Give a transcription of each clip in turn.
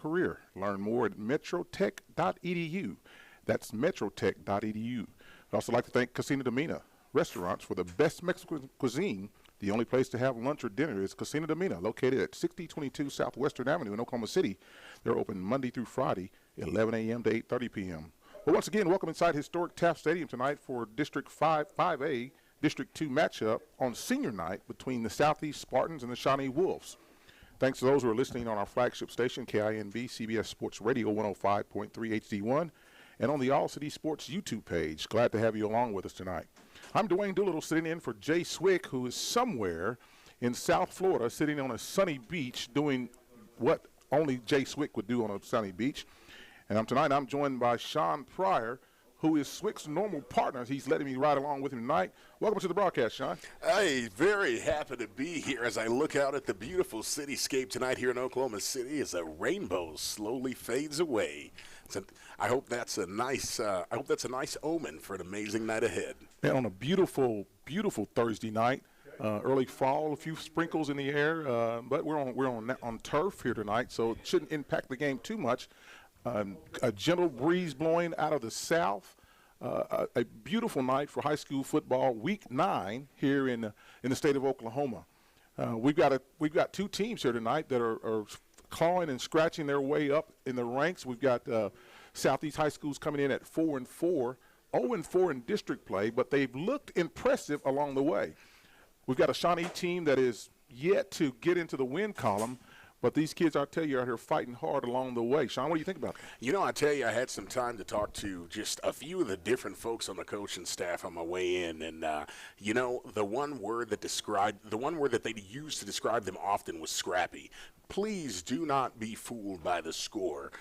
career. Learn more at metrotech.edu. That's metrotech.edu. I'd also like to thank Casino Domina Restaurants for the best Mexican cuisine. The only place to have lunch or dinner is Casino Domina, located at 6022 Southwestern Avenue in Oklahoma City. They're open Monday through Friday, 11 a.m. to 8:30 p.m. Well, once again, welcome inside historic Taft Stadium tonight for District 5A, District 2 matchup on senior night between the Southeast Spartans and the Shawnee Wolves. Thanks to those who are listening on our flagship station, KINB, CBS Sports Radio 105.3 HD1, and on the All City Sports YouTube page. Glad to have you along with us tonight. I'm Dwayne Doolittle sitting in for Jay Swick, who is somewhere in South Florida sitting on a sunny beach doing what only Jay Swick would do on a sunny beach. And tonight I'm joined by Sean Pryor, who is Swick's normal partner. He's letting me ride along with him tonight. Welcome to the broadcast, Sean. Hey, very happy to be here as I look out at the beautiful cityscape tonight here in Oklahoma City as a rainbow slowly fades away. So I hope that's a nice omen for an amazing night ahead. And on a beautiful, beautiful Thursday night, early fall, a few sprinkles in the air, but we're on turf here tonight, so it shouldn't impact the game too much. A gentle breeze blowing out of the south. A beautiful night for high school football, Week 9 here in the state of Oklahoma. We've got two teams here tonight that are clawing and scratching their way up in the ranks. We've got Southeast High Schools coming in at 4-4, 0-4 in district play, but they've looked impressive along the way. We've got a Shawnee team that is yet to get into the win column. But these kids, I'll tell you, are out here fighting hard along the way. Sean, what do you think about that? You know, I tell you, I had some time to talk to just a few of the different folks on the coaching staff on my way in. And, you know, the one word that they used to describe them often was scrappy. Please do not be fooled by the score,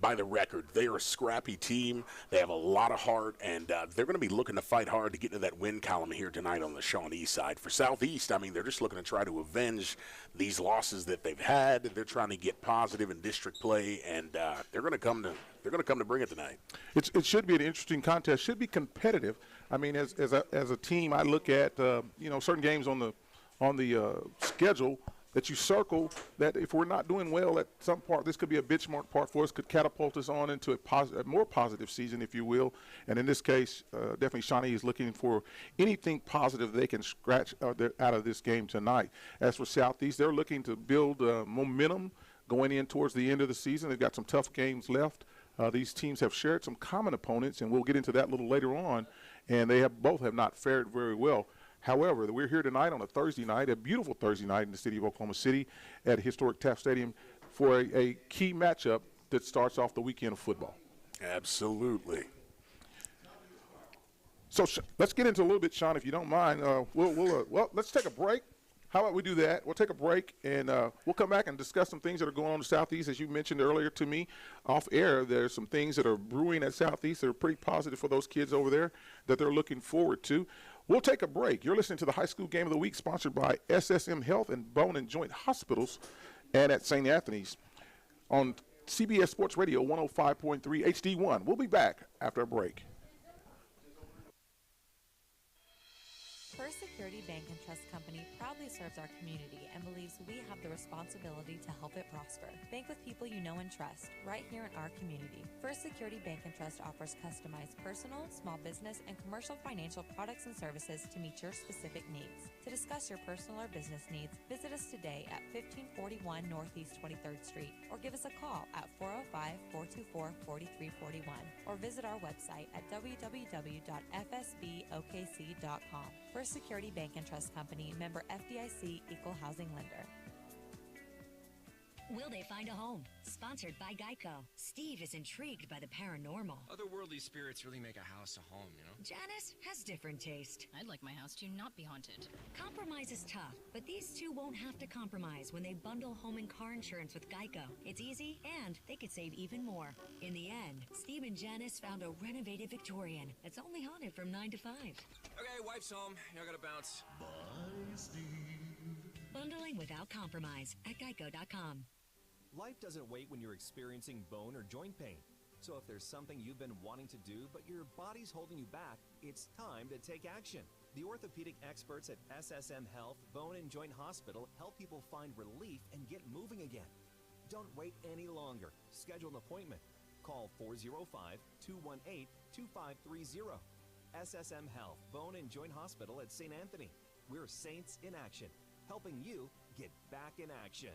by the record. They are a scrappy team. They have a lot of heart, and they're going to be looking to fight hard to get into that win column here tonight on the Shawnee side. For Southeast, I mean, they're just looking to try to avenge these losses that they've had. They're trying to get positive in district play, and they're going to come to bring it tonight. It should be an interesting contest. Should be competitive. I mean, as a team, I look at certain games on the schedule that you circle that if we're not doing well at some part, this could be a benchmark part for us, could catapult us on into a more positive season, if you will. And in this case, definitely Shawnee is looking for anything positive they can scratch out of this game tonight. As for Southeast, they're looking to build momentum going in towards the end of the season. They've got some tough games left. These teams have shared some common opponents, and we'll get into that a little later on, and they both have not fared very well. However, we're here tonight on a Thursday night, a beautiful Thursday night in the city of Oklahoma City at historic Taft Stadium for a key matchup that starts off the weekend of football. Absolutely. So let's get into a little bit, Sean, if you don't mind. Let's take a break. How about we do that? We'll take a break, and we'll come back and discuss some things that are going on in the Southeast. As you mentioned earlier to me off air, there's some things that are brewing at Southeast that are pretty positive for those kids over there that they're looking forward to. We'll take a break. You're listening to the High School Game of the Week, sponsored by SSM Health and Bone and Joint Hospitals and at St. Anthony's on CBS Sports Radio 105.3 HD1. We'll be back after a break. First Security Bank and Trust Company proudly serves our community and believes we have the responsibility to help it prosper. Bank with people you know and trust, right here in our community. First Security Bank and Trust offers customized personal, small business, and commercial financial products and services to meet your specific needs. To discuss your personal or business needs, visit us today at 1541 Northeast 23rd Street or give us a call at 405-424-4341 or visit our website at www.fsbokc.com. First Security Bank and Trust Company, member FDIC, equal housing lender. Will they find a home? Sponsored by Geico. Steve is intrigued by the paranormal. Otherworldly spirits really make a house a home, you know? Janice has different taste. I'd like my house to not be haunted. Compromise is tough, but these two won't have to compromise when they bundle home and car insurance with Geico. It's easy, and they could save even more. In the end, Steve and Janice found a renovated Victorian that's only haunted from 9 to 5. Okay, wife's home. Y'all gotta bounce. Bye, Steve. Bundling without compromise at geico.com. Life doesn't wait when you're experiencing bone or joint pain. So if there's something you've been wanting to do but your body's holding you back, it's time to take action. The orthopedic experts at SSM Health, Bone and Joint Hospital help people find relief and get moving again. Don't wait any longer. Schedule an appointment. Call 405-218-2530. SSM Health, Bone and Joint Hospital at St. Anthony. We're Saints in Action, helping you get back in action.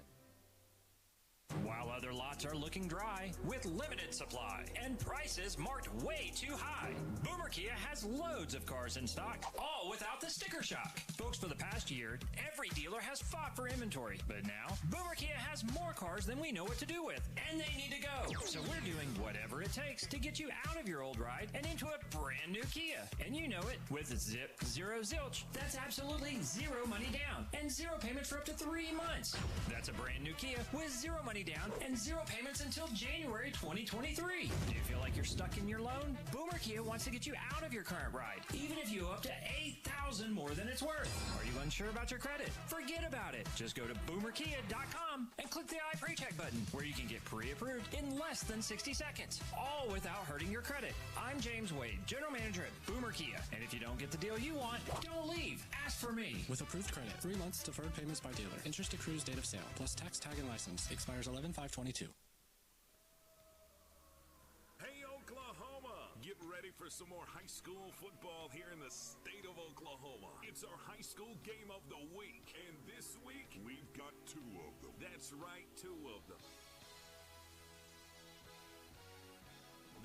While other lots are looking dry, with limited supply and prices marked way too high, Boomer Kia has loads of cars in stock, all without the sticker shock. Folks, for the past year, every dealer has fought for inventory, but now Boomer Kia has more cars than we know what to do with, and they need to go. So we're doing whatever it takes to get you out of your old ride and into a brand new Kia. And you know it, with zip, zero zilch. That's absolutely zero money down and zero payments for up to 3 months. That's a brand new Kia with zero money down and zero payments until January 2023. Do you feel like you're stuck in your loan? Boomer Kia wants to get you out of your current ride, even if you owe up to $8,000 more than it's worth. Are you unsure about your credit? Forget about it. Just go to boomerkia.com and click the iPrecheck button, where you can get pre-approved in less than 60 seconds, all without hurting your credit. I'm James Wade, General Manager at Boomer Kia, and if you don't get the deal you want, don't leave. Ask for me. With approved credit, 3 months deferred payments by dealer. Interest accrues date of sale, plus tax, tag, and license. Expires 11/5/22. Hey, Oklahoma! Get ready for some more high school football here in the state of Oklahoma. It's our high school game of the week. And this week, we've got 2 of them. That's right, 2 of them.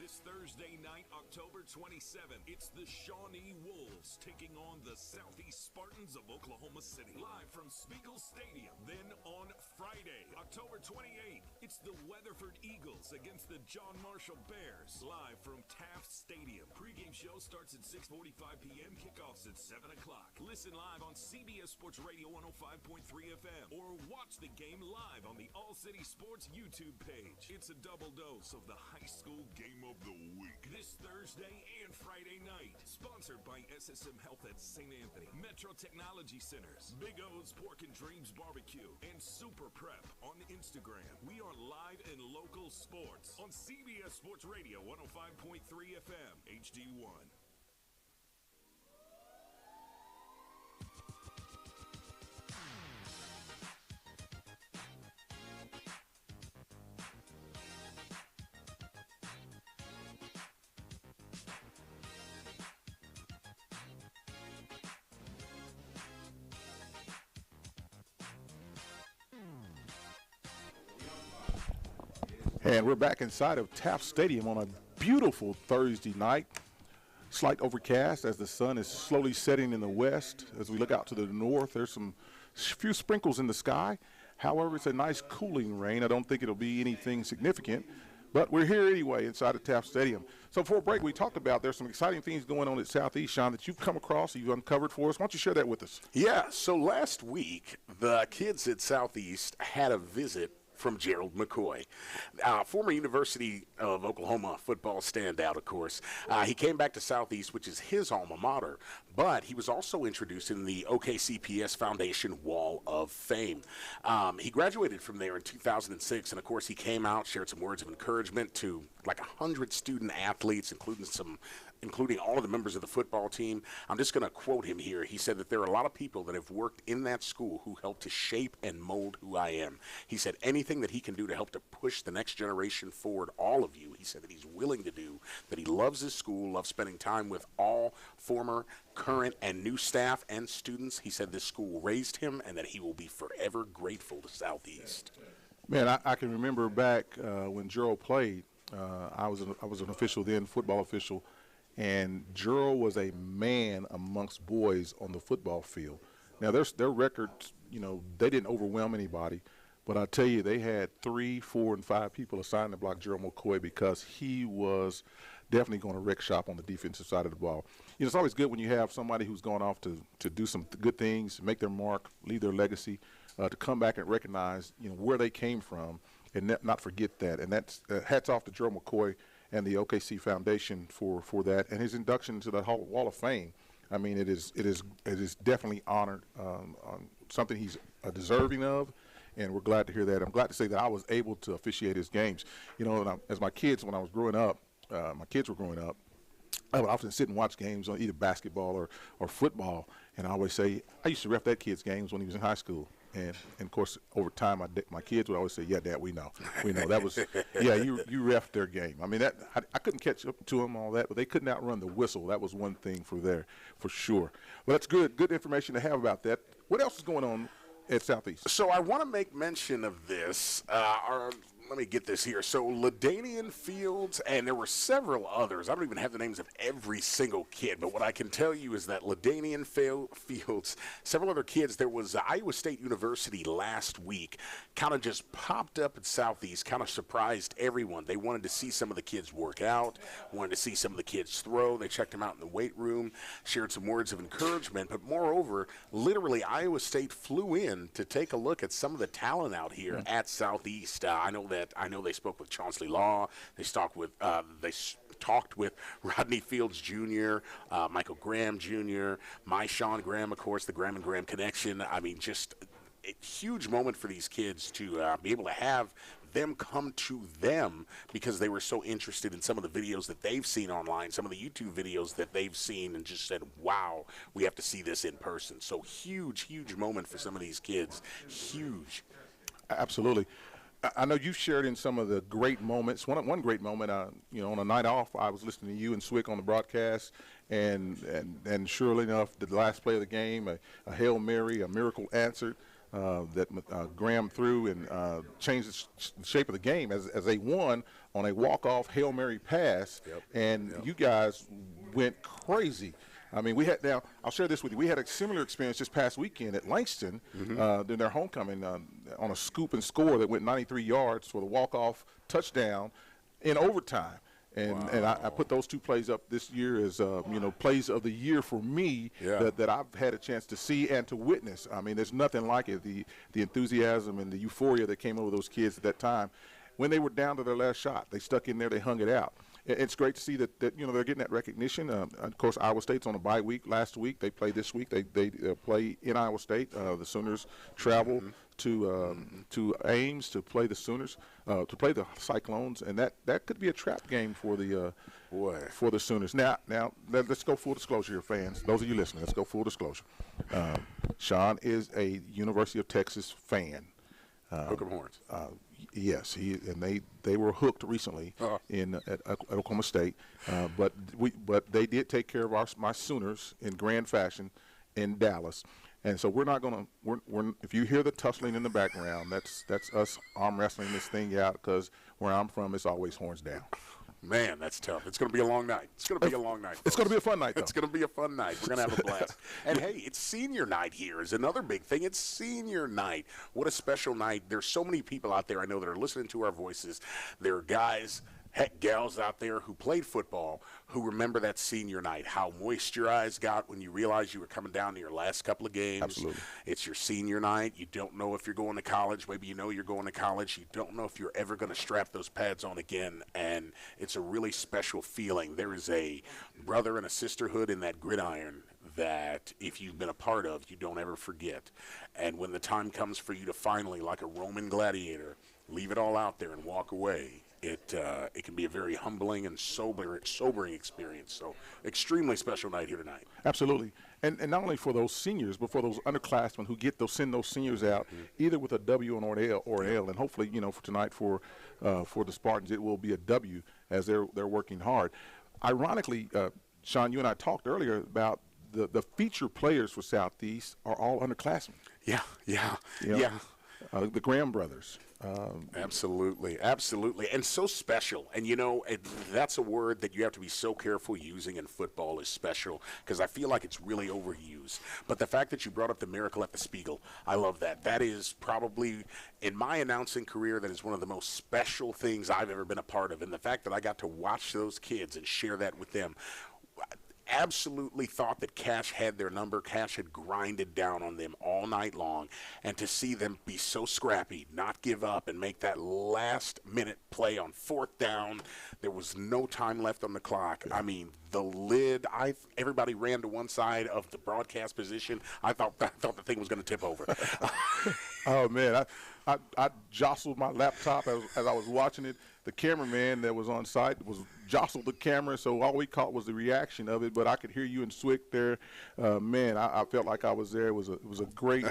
This Thursday night, October 27th, it's the Shawnee Wolves taking on the Southeast Spartans of Oklahoma City, live from Spiegel Stadium. Then on Friday, October 28th, it's the Weatherford Eagles against the John Marshall Bears, live from Taft Stadium. Pre-game show starts at 6:45 p.m., kickoffs at 7 o'clock. Listen live on CBS Sports Radio 105.3 FM, or watch the game live on the All City Sports YouTube page. It's a double dose of the high school game of the week, this Thursday and Friday night. Sponsored by SSM Health at St. Anthony, Metro Technology Centers, Big O's Pork and Dreams Barbecue, and Super Prep on Instagram. We are live in local sports on CBS Sports Radio 105.3 FM, HD1. And we're back inside of Taft Stadium on a beautiful Thursday night. Slight overcast as the sun is slowly setting in the west. As we look out to the north, there's some few sprinkles in the sky. However, it's a nice cooling rain. I don't think it'll be anything significant, but we're here anyway inside of Taft Stadium. So before break, we talked about there's some exciting things going on at Southeast, Sean, that you've come across, you've uncovered for us. Why don't you share that with us? Yeah, so last week, the kids at Southeast had a visit from Gerald McCoy, former University of Oklahoma football standout, of course. He came back to Southeast, which is his alma mater, but he was also introduced in the OKCPS Foundation Wall of Fame. He graduated from there in 2006, and of course he came out, shared some words of encouragement to like 100 student athletes, including all of the members of the football team. I'm just going to quote him here. He said that there are a lot of people that have worked in that school who helped to shape and mold who I am. He said anything that he can do to help to push the next generation forward, all of you, he said that he's willing to do, that he loves his school, loves spending time with all former, current, and new staff and students. He said this school raised him and that he will be forever grateful to Southeast. Man, I can remember back when Gerald played. I was an official then, football official, and Gerald was a man amongst boys on the football field. Now, their records, they didn't overwhelm anybody, but I tell you, they had 3, 4, and 5 people assigned to block Gerald McCoy because he was definitely going to wreck shop on the defensive side of the ball. It's always good when you have somebody who's gone off to do some good things, make their mark, leave their legacy, to come back and recognize, where they came from and not forget that. And that's hats off to Gerald McCoy and the OKC Foundation for that, and his induction into the Wall of Fame. I mean, it is definitely honored, something he's deserving of, and we're glad to hear that. I'm glad to say that I was able to officiate his games. As my kids, when I was growing up, my kids were growing up, I would often sit and watch games on either basketball or football, and I always say, I used to ref that kid's games when he was in high school. And of course, over time, my kids would always say, "Yeah, Dad, we know." That was, yeah, you reffed their game. I mean, that I couldn't catch up to them all that, but they couldn't outrun the whistle. That was one thing for sure. Well, that's good information to have about that. What else is going on at Southeast? So I want to make mention of this. Let me get this here. So LaDainian Fields, and there were several others. I don't even have the names of every single kid, but what I can tell you is that LaDainian Fields, several other kids, there was Iowa State University last week, kind of just popped up at Southeast, kind of surprised everyone. They wanted to see some of the kids work out, wanted to see some of the kids throw. They checked them out in the weight room, shared some words of encouragement, but moreover, literally Iowa State flew in to take a look at some of the talent out here at Southeast. I know they spoke with Chauncey Law. They talked with Rodney Fields Jr., Michael Graham Jr., my Sean Graham, of course, the Graham and Graham connection. I mean, just a huge moment for these kids to be able to have them come to them because they were so interested in some of the videos that they've seen online, some of the YouTube videos that they've seen, and just said, wow, we have to see this in person. So huge moment for some of these kids. Huge. Absolutely. I know you've shared in some of the great moments. One great moment, on a night off, I was listening to you and Swick on the broadcast, and surely enough, the last play of the game, a Hail Mary, a miracle answered that Graham threw and changed the shape of the game as they won on a walk-off Hail Mary pass, you guys went crazy. I mean, I'll share this with you. We had a similar experience this past weekend at Langston in their homecoming on a scoop and score that went 93 yards for the walk-off touchdown in overtime. And I put those two plays up this year as, plays of the year for me that I've had a chance to see and to witness. I mean, there's nothing like it, the enthusiasm and the euphoria that came over those kids at that time. When they were down to their last shot, they stuck in there, they hung it out. It's great to see that they're getting that recognition. Of course, Iowa State's on a bye week last week. They play this week. They play in Iowa State. The Sooners travel to Ames to play the Sooners, to play the Cyclones, and that could be a trap game for the Sooners. Now let's go full disclosure here, fans. Those of you listening, let's go full disclosure. Sean is a University of Texas fan. Hook 'em horns. Yes, they were hooked recently at Oklahoma State, but they did take care of my Sooners in grand fashion in Dallas, and so we're not gonna. If you hear the tussling in the background, that's us arm wrestling this thing out because where I'm from, it's always horns down. Man, that's tough. It's going to be a long night. It's going to be a long night. It's going to be a fun night, though. It's going to be a fun night. We're going to have a blast. And, hey, it's senior night here is another big thing. It's senior night. What a special night. There's so many people out there I know that are listening to our voices. There are guys, heck, gals out there who played football who remember that senior night, how moist your eyes got when you realized you were coming down to your last couple of games. Absolutely. It's your senior night. You don't know if you're going to college. Maybe you know you're going to college. You don't know if you're ever going to strap those pads on again, and it's a really special feeling. There is a brother and a sisterhood in that gridiron that if you've been a part of, you don't ever forget. And when the time comes for you to finally, like a Roman gladiator, leave it all out there and walk away, it can be a very humbling and sobering experience. So extremely special night here tonight. Absolutely. And not only for those seniors, but for those underclassmen who send those seniors out either with a W or an L. And hopefully, for tonight for the Spartans, it will be a W as they're working hard. Ironically, Sean, you and I talked earlier about the feature players for Southeast are all underclassmen. Yeah. The Graham brothers. Absolutely. And so special. And, that's a word that you have to be so careful using in football is special, because I feel like it's really overused. But the fact that you brought up the miracle at the Spiegel, I love that. That is probably, in my announcing career, that is one of the most special things I've ever been a part of. And the fact that I got to watch those kids and share that with them, absolutely thought that Cash had their number. Cash had grinded down on them all night long, and to see them be so scrappy, not give up, and make that last-minute play on 4th down, there was no time left on the clock. I mean, the lid, everybody ran to one side of the broadcast position. I thought the thing was going to tip over. Oh man, I jostled my laptop as I was watching it. The cameraman that was on site was jostled the camera, so all we caught was the reaction of it. But I could hear you and Swick there. Man, I felt like I was there. It was a great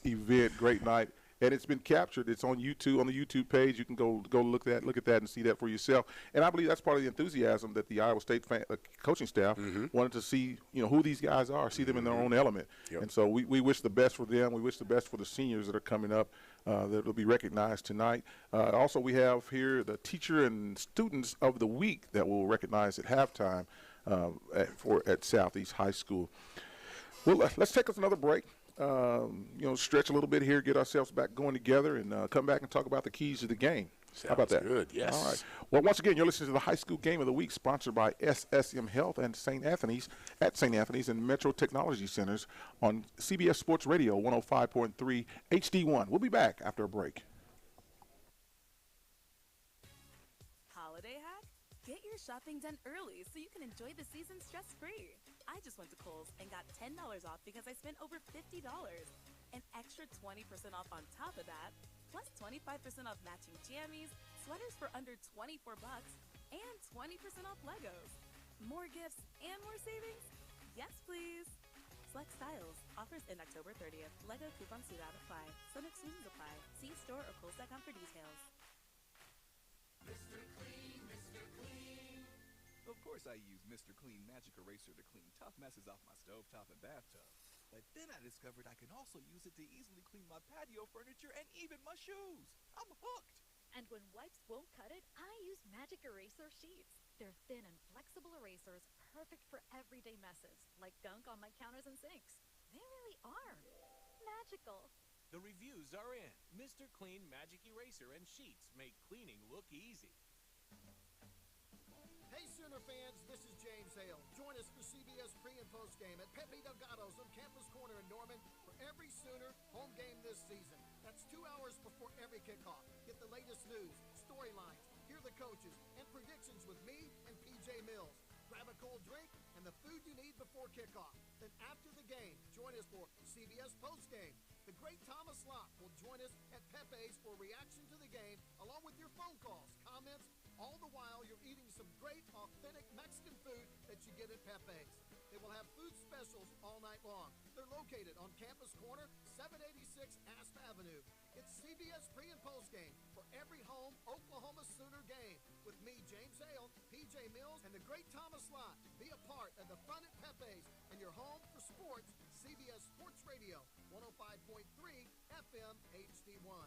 event, great night. And it's been captured. It's on YouTube, on the YouTube page. You can go look at that and see that for yourself. And I believe that's part of the enthusiasm that the Iowa State coaching staff wanted to see, who these guys are, see them in their own element. Yep. And so we wish the best for them. We wish the best for the seniors that are coming up that will be recognized tonight. Also, we have here the Teacher and Students of the Week that we'll recognize at halftime at Southeast High School. Well, let's take us another break. Stretch a little bit here, get ourselves back going together, and come back and talk about the keys to the game. How about that? Good, yes. All right. Well, once again, you're listening to the High School Game of the Week, sponsored by SSM Health and St. Anthony's and Metro Technology Centers on CBS Sports Radio 105.3 HD1. We'll be back after a break. Holiday hack? Get your shopping done early so you can enjoy the season stress-free. I just went to Kohl's and got $10 off because I spent over $50. An extra 20% off on top of that, plus 25% off matching jammies, sweaters for under $24, and 20% off Legos. More gifts and more savings? Yes, please. Select styles. Offers end October 30th. Lego coupons do not apply. Some exclusions apply. See store or Kohl's.com for details. Mr. Clean, Mr. Clean. Of course I use Mr. Clean Magic Eraser to clean tough messes off my stovetop and bathtub. But then I discovered I can also use it to easily clean my patio furniture and even my shoes. I'm hooked. And when wipes won't cut it, I use Magic Eraser Sheets. They're thin and flexible erasers, perfect for everyday messes, like gunk on my counters and sinks. They really are magical. The reviews are in. Mr. Clean Magic Eraser and Sheets make cleaning look easy. Hey Sooner fans, this is James Hale. Join us for CBS pre- and post-game at Pepe Delgado's on Campus Corner in Norman for every Sooner home game this season. That's 2 hours before every kickoff. Get the latest news, storylines, hear the coaches, and predictions with me and PJ Mills. Grab a cold drink and the food you need before kickoff. Then after the game, join us for CBS post-game. The great Thomas Lott will join us at Pepe's for reaction to the game, along with your phone calls, comments, all the while you're eating some great, authentic Mexican food that you get at Pepe's. They will have food specials all night long. They're located on Campus Corner, 786 Asp Avenue. It's CBS pre- and post-game for every home Oklahoma Sooner game. With me, James Hale, PJ Mills, and the great Thomas Lott. Be a part of the fun at Pepe's and your home for sports, CBS Sports Radio, 105.3 FM HD1.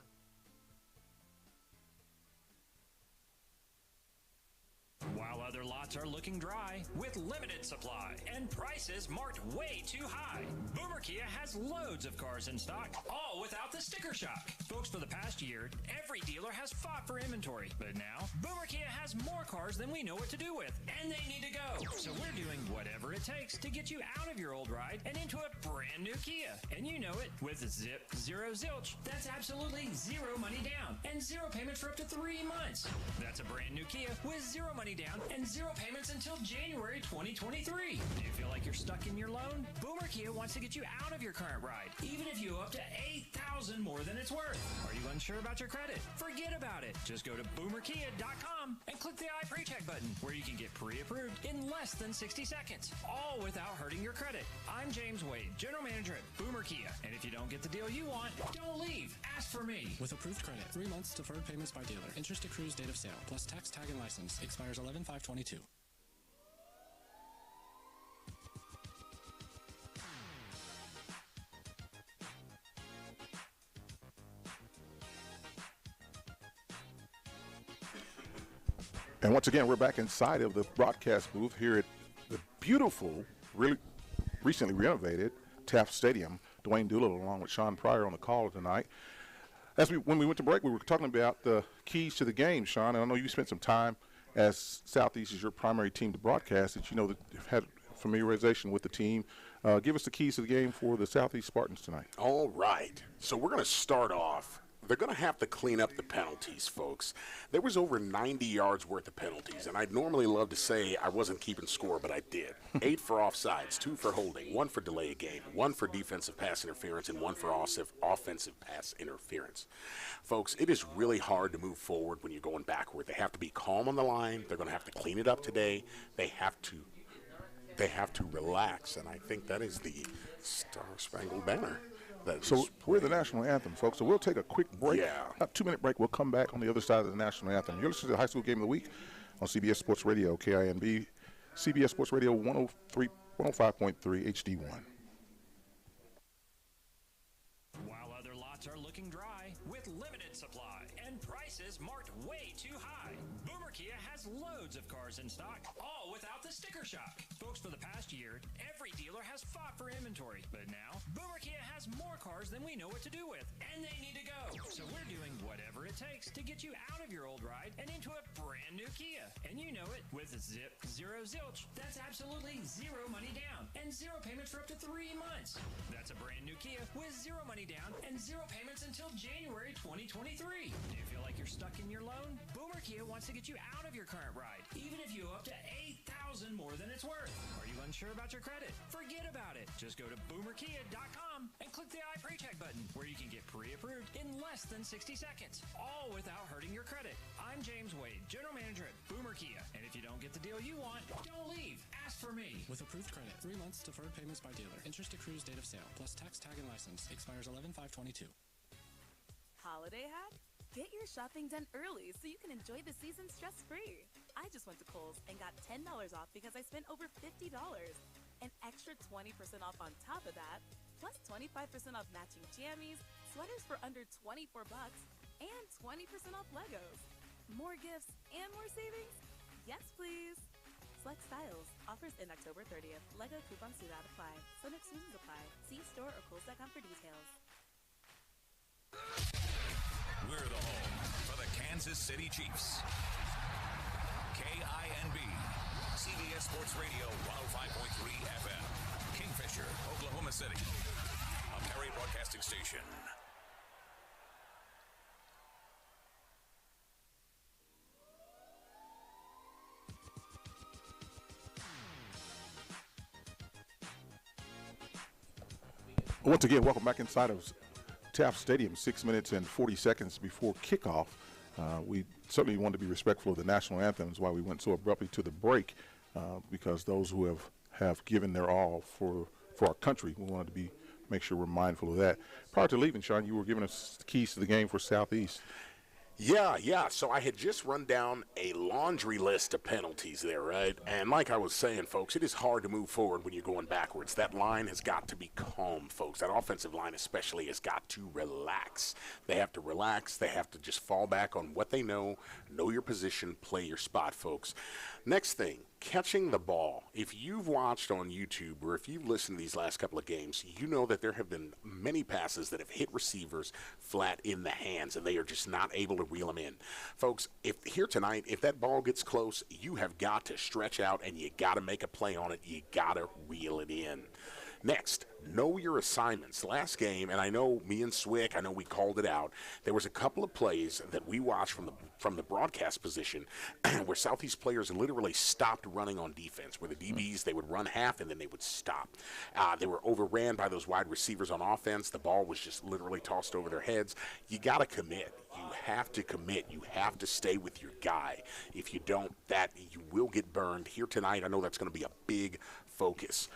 While other lots are looking dry, with limited supply and prices marked way too high, Boomer Kia has loads of cars in stock, all without the sticker shock. Folks, for the past year, every dealer has fought for inventory, but now Boomer Kia has more cars than we know what to do with, and they need to go. So we're doing whatever it takes to get you out of your old ride and into a brand new Kia. And you know it, with Zip Zero Zilch, that's absolutely zero money down and zero payments for up to 3 months. That's a brand new Kia with zero money down and zero payments until January 2023. Do you feel like you're stuck in your loan? Boomer Kia wants to get you out of your current ride, even if you owe up to $8,000 more than it's worth. Are you unsure about your credit? Forget about it. Just go to boomerkia.com and click the I Pre-Check button, where you can get pre-approved in less than 60 seconds, all without hurting your credit. I'm James Wade, General Manager at Boomer Kia, and if you don't get the deal you want, don't leave. Ask for me. With approved credit, 3 months deferred payments by dealer. Interest accrues date of sale, plus tax, tag, and license. Expires 11/5/22. And once again, we're back inside of the broadcast booth here at the beautiful, really recently renovated Taft Stadium. Dwayne Doolittle along with Sean Pryor on the call tonight. When we went to break, we were talking about the keys to the game, Sean, and I know you spent some time as Southeast is your primary team to broadcast, that you know that you've had familiarization with the team. Give us the keys to the game for the Southeast Spartans tonight. All right. So we're going to start off they're going to have to clean up the penalties, folks. There was over 90 yards worth of penalties, and I'd normally love to say I wasn't keeping score, but I did. 8 for offsides, 2 for holding, 1 for delay of game, 1 for defensive pass interference, and 1 for offensive pass interference. Folks, it is really hard to move forward when you're going backward. They have to be calm on the line. They're going to have to clean it up today. They have to relax, and I think that is the Star-Spangled Banner. So we're the national anthem, folks. So we'll take a quick break. Yeah. A 2-minute break. We'll come back on the other side of the national anthem. You're listening to the High School Game of the Week on CBS Sports Radio, KINB, CBS Sports Radio 105.3 HD1. While other lots are looking dry, with limited supply and prices marked way too high, Boomer Kia has loads of cars in stock, all without the sticker shock. Folks, for the past year, every dealer has fought for inventory, but now Boomer Kia has more cars than we know what to do with, and they need to go. So we're doing whatever it takes to get you out of your old ride and into a brand new Kia. And you know it, with zip, zero zilch, that's absolutely zero money down and zero payments for up to 3 months. That's a brand new Kia with zero money down and zero payments until January 2023. Do you feel like you're stuck in your loan? Boomer Kia wants to get you out of your current ride, even if you owe up to $8,000 more than it's worth. Are you unsure about your credit? Forget about it. Just go to boomerkia.com and click the I pre-check button, where you can get pre-approved in less than 60 seconds, all without hurting your credit. I'm James Wade, General Manager at Boomer Kia, and if you don't get the deal you want, don't leave. Ask for me. With approved credit, 3 months deferred payments by dealer. Interest accrues date of sale, plus tax, tag, and license. Expires 11/5/22. Holiday hack? Get your shopping done early so you can enjoy the season stress-free. I just went to Kohl's and got $10 off because I spent over $50. An extra 20% off on top of that, plus 25% off matching jammies, sweaters for under $24, and 20% off Legos. More gifts and more savings? Yes, please. Select styles. Offers end October 30th. Lego coupons do not apply. Some exclusions apply. See store or Kohls.com for details. We're the home for the Kansas City Chiefs. KINB, CBS Sports Radio 105.3 FM, Kingfisher, Oklahoma City, a Perry Broadcasting Station. Once again, welcome back inside of Taft Stadium, 6 minutes and 40 seconds before kickoff. We certainly want to be respectful of the national anthems, why we went so abruptly to the break, because those who have given their all for our country, we wanted to make sure we're mindful of that. Prior to leaving, Sean, you were giving us the keys to the game for Southeast. Yeah. So I had just run down a laundry list of penalties there, right? And like I was saying, folks, it is hard to move forward when you're going backwards. That line has got to be calm, folks. That offensive line especially has got to relax. They have to relax. They have to just fall back on what they know your position, play your spot, folks. Next thing, catching the ball. If you've watched on YouTube or if you've listened to these last couple of games, you know that there have been many passes that have hit receivers flat in the hands, and they are just not able to reel them in. Folks, if that ball gets close, you have got to stretch out and you got to make a play on it. You got to reel it in. Next, know your assignments. Last game, and I know me and Swick, I know we called it out, there was a couple of plays that we watched from the broadcast position where Southeast players literally stopped running on defense, where the DBs, they would run half and then they would stop. They were overran by those wide receivers on offense. The ball was just literally tossed over their heads. You got to commit. You have to commit. You have to stay with your guy. If you don't, you will get burned. Here tonight, I know that's going to be a big focus.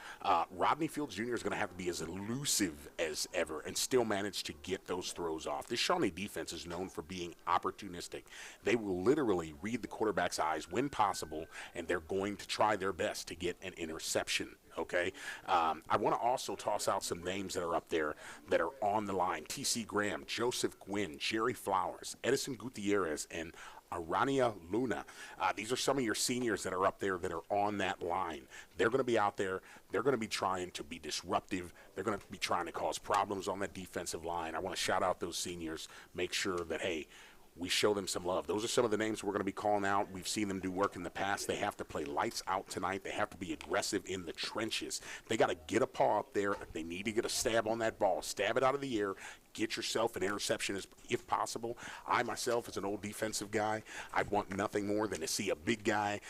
Rodney Fields Jr. is going to have to be as elusive as ever and still manage to get those throws off. This Shawnee defense is known for being opportunistic. They will literally read the quarterback's eyes when possible, and they're going to try their best to get an interception. Okay, I want to also toss out some names that are up there that are on the line. T.C. Graham, Joseph Gwynn, Jerry Flowers, Edison Gutierrez, and Arania Luna. These are some of your seniors that are up there that are on that line. They're going to be out there. They're going to be trying to be disruptive. They're going to be trying to cause problems on that defensive line. I want to shout out those seniors, make sure that, hey, we show them some love. Those are some of the names we're going to be calling out. We've seen them do work in the past. They have to play lights out tonight. They have to be aggressive in the trenches. They got to get a paw up there. They need to get a stab on that ball. Stab it out of the air. Get yourself an interception if possible. I myself, as an old defensive guy, I want nothing more than to see a big guy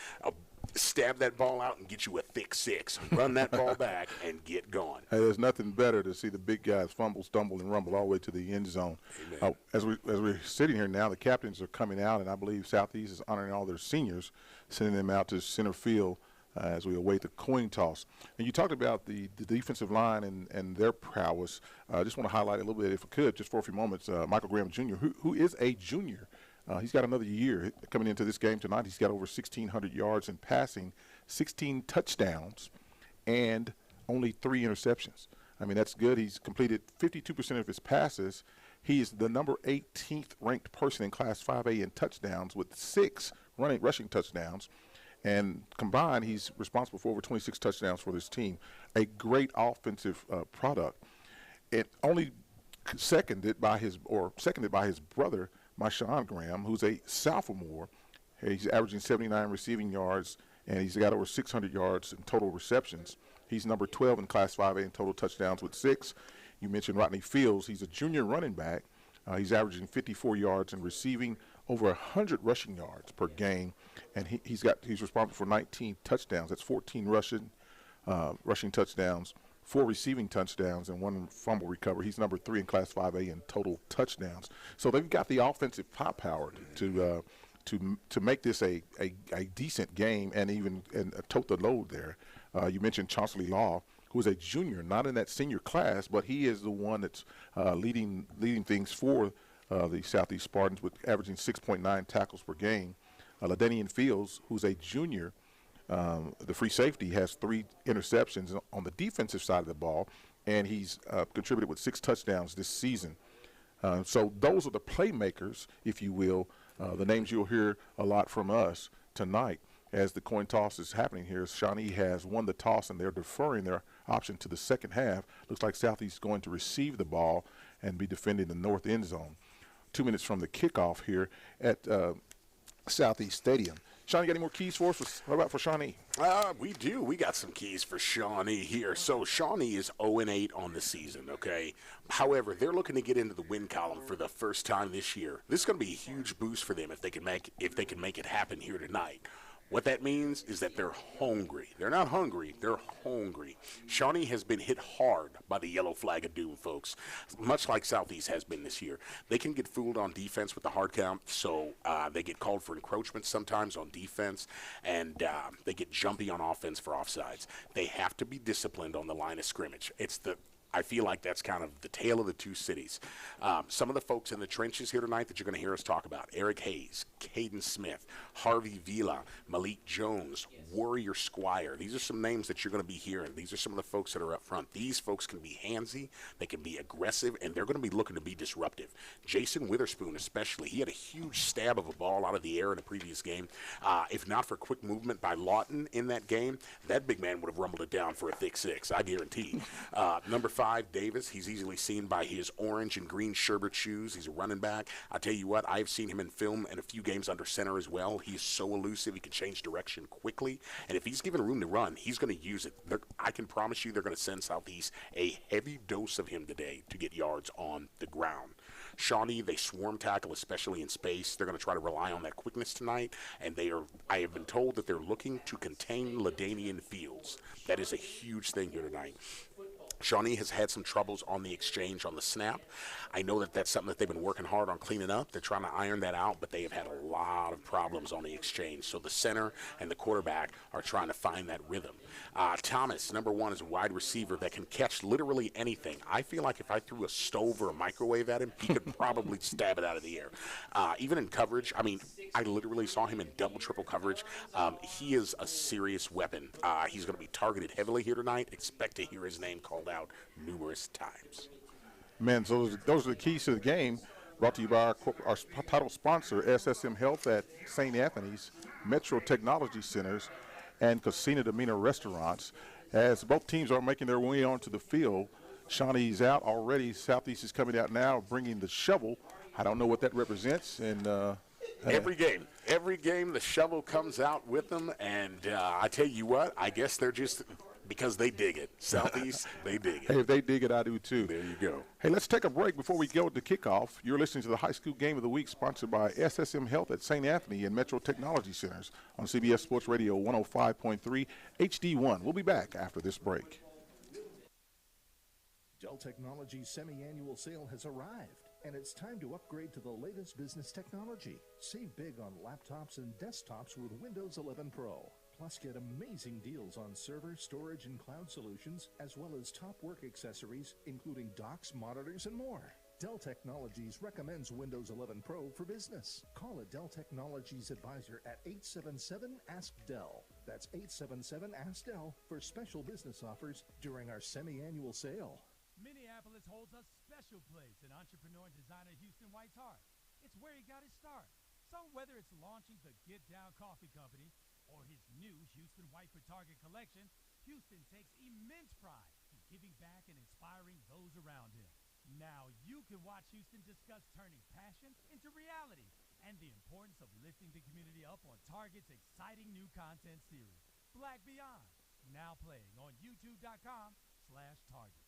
stab that ball out and get you a thick 6. Run that ball back and get going. Hey, there's nothing better to see the big guys fumble, stumble, and rumble all the way to the end zone. As we're sitting here now, the captains are coming out, and I believe Southeast is honoring all their seniors, sending them out to center field as we await the coin toss. And you talked about the defensive line and their prowess. I just want to highlight a little bit, if I could, just for a few moments, Michael Graham Jr., who is a junior. He's got another year coming into this game tonight. He's got over 1,600 yards in passing, 16 touchdowns, and only 3 interceptions. I mean, that's good. He's completed 52% of his passes. He is the number 18th ranked person in Class 5A in touchdowns with 6 rushing touchdowns. And combined, he's responsible for over 26 touchdowns for this team. A great offensive product. It only seconded by his brother, Shawnee Graham, who's a sophomore. He's averaging 79 receiving yards, and he's got over 600 yards in total receptions. He's number 12 in Class 5A in total touchdowns with 6. You mentioned Rodney Fields. He's a junior running back. He's averaging 54 yards and receiving over 100 rushing yards per game, and he's responsible for 19 touchdowns. That's 14 rushing touchdowns, 4 receiving touchdowns, and 1 fumble recovery. He's number 3 in Class 5A in total touchdowns. So they've got the offensive power to make this a decent game and tote the load there. You mentioned Chauncey Law, who is a junior, not in that senior class, but he is the one that's leading things for the Southeast Spartans, with averaging 6.9 tackles per game. LaDainian Fields, who's a junior, the free safety, has 3 interceptions on the defensive side of the ball, and he's contributed with 6 touchdowns this season. So those are the playmakers, if you will, the names you'll hear a lot from us tonight as the coin toss is happening here. Shawnee has won the toss, and they're deferring their option to the second half. Looks like Southeast is going to receive the ball and be defending the north end zone. 2 minutes from the kickoff here at Southeast Stadium. Shawnee, got any more keys for us? What about for Shawnee? We do. We got some keys for Shawnee here. So Shawnee is 0-8 on the season, okay? However, they're looking to get into the win column for the first time this year. This is going to be a huge boost for them if they can make it happen here tonight. What that means is that they're hungry. They're not hungry, they're hungry. Shawnee has been hit hard by the yellow flag of doom, folks, much like Southeast has been this year. They can get fooled on defense with the hard count, so they get called for encroachment sometimes on defense, and they get jumpy on offense for offsides. They have to be disciplined on the line of scrimmage. I feel like that's kind of the tale of the two cities. Some of the folks in the trenches here tonight that you're going to hear us talk about: Eric Hayes, Caden Smith, Harvey Vila, Malik Jones, Warrior Squire. These are some names that you're going to be hearing. These are some of the folks that are up front. These folks can be handsy, they can be aggressive, and they're going to be looking to be disruptive. Jason Witherspoon especially, he had a huge stab of a ball out of the air in a previous game. If not for quick movement by Lawton in that game, that big man would have rumbled it down for a thick 6, I guarantee. Number 5, Davis, he's easily seen by his orange and green sherbet shoes. He's a running back. I tell you what, I've seen him in film in a few games under center as well. He's so elusive. He can change direction quickly, and if he's given room to run, he's going to use it. I can promise you they're going to send Southeast a heavy dose of him today to get yards on the ground. Shawnee, they swarm tackle, especially in space. They're going to try to rely on that quickness tonight, and I have been told that they're looking to contain LaDainian Fields. That is a huge thing here tonight. Shawnee has had some troubles on the exchange on the snap. I know that that's something that they've been working hard on cleaning up. They're trying to iron that out, but they have had a lot of problems on the exchange. So the center and the quarterback are trying to find that rhythm. Thomas, number 1, is a wide receiver that can catch literally anything. I feel like if I threw a stove or a microwave at him, he could probably stab it out of the air. Even in coverage, I mean, I literally saw him in double, triple coverage. He is a serious weapon. He's going to be targeted heavily here tonight. Expect to hear his name called out numerous times. Man, so those are the keys to the game, brought to you by our title sponsor, SSM Health at St. Anthony's, Metro Technology Centers, and Casino Domina Restaurants. As both teams are making their way onto the field, Shawnee's out already. Southeast is coming out now, bringing the shovel I don't know what that represents. And every game, the shovel comes out with them. And I tell you what, I guess they're just because they dig it. Southeast, they dig it. Hey, if they dig it, I do too. There you go. Hey, let's take a break before we go to kickoff. You're listening to the High School Game of the Week, sponsored by SSM Health at St. Anthony and Metro Technology Centers on CBS Sports Radio 105.3 HD1. We'll be back after this break. Dell Technologies' semi-annual sale has arrived, and it's time to upgrade to the latest business technology. Save big on laptops and desktops with Windows 11 Pro. Plus, get amazing deals on server, storage, and cloud solutions, as well as top work accessories, including docks, monitors, and more. Dell Technologies recommends Windows 11 Pro for business. Call a Dell Technologies advisor at 877-ASK-DELL. That's 877-ASK-DELL for special business offers during our semi-annual sale. Minneapolis holds a special place in entrepreneur and designer Houston White's heart. It's where he got his start. So whether it's launching the Get Down Coffee Company or his new Houston White for Target collection, Houston takes immense pride in giving back and inspiring those around him. Now you can watch Houston discuss turning passion into reality and the importance of lifting the community up on Target's exciting new content series, Black Beyond, now playing on youtube.com/Target.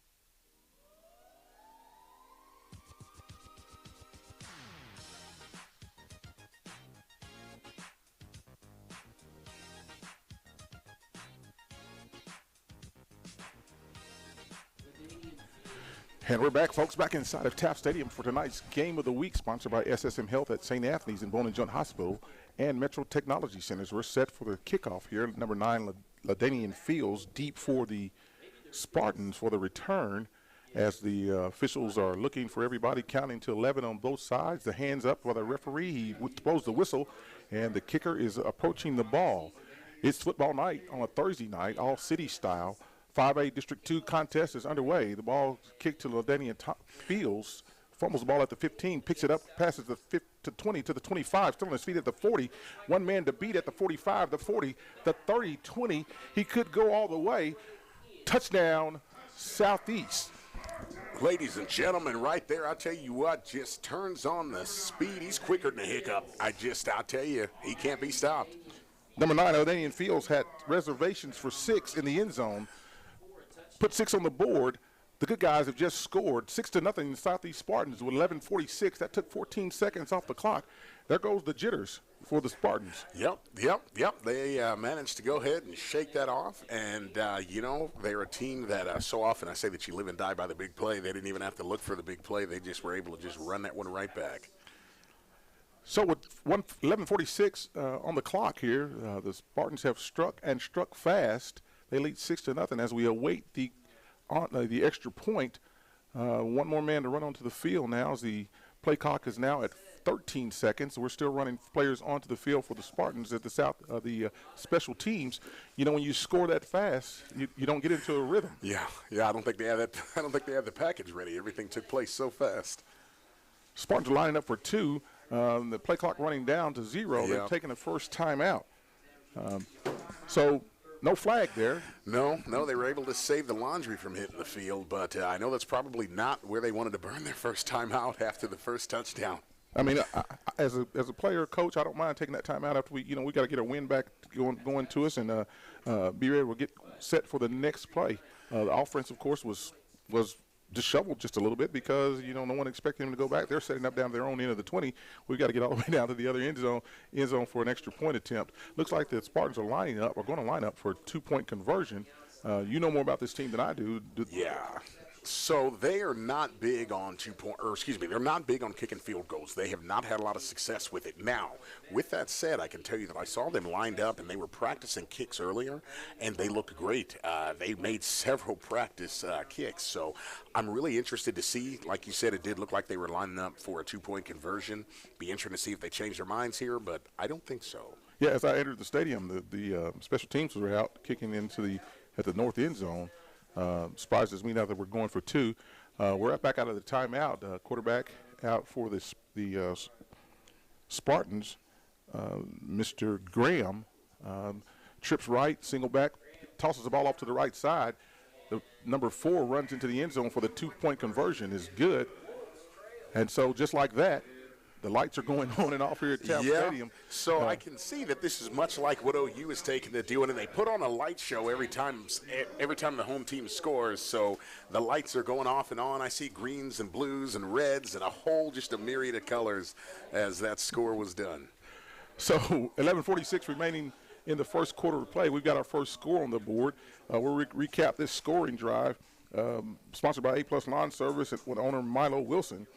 And we're back, folks, back inside of Taft Stadium for tonight's Game of the Week, sponsored by SSM Health at St. Anthony's and Bone and Joint Hospital and Metro Technology Centers. We're set for the kickoff here. Number 9, Ladanian Fields, deep for the Spartans for the return, as the officials are looking for everybody, counting to 11 on both sides. The hands up by the referee. He throws the whistle, and the kicker is approaching the ball. It's football night on a Thursday night, all city style. 5A District 2 contest is underway. The ball kicked to Ladanian Fields, fumbles the ball at the 15, picks it up, passes the 20 to the 25, still on his feet at the 40. One man to beat at the 45, the 40, the 30, 20. He could go all the way. Touchdown, Southeast. Ladies and gentlemen, right there, I tell you what, just turns on the speed. He's quicker than a hiccup. I tell you, he can't be stopped. Number 9, Ladanian Fields had reservations for 6 in the end zone. Put 6 on the board. The good guys have just scored 6-0 Southeast Spartans with 11:46. That took 14 seconds off the clock. There goes the jitters for the Spartans. Yep. They managed to go ahead and shake that off. And, they're a team that so often I say that you live and die by the big play. They didn't even have to look for the big play. They just were able to just run that one right back. So with 11:46 on the clock here, the Spartans have struck fast. They lead 6-0 as we await the extra point. One more man to run onto the field now, as the play clock is now at 13 seconds. We're still running players onto the field for the Spartans at the special teams. You know, when you score that fast, you don't get into a rhythm. Yeah. I don't think they have that. I don't think they have the package ready. Everything took place so fast. Spartans are lining up for 2. The play clock running down to 0. Yeah. They're taking the first time out. So no flag there. No, they were able to save the laundry from hitting the field, but I know that's probably not where they wanted to burn their first time out after the first touchdown. I mean, as a player, coach, I don't mind taking that time out after we got to get a win back going to us and be ready to get set for the next play. The offense, of course, was disheveled just a little bit because no one expected them to go back. They're setting up down their own end of the 20. We've got to get all the way down to the other end zone for an extra point attempt. Looks like the Spartans are going to line up for a 2-point conversion. You know more about this team than I do. Yeah. So they are not big on they're not big on kicking field goals. They have not had a lot of success with it. Now, with that said, I can tell you that I saw them lined up and they were practicing kicks earlier, and they looked great. They made several practice kicks. So I'm really interested to see, like you said, it did look like they were lining up for a 2-point conversion. Be interested to see if they change their minds here, but I don't think so. Yeah, as I entered the stadium, the special teams were out kicking at the north end zone. Surprises me now that we're going for 2. We're back out of the timeout. Quarterback out for the Spartans, Mr. Graham, trips right, single back, tosses the ball off to the right side. The number 4 runs into the end zone for the 2-point conversion. Is good. And so just like that, the lights are going on and off here at Taft Stadium. So I can see that this is much like what OU is taking to doing, and they put on a light show every time the home team scores. So the lights are going off and on. I see greens and blues and reds and just a myriad of colors as that score was done. So 11:46 remaining in the first quarter of play. We've got our first score on the board. We'll recap this scoring drive, sponsored by A+ Lawn Service with owner Milo Wilson.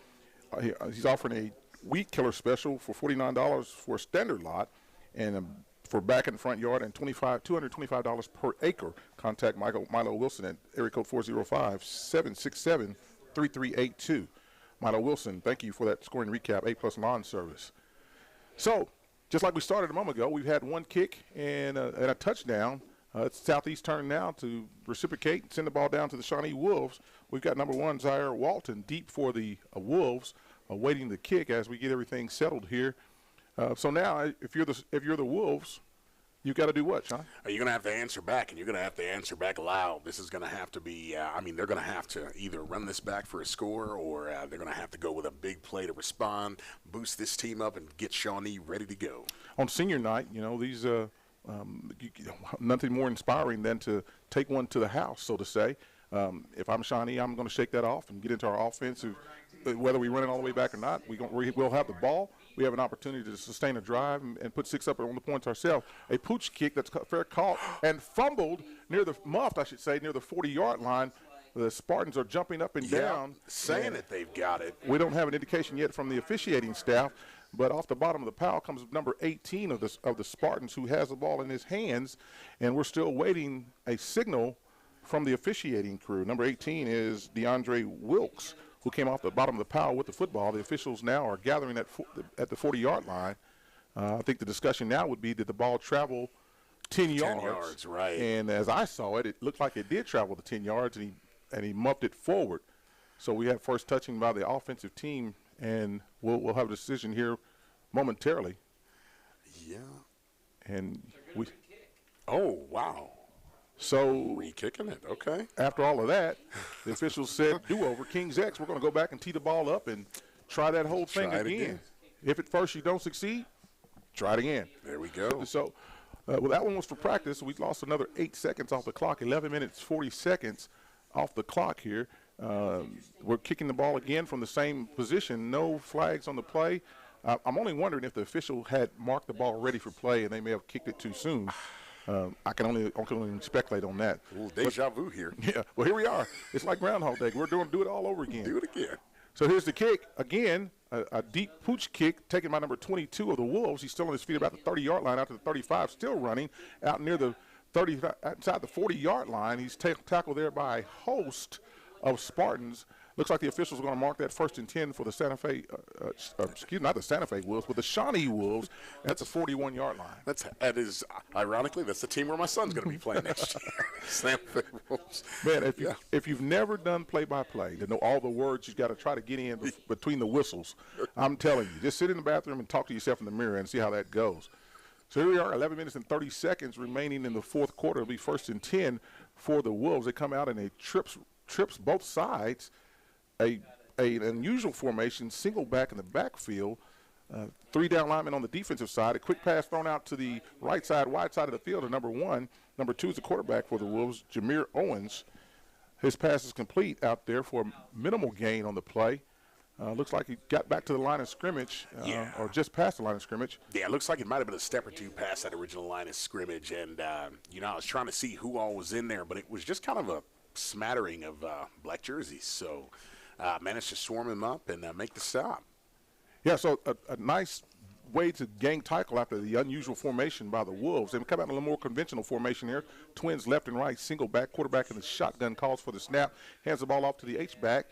He's offering a weed killer special for $49 for a standard lot, and for back and front yard, and $225 per acre. Contact Milo Wilson at area code 405-767-3382. Milo Wilson, thank you for that scoring recap, A+ Lawn Service. So, just like we started a moment ago, we've had one kick and a touchdown. It's Southeast turn now to reciprocate and send the ball down to the Shawnee Wolves. We've got number 1, Zaire Walton, deep for the Wolves, awaiting the kick as we get everything settled here. So now, if you're the Wolves, you've got to do what, Sean? You're going to have to answer back, and you're going to have to answer back loud. This is going to have to be, they're going to have to either run this back for a score, or they're going to have to go with a big play to respond, boost this team up, and get Shawnee ready to go. On senior night, these nothing more inspiring than to take one to the house, so to say. If I'm Shawnee, I'm going to shake that off and get into our offensive. Whether we run it all the way back or not, we'll have the ball. We have an opportunity to sustain a drive and put 6 up on the points ourselves. A pooch kick that's fair caught and fumbled near the 40-yard line. The Spartans are jumping up and down, saying that they've got it. We don't have an indication yet from the officiating staff, but off the bottom of the pile comes number 18 of the Spartans, who has the ball in his hands, and we're still waiting a signal from the officiating crew. Number 18 is DeAndre Wilkes, who came off the bottom of the pile with the football. The officials now are gathering at the 40-yard line. I think the discussion now would be, did the ball travel 10 yards? 10 yards, right. And as I saw it, it looked like it did travel the 10 yards, and he muffed it forward. So we had first touching by the offensive team, and we'll have a decision here momentarily. Yeah. And oh, wow. So re-kicking it, okay. After all of that, the officials said, do-over, Kings X. We're going to go back and tee the ball up and try that whole thing again. If at first you don't succeed, try it again. There we go. So, that one was for practice. We lost another 8 seconds off the clock, 11 minutes, 40 seconds off the clock here. We're kicking the ball again from the same position. No flags on the play. I'm only wondering if the official had marked the ball ready for play and they may have kicked it too soon. I can only speculate on that. Ooh, deja vu here. Yeah, well, here we are. It's like Groundhog Day. We're do it all over again. Do it again. So here's the kick. Again, a deep pooch kick taken by number 22 of the Wolves. He's still on his feet about the 30-yard line, out to the 35, still running out near the 30, outside the 40-yard line. He's tackled there by a host of Spartans. Looks like the officials are going to mark that 1st and 10 for the Santa Fe, not the Santa Fe Wolves, but the Shawnee Wolves at the 41-yard line. That is, ironically, that's the team where my son's going to be playing next year. Santa Fe Wolves. Man, if you've never done play-by-play, to know all the words you've got to try to get in between the whistles, I'm telling you, just sit in the bathroom and talk to yourself in the mirror and see how that goes. So here we are, 11 minutes and 30 seconds remaining in the fourth quarter. It'll be 1st and 10 for the Wolves. They come out and they trips both sides. An unusual formation, single back in the backfield, 3 down linemen on the defensive side, a quick pass thrown out to the right side, wide side of the field to number 1. Number 2 is the quarterback for the Wolves, Jameer Owens. His pass is complete out there for a minimal gain on the play. Looks like he got back to the line of scrimmage, or just past the line of scrimmage. Yeah, it looks like it might have been a step or two past that original line of scrimmage. And, I was trying to see who all was in there, but it was just kind of a smattering of black jerseys. So managed to swarm him up and make the stop. Yeah, so a nice way to gang tackle after the unusual formation by the Wolves. They come out in a little more conventional formation here. Twins left and right, single back, quarterback in the shotgun, calls for the snap, hands the ball off to the H-back.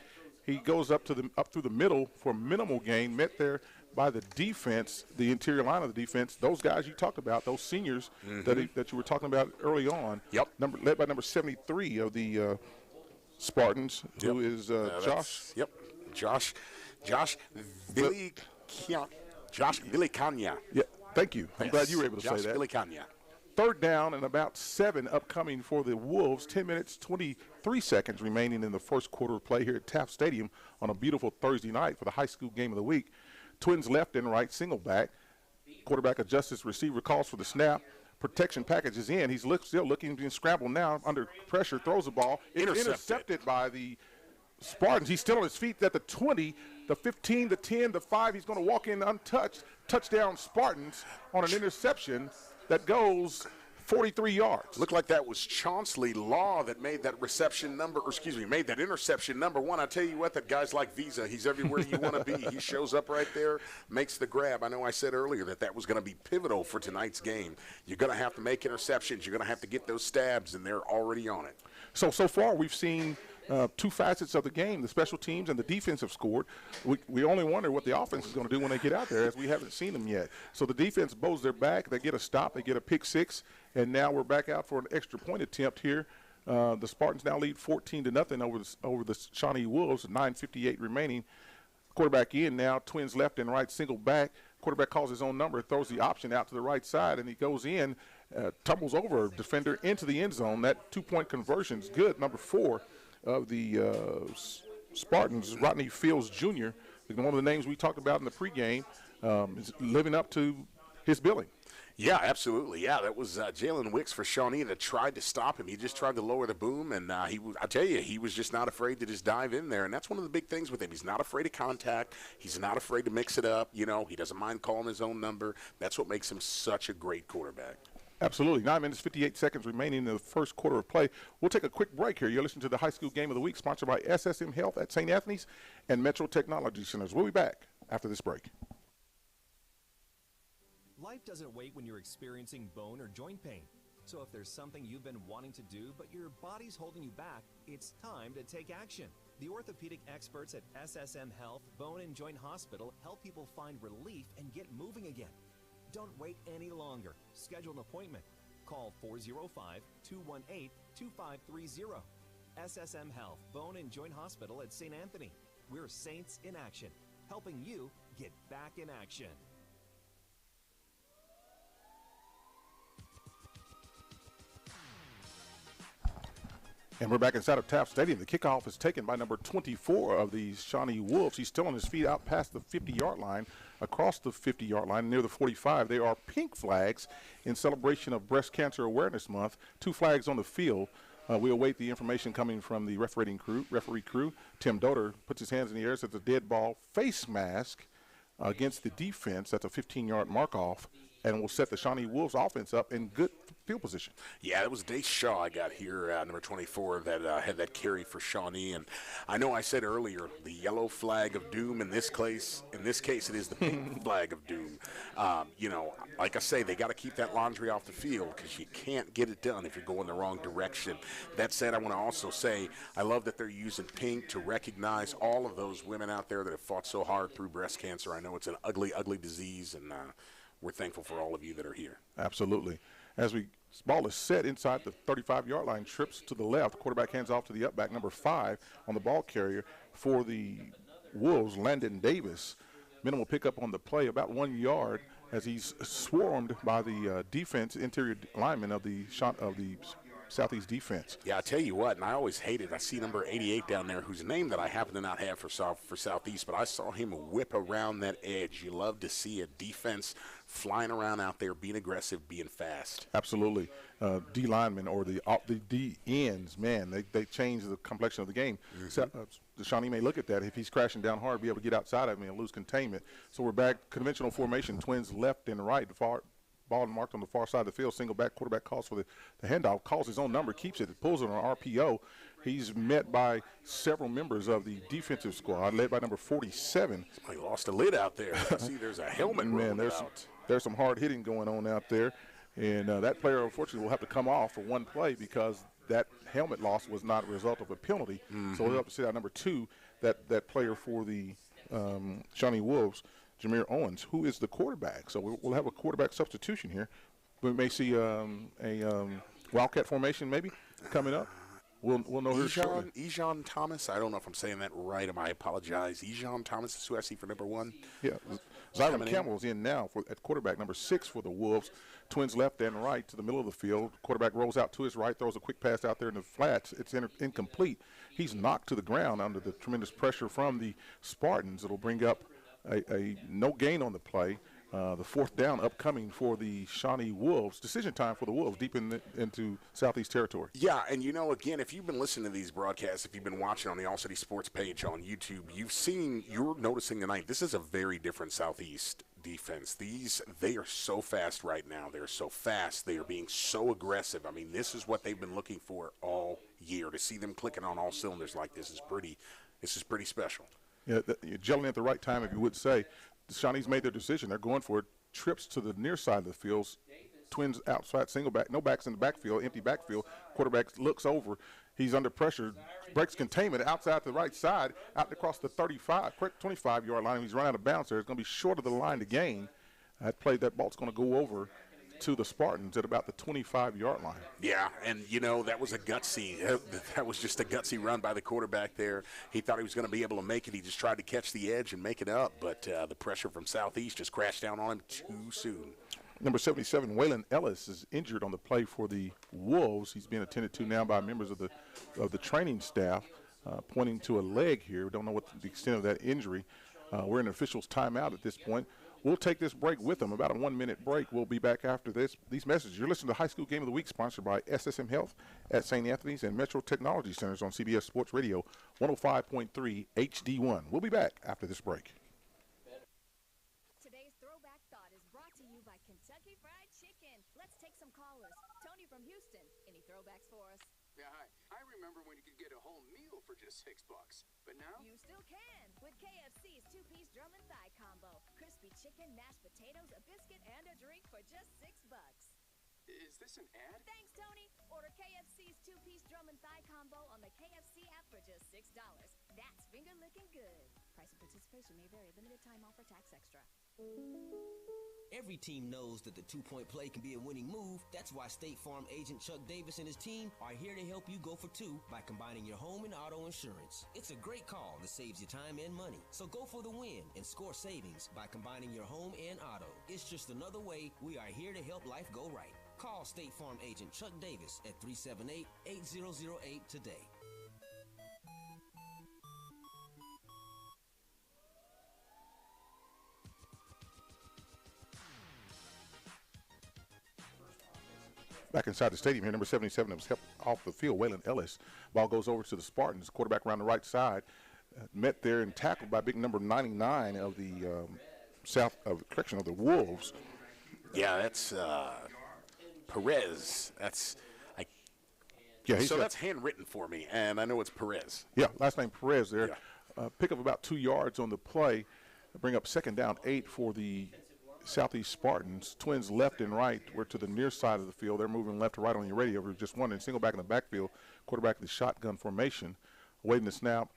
He goes up through the middle for minimal gain, met there by the defense, the interior line of the defense. Those guys you talked about, those seniors that you were talking about early on. Yep. Led by number 73 of the Spartans, who is Josh. Yep. Josh Villicania. Yeah, thank you. I'm glad you were able to say that. Josh Villicania. 3rd down and about 7 upcoming for the Wolves. 10 minutes, 23 seconds remaining in the first quarter of play here at Taft Stadium on a beautiful Thursday night for the high school game of the week. Twins left and right, single back. Quarterback adjusts his receiver, calls for the snap. Protection package is in. He's still looking, being scrambled now under pressure, throws the ball. It's intercepted by the Spartans. He's still on his feet at the 20, the 15, the 10, the 5. He's going to walk in untouched. Touchdown Spartans on an interception that goes 43 yards. Looked like that was Chauncey Law that made that made that interception number 1. I tell you what, that guy's like Visa. He's everywhere you want to be. He shows up right there, makes the grab. I know I said earlier that was going to be pivotal for tonight's game. You're going to have to make interceptions. You're going to have to get those stabs, and they're already on it. So far we've seen two facets of the game. The special teams and the defense have scored. We only wonder what the offense is going to do when they get out there, as we haven't seen them yet. So the defense bows their back. They get a stop. They get a pick 6. And now we're back out for an extra point attempt here. The Spartans now lead 14-0 over the Shawnee Wolves. 9:58 remaining. Quarterback in now. Twins left and right, single back. Quarterback calls his own number, throws the option out to the right side, and he goes in, tumbles over a defender into the end zone. That 2-point conversion is good. Number 4 of the Spartans, Rodney Fields Jr., one of the names we talked about in the pregame, is living up to his billing. Yeah, absolutely. Yeah, that was Jalen Wicks for Shawnee that tried to stop him. He just tried to lower the boom, and I tell you, he was just not afraid to just dive in there, and that's one of the big things with him. He's not afraid of contact. He's not afraid to mix it up. You know, he doesn't mind calling his own number. That's what makes him such a great quarterback. Absolutely. 9 minutes, 58 seconds remaining in the first quarter of play. We'll take a quick break here. You're listening to the High School Game of the Week, sponsored by SSM Health at St. Anthony's and Metro Technology Centers. We'll be back after this break. Life doesn't wait when you're experiencing bone or joint pain. So if there's something you've been wanting to do, but your body's holding you back, it's time to take action. The orthopedic experts at SSM Health Bone and Joint Hospital help people find relief and get moving again. Don't wait any longer. Schedule an appointment. Call 405-218-2530. SSM Health Bone and Joint Hospital at St. Anthony. We're Saints in Action, helping you get back in action. And we're back inside of Taft Stadium. The kickoff is taken by number 24 of the Shawnee Wolves. He's still on his feet out past the 50-yard line, across the 50-yard line, near the 45. There are pink flags in celebration of Breast Cancer Awareness Month. 2 flags on the field. We await the information coming from the referee crew. Tim Doder puts his hands in the air, says a dead ball face mask against the defense. That's a 15-yard mark-off, and will set the Shawnee Wolves offense up in good field position. Yeah, it was Dace Shaw I got here, number 24, that had that carry for Shawnee. And I know I said earlier, the yellow flag of doom. In this case, it is the pink flag of doom. You know, like I say, they got to keep that laundry off the field because you can't get it done if you're going the wrong direction. That said, I want to also say I love that they're using pink to recognize all of those women out there that have fought so hard through breast cancer. I know it's an ugly, ugly disease, and we're thankful for all of you that are here. Absolutely. As ball is set inside the 35-yard line, trips to the left. Quarterback hands off to the upback, number 5 on the ball carrier for the Wolves, Landon Davis. Minimal pickup on the play, about 1 yard, as he's swarmed by the interior lineman of the Southeast defense. Yeah, I tell you what, and I always hated, I see number 88 down there, whose name that I happen to not have for Southeast, but I saw him whip around that edge. You love to see a defense flying around out there, being aggressive, being fast. Absolutely. D linemen or the D ends, man, they change the complexion of the game. The Shawnee may look at that. If he's crashing down hard, be able to get outside of him and lose containment. So we're back, conventional formation, twins left and right, ball marked on the far side of the field, single back, quarterback calls for the handoff, calls his own number, keeps it, pulls it on RPO. He's met by several members of the defensive squad, led by number 47. Somebody lost a lid out there. I see there's a helmet rolling out. There's some hard hitting going on out there, and that player, unfortunately, will have to come off for one play because that helmet loss was not a result of a penalty. So we'll have to sit out number 2, that player for the Shawnee Wolves, Jameer Owens, who is the quarterback. So we'll have a quarterback substitution here. We may see a Wildcat formation maybe coming up. We'll know here shortly. Ejon Thomas, I don't know if I'm saying that right. I apologize. Ejon Thomas is who I see for number 1. Yeah, Zyron Campbell's in now at quarterback, number 6 for the Wolves. Twins left and right to the middle of the field. Quarterback rolls out to his right, throws a quick pass out there in the flats. It's incomplete. He's knocked to the ground under the tremendous pressure from the Spartans. It'll bring up a no gain on the play. The fourth down upcoming for the Shawnee Wolves. Decision time for the Wolves deep into Southeast territory. Yeah, and again, if you've been listening to these broadcasts, if you've been watching on the All City Sports page on YouTube, you're noticing tonight, this is a very different Southeast defense. They are so fast right now. They're so fast. They are being so aggressive. I mean, this is what they've been looking for all year. To see them clicking on all cylinders like this is pretty special. Yeah, you're gelling at the right time, if you would say. The Shawnee's made their decision. They're going for trips to the near side of the field. Twins outside, single back, no backs in the backfield, empty backfield. Quarterback looks over. He's under pressure, breaks containment outside to the right side, out across the 25-yard line. He's run out of bounds there. It's going to be short of the line to gain. That ball's going to go over to the Spartans at about the 25-yard line. Yeah, and that was that was just a gutsy run by the quarterback there. He thought he was going to be able to make it. He just tried to catch the edge and make it up, but the pressure from Southeast just crashed down on him too soon. Number 77, Waylon Ellis, is injured on the play for the Wolves. He's being attended to now by members of the training staff, pointing to a leg here. We don't know what the extent of that injury. We're in officials' timeout at this point. We'll take this break with them, about a 1-minute break. We'll be back after these messages. You're listening to High School Game of the Week, sponsored by SSM Health at St. Anthony's and Metro Technology Centers on CBS Sports Radio 105.3 HD1. We'll be back after this break. Today's Throwback Thought is brought to you by Kentucky Fried Chicken. Let's take some callers. Tony from Houston, any throwbacks for us? Yeah, hi. I remember when you could get a whole meal for just $6, but now you still can with KFC's two-piece drum and thigh combo. Crispy chicken, mashed potatoes, a biscuit, and a drink for just $6. Is this an ad? Thanks, Tony. Order KFC's two-piece drum and thigh combo on the KFC app for just $6. That's finger licking good. Price and participation may vary. Limited time offer, tax extra. Every team knows that the two-point play can be a winning move. That's why State Farm agent Chuck Davis and his team are here to help you go for two by combining your home and auto insurance. It's a great call that saves you time and money. So go for the win and score savings by combining your home and auto. It's just another way we are here to help life go right. Call State Farm agent Chuck Davis at 378-8008 today. Back inside the stadium here, number 77 was helped off the field, Waylon Ellis. Ball goes over to the Spartans. Quarterback around the right side, met there and tackled by big number 99 of the of the Wolves. Yeah, that's Perez. That's handwritten for me, and I know it's Perez. Yeah, last name Perez there. Yeah. Pick up about 2 yards on the play. Bring up second down 8 for the Southeast Spartans. Twins left and right. We're to the near side of the field. They're moving left to right on your radio. We're just wondering, single back in the backfield, quarterback in the shotgun formation, waiting to snap.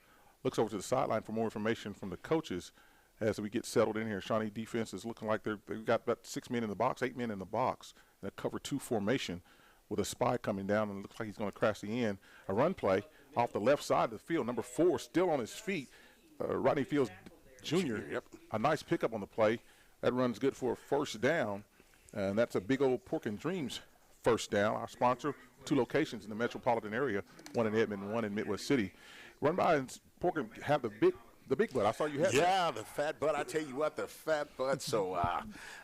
Looks over to the sideline for more information from the coaches as we get settled in here. Shawnee defense is looking like they've got about 6 men in the box, 8 men in the box, in a cover 2 formation with a spy coming down, and it looks like he's going to crash the end. A run play off the left side of the field. Number 4 still on his feet. Rodney Fields Jr. Yep. A nice pickup on the play. That run's good for a first down, and that's a big old Pork and Dreams first down. Our sponsor, 2 locations in the metropolitan area, 1 in Edmond, 1 in Midwest City. Run by and Pork and have the big butt. I saw you had that. The fat butt. I tell you what, the fat butt. So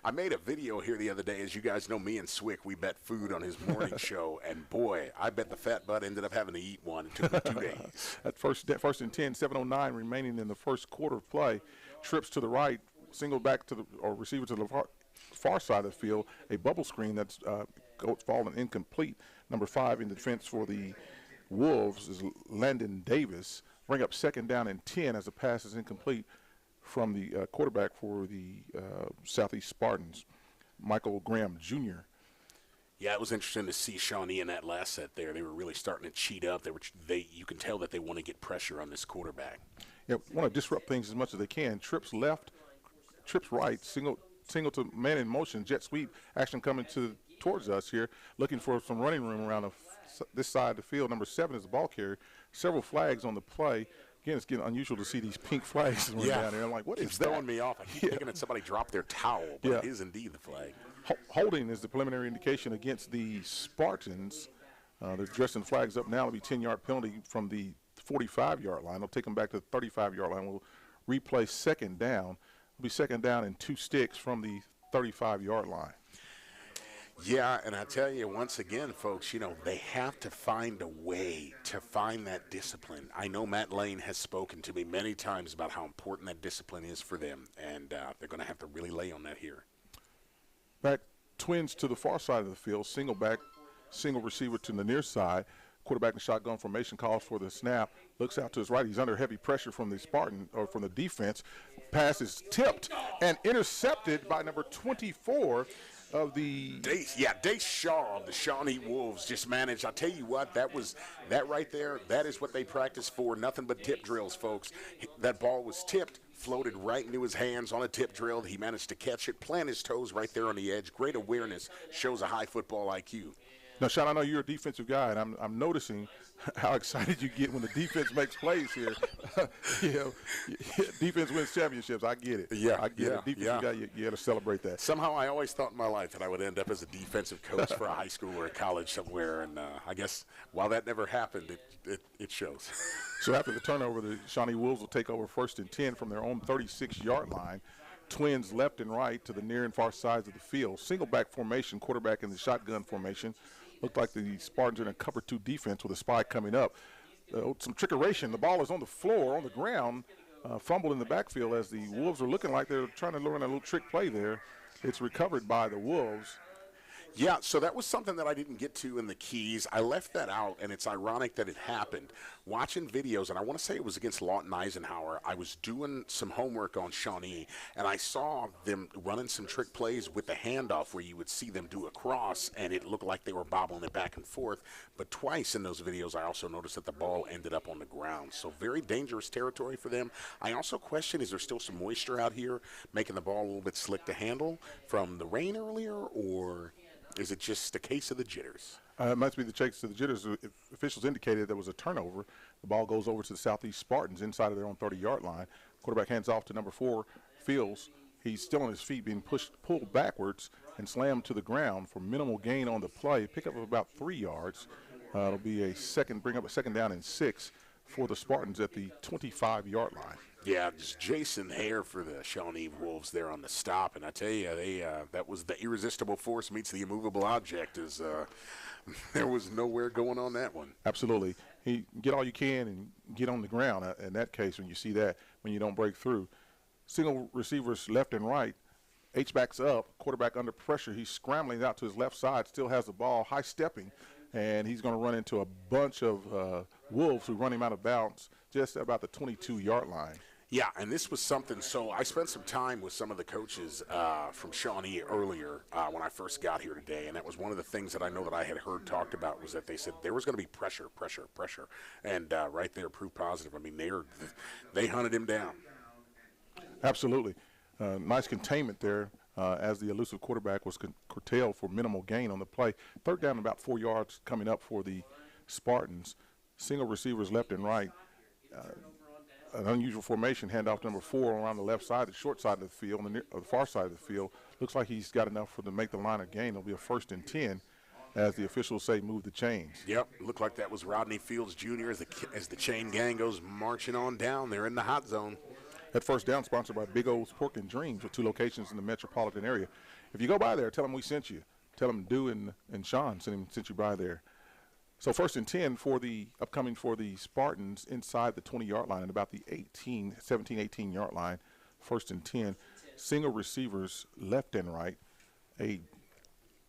I made a video here the other day. As you guys know, me and Swick, we bet food on his morning show, and boy, I bet the fat butt ended up having to eat one. It took me 2 days. At first and 10, 7:09 remaining in the first quarter of play. Trips to the right. Single back to receiver to the far side of the field, a bubble screen that's fallen incomplete. Number 5 in the defense for the Wolves is Landon Davis. Bring up second down and 10 as the pass is incomplete from the quarterback for the Southeast Spartans, Michael Graham Jr. Yeah, it was interesting to see Shawnee in that last set there. They were really starting to cheat up. You can tell that they want to get pressure on this quarterback. Yeah, want to disrupt things as much as they can. Trips left, trips right, single to man in motion, jet sweep action coming towards us here, looking for some running room around this side of the field. Number 7 is the ball carrier. Several flags on the play. Again, it's getting unusual to see these pink flags running down there. I'm like, what is that? It's throwing me off. I keep thinking that somebody dropped their towel, but it is indeed the flag. Holding is the preliminary indication against the Spartans. They're dressing flags up now. It'll be 10-yard penalty from the 45-yard line. They'll take them back to the 35-yard line. We'll replay second down. It'll be second down and 2 sticks from the 35-yard line. Yeah, and I tell you, once again, folks, you know, they have to find a way to find that discipline. I know Matt Lane has spoken to me many times about how important that discipline is for them, and they're going to have to really lay on that here. Back twins to the far side of the field, single back, single receiver to the near side. Quarterback in shotgun formation, calls for the snap, looks out to his right. He's under heavy pressure from the Spartan, or from the defense. Pass is tipped and intercepted by number 24 of the Dace Shaw of the Shawnee Wolves just managed. I'll tell you what, that right there, that is what they practice for. Nothing but tip drills, folks. That ball was tipped, floated right into his hands on a tip drill. He managed to catch it, plant his toes right there on the edge. Great awareness, shows a high football IQ. Now, Sean, I know you're a defensive guy, and I'm noticing how excited you get when the defense makes plays here. You know, defense wins championships. I get it. Yeah, I get it. Defensive guy, you got to celebrate that. Somehow I always thought in my life that I would end up as a defensive coach for a high school or a college somewhere, and I guess while that never happened, it shows. So after the turnover, the Shawnee Wolves will take over 1st and 10 from their own 36-yard line. Twins left and right to the near and far sides of the field. Single back formation, quarterback in the shotgun formation. Looked like the Spartans are in a cover 2 defense with a spy coming up. Some trickeration. The ball is on the floor, on the ground, fumbled in the backfield as the Wolves are looking like they're trying to learn a little trick play there. It's recovered by the Wolves. Yeah, so that was something that I didn't get to in the keys. I left that out, and it's ironic that it happened. Watching videos, and I want to say it was against Lawton Eisenhower, I was doing some homework on Shawnee, and I saw them running some trick plays with the handoff where you would see them do a cross, and it looked like they were bobbling it back and forth. But twice in those videos, I also noticed that the ball ended up on the ground. So very dangerous territory for them. I also question, is there still some moisture out here making the ball a little bit slick to handle from the rain earlier, or is it just a case of the jitters? It must be the case of the jitters. Officials indicated there was a turnover. The ball goes over to the Southeast Spartans inside of their own 30-yard line. Quarterback hands off to number 4, Fields. He's still on his feet, being pulled backwards and slammed to the ground for minimal gain on the play. Pick up of about 3 yards. It'll be bring up a second down and 6 for the Spartans at the 25-yard line. Yeah, just Jason Hare for the Shawnee Wolves there on the stop, and I tell you, that was the irresistible force meets the immovable object. There was nowhere going on that one. Absolutely. Get all you can and get on the ground. In that case, when you see that, when you don't break through, single receivers left and right. H-back's up, quarterback under pressure. He's scrambling out to his left side, still has the ball, high stepping, and he's going to run into a bunch of Wolves who run him out of bounds just about the 22-yard line. Yeah, and this was something. So I spent some time with some of the coaches from Shawnee earlier when I first got here today, and that was one of the things that I know that I had heard talked about was that they said there was going to be pressure, and right there proved positive. I mean, they hunted him down. Absolutely. Nice containment there as the elusive quarterback was curtailed for minimal gain on the play. Third down, about 4 yards coming up for the Spartans. Single receivers left and right. An unusual formation, handoff to number 4 around the left side, the short side of the field, the far side of the field. Looks like he's got enough to make the line of gain. It'll be a 1st and 10 as the officials say move the chains. Yep, looked like that was Rodney Fields Jr. as the chain gang goes marching on down. They're in the hot zone. That first down sponsored by Big O's Pork and Dreams with 2 locations in the metropolitan area. If you go by there, tell them we sent you. Tell them Dew and Sean sent you by there. So 1st and 10 for the Spartans inside the 20-yard line at about the 17, 18-yard line. 1st and 10. Single receivers left and right. A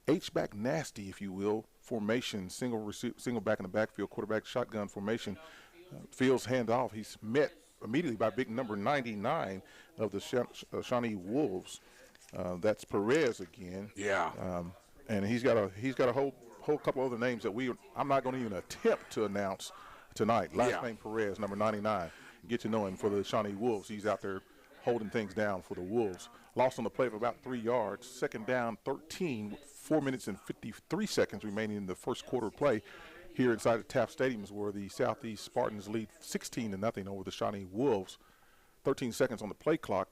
H-back nasty, if you will, formation. Single back in the backfield. Quarterback shotgun formation. Fields handoff. He's met immediately by big number 99 of the Shawnee Wolves. That's Perez again. Yeah. And he's got a whole couple other names that I'm not going to even attempt to announce tonight. Last name Perez, number 99. Get to know him for the Shawnee Wolves. He's out there holding things down for the Wolves. Lost on the play for about 3 yards. Second down, 13 with 4 minutes and 53 seconds remaining in the first quarter play here inside the Taft Stadium is where the Southeast Spartans lead 16-0 over the Shawnee Wolves. 13 seconds on the play clock.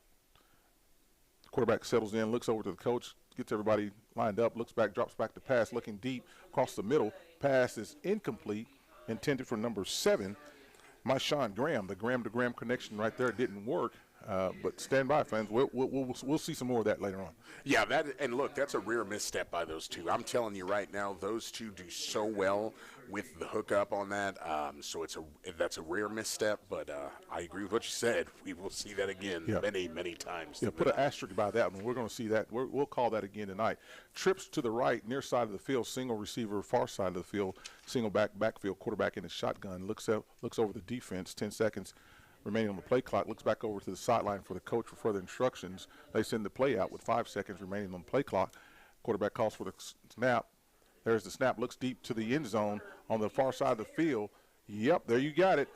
The quarterback settles in, looks over to the coach, gets everybody lined up, looks back, drops back to pass, looking deep across the middle. Pass is incomplete, intended for number 7, Marshawn Graham. The Graham-to-Graham connection right there didn't work. But stand by, fans. We'll see some more of that later on. Yeah, and look, that's a rare misstep by those two. I'm telling you right now, those two do so well with the hookup on that. So that's a rare misstep, but I agree with what you said. We will see that again many, many times. Yeah, put an asterisk by that one. We're going to see that. We'll call that again tonight. Trips to the right, near side of the field, single receiver, far side of the field, single backfield, quarterback in his shotgun, looks over the defense, 10 seconds remaining on the play clock, looks back over to the sideline for the coach for further instructions. They send the play out with 5 seconds remaining on the play clock. Quarterback calls for the snap. There's the snap, looks deep to the end zone on the far side of the field. Yep, there you got it.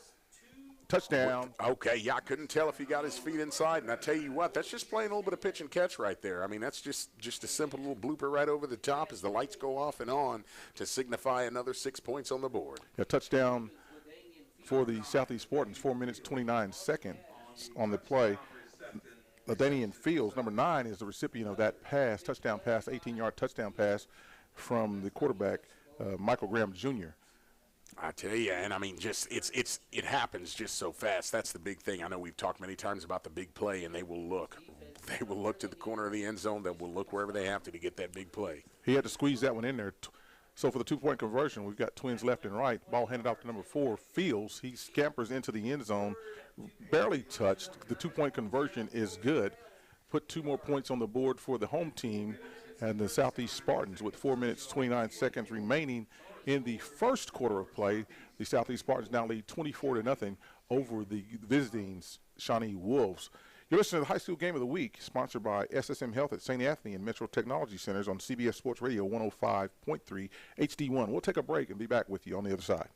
Touchdown. Okay, yeah, I couldn't tell if he got his feet inside, and I tell you what, that's just playing a little bit of pitch and catch right there. I mean, that's just a simple little blooper right over the top as the lights go off and on to signify another 6 points on the board. A touchdown for the Southeast Spartans, 4 minutes, 29 seconds on the play. LaDainian Fields, number 9, is the recipient of that pass, touchdown pass, 18-yard touchdown pass from the quarterback, Michael Graham Jr. I tell you, and I mean, it happens just so fast. That's the big thing. I know we've talked many times about the big play, and they will look to the corner of the end zone. They will look wherever they have to get that big play. He had to squeeze that one in there. So for the 2-point conversion, we've got Twins left and right. Ball handed off to number 4, Fields. He scampers into the end zone, barely touched. The 2-point conversion is good. Put 2 more points on the board for the home team and the Southeast Spartans with 4 minutes, 29 seconds remaining in the first quarter of play. The Southeast Spartans now lead 24-0 over the visiting Shawnee Wolves. You're listening to the High School Game of the Week, sponsored by SSM Health at St. Anthony and Metro Technology Centers on CBS Sports Radio 105.3 HD1. We'll take a break and be back with you on the other side.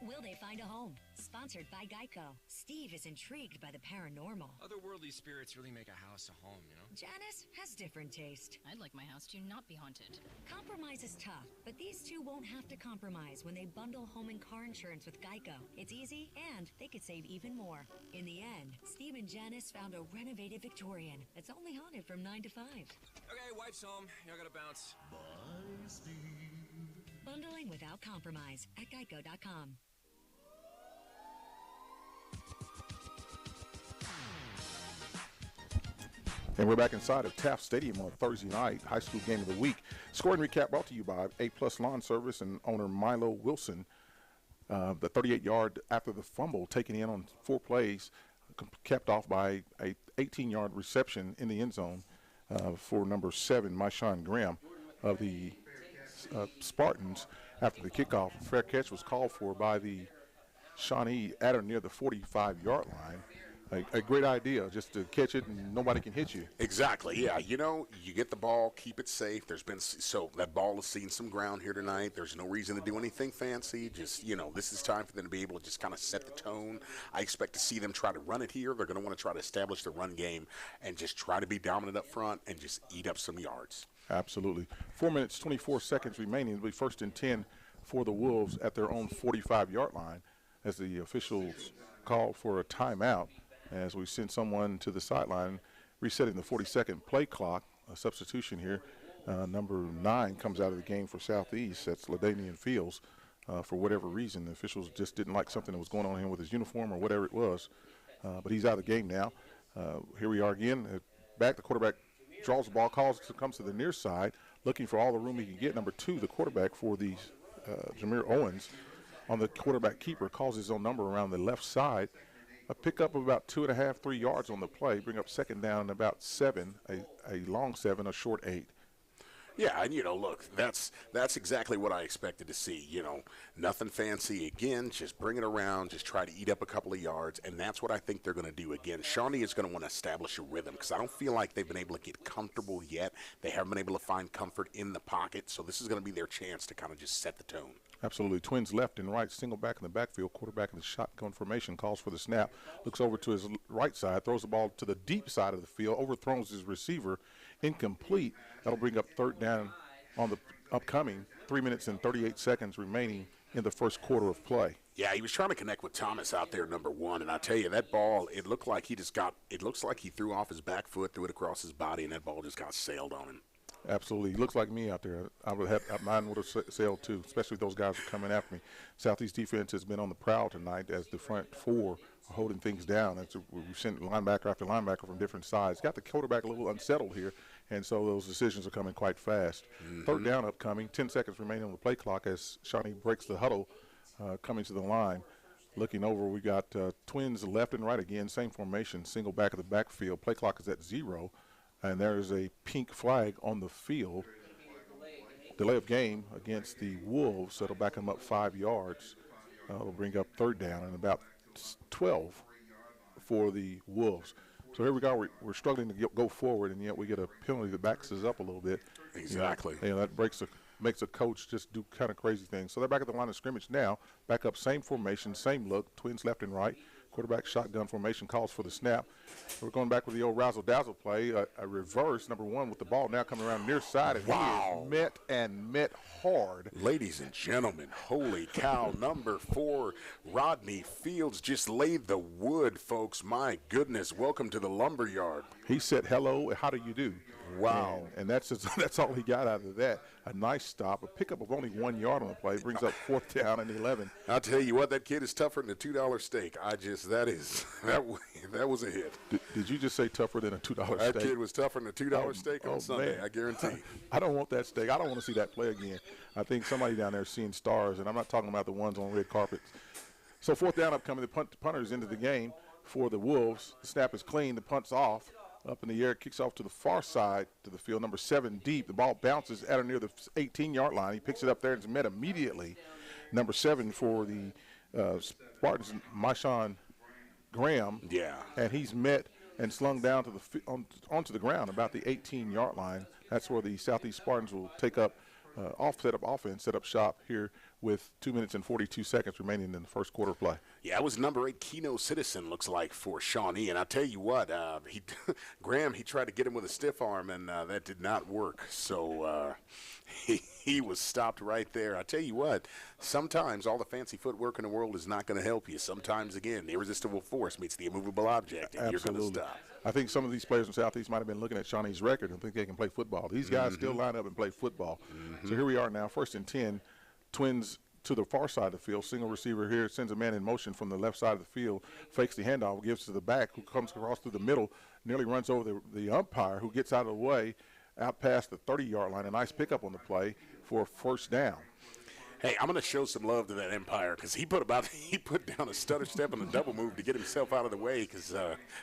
Will they find a home? Sponsored by Geico. Steve is intrigued by the paranormal. Otherworldly spirits really make a house a home, you know? Janice has different taste. I'd like my house to not be haunted. Compromise is tough, but these two won't have to compromise when they bundle home and car insurance with Geico. It's easy, and they could save even more. In the end, Steve and Janice found a renovated Victorian that's only haunted from 9 to 5. Okay, wife's home. I gotta bounce. Bye, Steve. Bundling without compromise at geico.com. And we're back inside of Taft Stadium on Thursday night, High School Game of the Week. Scoring recap brought to you by A-Plus Lawn Service and owner Milo Wilson. The 38-yard after the fumble taken in on 4 plays, capped off by a 18-yard reception in the end zone for number 7, Myshawn Graham of the Spartans. After the kickoff, a fair catch was called for by the Shawnee at or near the 45-yard line. A great idea, just to catch it and nobody can hit you. Exactly, yeah. You know, you get the ball, keep it safe. So that ball has seen some ground here tonight. There's no reason to do anything fancy. Just, this is time for them to be able to just kind of set the tone. I expect to see them try to run it here. They're going to want to try to establish the run game and just try to be dominant up front and just eat up some yards. Absolutely. 4 minutes, 24 seconds remaining. It'll be 1st and 10 for the Wolves at their own 45-yard line as the officials call for a timeout. As we send someone to the sideline, resetting the 40-second play clock. A substitution here. Number 9 comes out of the game for Southeast. That's LaDainian Fields. For whatever reason, the officials just didn't like something that was going on here with his uniform or whatever it was. But he's out of the game now. Here we are again. Back, the quarterback draws the ball, comes to the near side, looking for all the room he can get. Number 2, the quarterback for the Jameer Owens, on the quarterback keeper, calls his own number around the left side. A pickup of about 2.5, 3 yards on the play, bring up 2nd down about 7, a long 7, a short 8. Yeah, and look, that's exactly what I expected to see. Nothing fancy. Again, just bring it around, just try to eat up a couple of yards, and that's what I think they're going to do. Again, Shawnee is going to want to establish a rhythm because I don't feel like they've been able to get comfortable yet. They haven't been able to find comfort in the pocket, so this is going to be their chance to kind of just set the tone. Absolutely. Twins left and right, single back in the backfield, quarterback in the shotgun formation, calls for the snap, looks over to his right side, throws the ball to the deep side of the field, overthrows his receiver, incomplete. That'll bring up 3rd down on the upcoming 3 minutes and 38 seconds remaining in the first quarter of play. Yeah, he was trying to connect with Thomas out there, number 1, and I tell you, that ball, it looks like he threw off his back foot, threw it across his body, and that ball just got sailed on him. Absolutely. He looks like me out there. Mine would have sailed too, especially if those guys are coming after me. Southeast defense has been on the prowl tonight as the front four are holding things down. We've sent linebacker after linebacker from different sides. Got the quarterback a little unsettled here, and so those decisions are coming quite fast. Third down upcoming, 10 seconds remaining on the play clock as Shawnee breaks the huddle, coming to the line. Looking over, we got twins left and right again, same formation, single back of the backfield. Play clock is at 0, and there is a pink flag on the field. Delay of game against the Wolves. That'll back them up 5 yards. It'll bring up third down and about 12 for the Wolves. So here we go. We're struggling to go forward, and yet we get a penalty that backs us up a little bit. Exactly. That makes a coach just do kind of crazy things. So they're back at the line of scrimmage now. Back up, same formation, same look. Twins left and right. Quarterback shotgun formation, calls for the snap. We're going back with the old razzle-dazzle play, a reverse, number one, with the ball now coming around near side. And wow. He is met hard. Ladies and gentlemen, holy cow, number 4, Rodney Fields just laid the wood, folks. My goodness, welcome to the lumberyard. He said, hello, how do you do? Wow. And that's all he got out of that. A nice stop, a pickup of only 1 yard on the play, brings up 4th down and 11. I'll tell you what, that kid is tougher than a $2 steak. That was a hit. Did you just say tougher than a $2 steak? That kid was tougher than a $2 steak on Sunday, man. I guarantee. I don't want that steak. I don't want to see that play again. I think somebody down there is seeing stars, and I'm not talking about the ones on red carpets. So 4th down upcoming, the punter's into the game for the Wolves. The snap is clean, the punt's off. Up in the air, kicks off to the far side to the field. Number 7 deep. The ball bounces at or near the 18-yard line. He picks it up there and is met immediately. Number 7 for the Spartans, Marshawn Graham. Yeah. And he's met and slung down to onto the ground about the 18-yard line. That's where the Southeast Spartans will take up set up shop here with 2 minutes and 42 seconds remaining in the first quarter play. Yeah, it was number 8, Keno Citizen, looks like, for Shawnee. And I'll tell you what, Graham, he tried to get him with a stiff arm, and that did not work. So he was stopped right there. I tell you what, sometimes all the fancy footwork in the world is not going to help you. Sometimes, again, the irresistible force meets the immovable object, and Absolutely. You're going to stop. I think some of these players in Southeast might have been looking at Shawnee's record and think they can play football. These guys still line up and play football. So here we are now, 1st and 10. Twins to the far side of the field. Single receiver here, sends a man in motion from the left side of the field, fakes the handoff, gives to the back, who comes across through the middle, nearly runs over the umpire, who gets out of the way, out past the 30-yard line. A nice pickup on the play for 1st down. Hey, I'm going to show some love to that umpire because he put down a stutter step and a double move to get himself out of the way because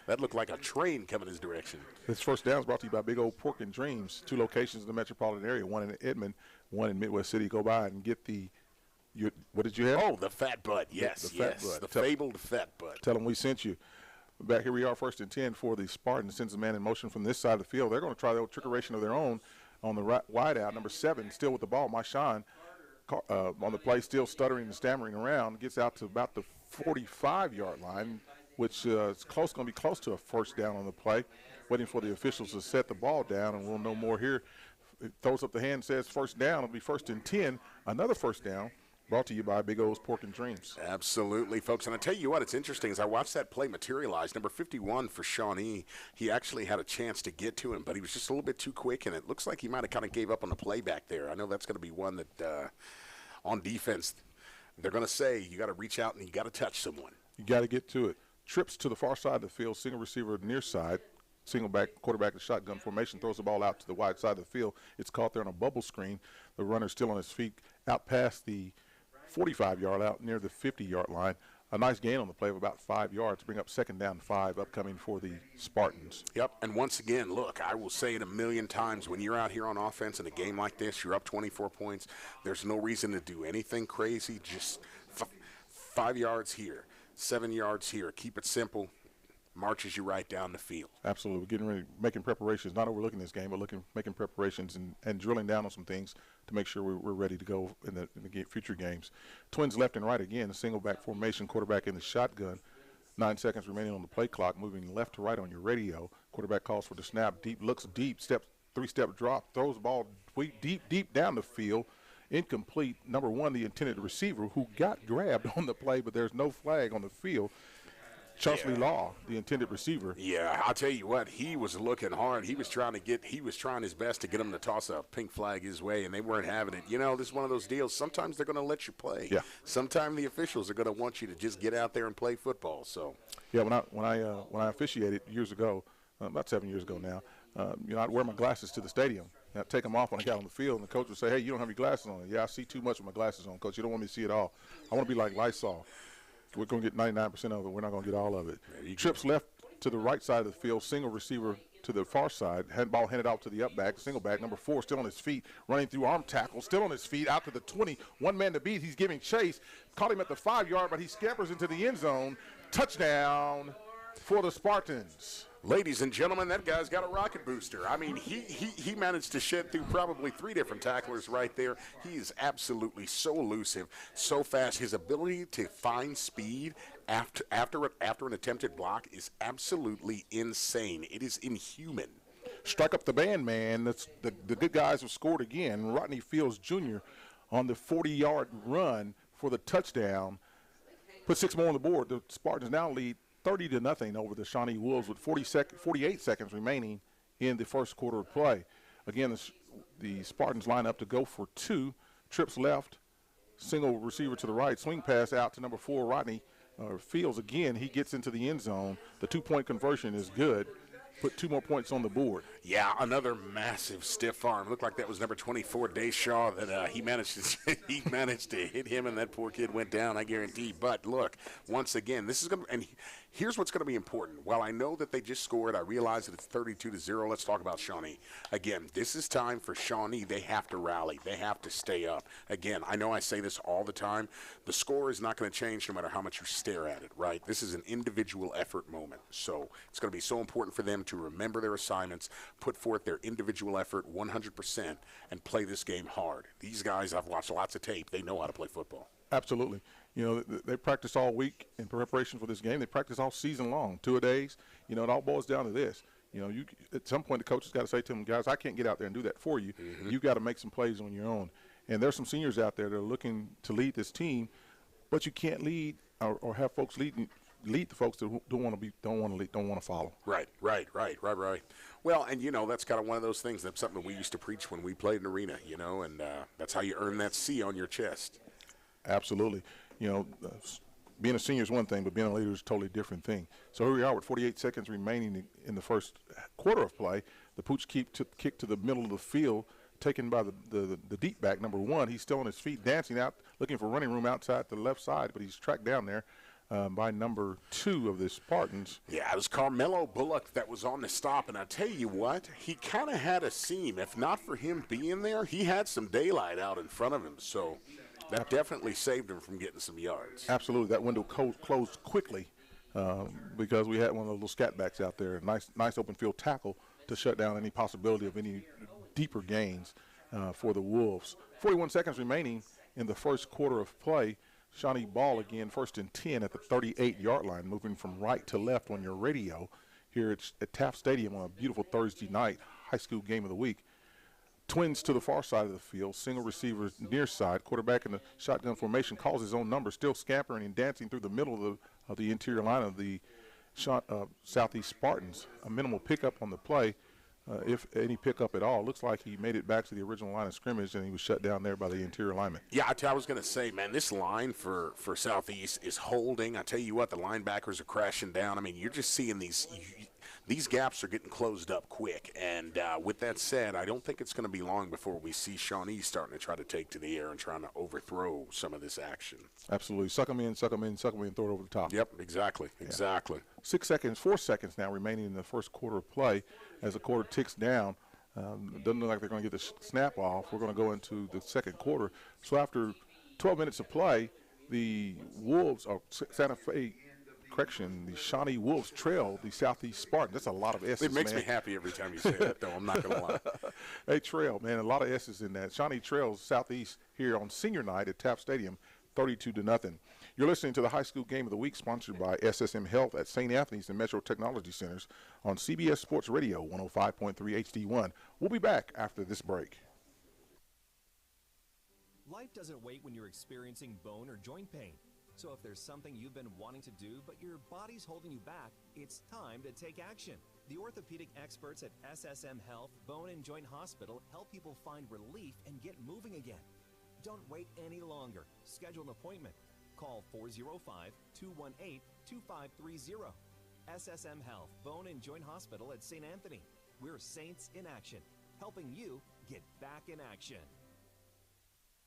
that looked like a train coming his direction. This 1st down is brought to you by Big Old Pork and Dreams. 2 locations in the metropolitan area, one in Edmond, one in Midwest City. Go by and get what did you have? Oh, the fat butt. Yes, the fabled fat butt. Tell them we sent you. Back here we are, 1st and 10 for the Spartans. Sends a man in motion from this side of the field. They're going to try the trickeration of their own on the right wide out. Number 7 still with the ball. Marshawn on the play, still stuttering and stammering around, gets out to about the 45-yard line, which is going to be close to a 1st down on the play. Waiting for the officials to set the ball down, and we'll know more here. It throws up the hand, says 1st down. It'll be 1st and 10. Another 1st down. Brought to you by Big O's Pork and Dreams. Absolutely, folks. And I tell you what, it's interesting. As I watched that play materialize, number 51 for Shawnee, he actually had a chance to get to him, but he was just a little bit too quick, and it looks like he might have kind of gave up on the play back there. I know that's going to be one that on defense they're going to say you got to reach out and you got to touch someone. You got to get to it. Trips to the far side of the field, single receiver near side. Single back, quarterback, the shotgun formation, throws the ball out to the wide side of the field. It's caught there on a bubble screen. The runner's still on his feet, out past the 45-yard out near the 50-yard line. A nice gain on the play of about 5 yards. Bring up 2nd down 5 upcoming for the Spartans. Yep, and once again, look, I will say it a million times. When you're out here on offense in a game like this, you're up 24 points. There's no reason to do anything crazy. Just 5 yards here, 7 yards here. Keep it simple. Marches you right down the field. Absolutely. We're getting ready, making preparations, not overlooking this game, but making preparations and drilling down on some things to make sure we're ready to go in the future games. Twins left and right again, a single back formation, quarterback in the shotgun. 9 seconds remaining on the play clock, moving left to right on your radio. Quarterback calls for the snap, deep, looks deep, 3-step drop, throws the ball deep down the field. Incomplete. Number 1, the intended receiver, who got grabbed on the play, but there's no flag on the field. Chesley Law, the intended receiver. Yeah, I'll tell you what, he was looking hard. He was trying his best to get him to toss a pink flag his way, and they weren't having it. You know, this is one of those deals. Sometimes they're going to let you play. Yeah. Sometimes the officials are going to want you to just get out there and play football. So. Yeah, when I officiated years ago, about 7 years ago now, I'd wear my glasses to the stadium. I'd take them off when I got on the field, and the coach would say, "Hey, you don't have your glasses on." Yeah, I see too much with my glasses on, Coach. You don't want me to see it all. I want to be like Lysol. We're going to get 99% of it. We're not going to get all of it. Trips left to the right side of the field, single receiver to the far side. Ball handed out to the up back, single back. Number 4 still on his feet, running through arm tackle, still on his feet, out to the 20. One man to beat. He's giving chase. Caught him at the 5-yard, but he scampers into the end zone. Touchdown for the Spartans. Ladies and gentlemen, that guy's got a rocket booster. I mean, he managed to shed through probably 3 different tacklers right there. He is absolutely so elusive, so fast. His ability to find speed after an attempted block is absolutely insane. It is inhuman. Strike up the band, man. That's the good guys have scored again. Rodney Fields Jr. on the 40-yard run for the touchdown. Put 6 more on the board. The Spartans now lead 30-0 over the Shawnee Wolves with 48 seconds remaining in the first quarter of play. Again, the Spartans line up to go for 2. Trips left, single receiver to the right, swing pass out to number 4, Rodney Fields. Again, he gets into the end zone. The 2-point conversion is good. Put 2 more points on the board. Yeah, another massive stiff arm. Looked like that was number 24, Dayshaw, that he managed to hit him, and that poor kid went down, I guarantee. But look, once again, this is going to, and here's what's going to be important. While I know that they just scored, I realize that it's 32-0. Let's talk about Shawnee. Again, this is time for Shawnee. They have to rally. They have to stay up. Again, I know I say this all the time. The score is not going to change no matter how much you stare at it, right? This is an individual effort moment. So it's going to be so important for them to remember their assignments, put forth their individual effort 100%, and play this game hard. These guys, I've watched lots of tape. They know how to play football. Absolutely. You know, they practice all week in preparation for this game. They practice all season long, 2-a-days. You know, it all boils down to this. You know, at some point the coach has got to say to them, guys, I can't get out there and do that for you. Mm-hmm. You've got to make some plays on your own. And there's some seniors out there that are looking to lead this team, but you can't lead or have folks lead the folks that don't want to follow. Right. Well, and you know, that's kind of one of those things. That's something we used to preach when we played in arena. You know, and that's how you earn that C on your chest. Absolutely. You know, being a senior is one thing, but being a leader is a totally different thing. So here we are with 48 seconds remaining in the first quarter of play. The Pooch kick to the middle of the field, taken by the deep back, number 1. He's still on his feet, dancing out, looking for running room outside the left side, but he's tracked down there by number 2 of the Spartans. Yeah, it was Carmelo Bullock that was on the stop, and I tell you what, he kind of had a seam. If not for him being there, he had some daylight out in front of him, so that definitely saved him from getting some yards. Absolutely. That window closed quickly because we had one of those little scat backs out there. Nice open field tackle to shut down any possibility of any deeper gains for the Wolves. 41 seconds remaining in the first quarter of play. Shawnee ball again, 1st and 10 at the 38-yard line, moving from right to left on your radio here at Taft Stadium on a beautiful Thursday night, high school game of the week. Twins to the far side of the field, single receiver near side, quarterback in the shotgun formation, calls his own number, still scampering and dancing through the middle of the interior line of the Southeast Spartans. A minimal pickup on the play, if any pickup at all. Looks like he made it back to the original line of scrimmage, and he was shut down there by the interior lineman. Yeah, I was going to say, man, this line for Southeast is holding. I tell you what, the linebackers are crashing down. I mean, you're just seeing these gaps are getting closed up quick. And with that said, I don't think it's going to be long before we see Shawnee starting to try to take to the air and trying to overthrow some of this action. Absolutely. Suck them in, throw it over the top. Yep, exactly. 4 seconds now remaining in the first quarter of play as the quarter ticks down. Doesn't look like they're going to get the snap off. We're going to go into the second quarter. So after 12 minutes of play, the Wolves, the Shawnee Wolves trail the Southeast Spartans. That's a lot of S's, It makes me happy every time you say that, though. I'm not going to lie. They trail, man, a lot of S's in that. Shawnee trails Southeast here on senior night at Taft Stadium, 32-0. You're listening to the High School Game of the Week, sponsored by SSM Health at St. Anthony's and Metro Technology Centers on CBS Sports Radio 105.3 HD1. We'll be back after this break. Life doesn't wait when you're experiencing bone or joint pain. So if there's something you've been wanting to do, but your body's holding you back, it's time to take action. The orthopedic experts at SSM Health Bone and Joint Hospital help people find relief and get moving again. Don't wait any longer. Schedule an appointment. Call 405-218-2530. SSM Health Bone and Joint Hospital at St. Anthony. We're Saints in Action, helping you get back in action.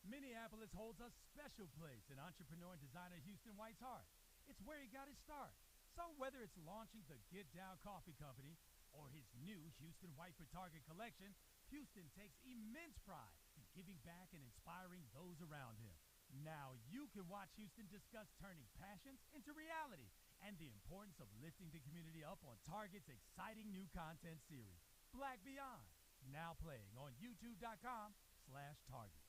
Minneapolis holds a special place in entrepreneur and designer Houston White's heart. It's where he got his start. So whether it's launching the Get Down Coffee Company or his new Houston White for Target collection, Houston takes immense pride in giving back and inspiring those around him. Now you can watch Houston discuss turning passions into reality and the importance of lifting the community up on Target's exciting new content series, Black Beyond, now playing on youtube.com/Target.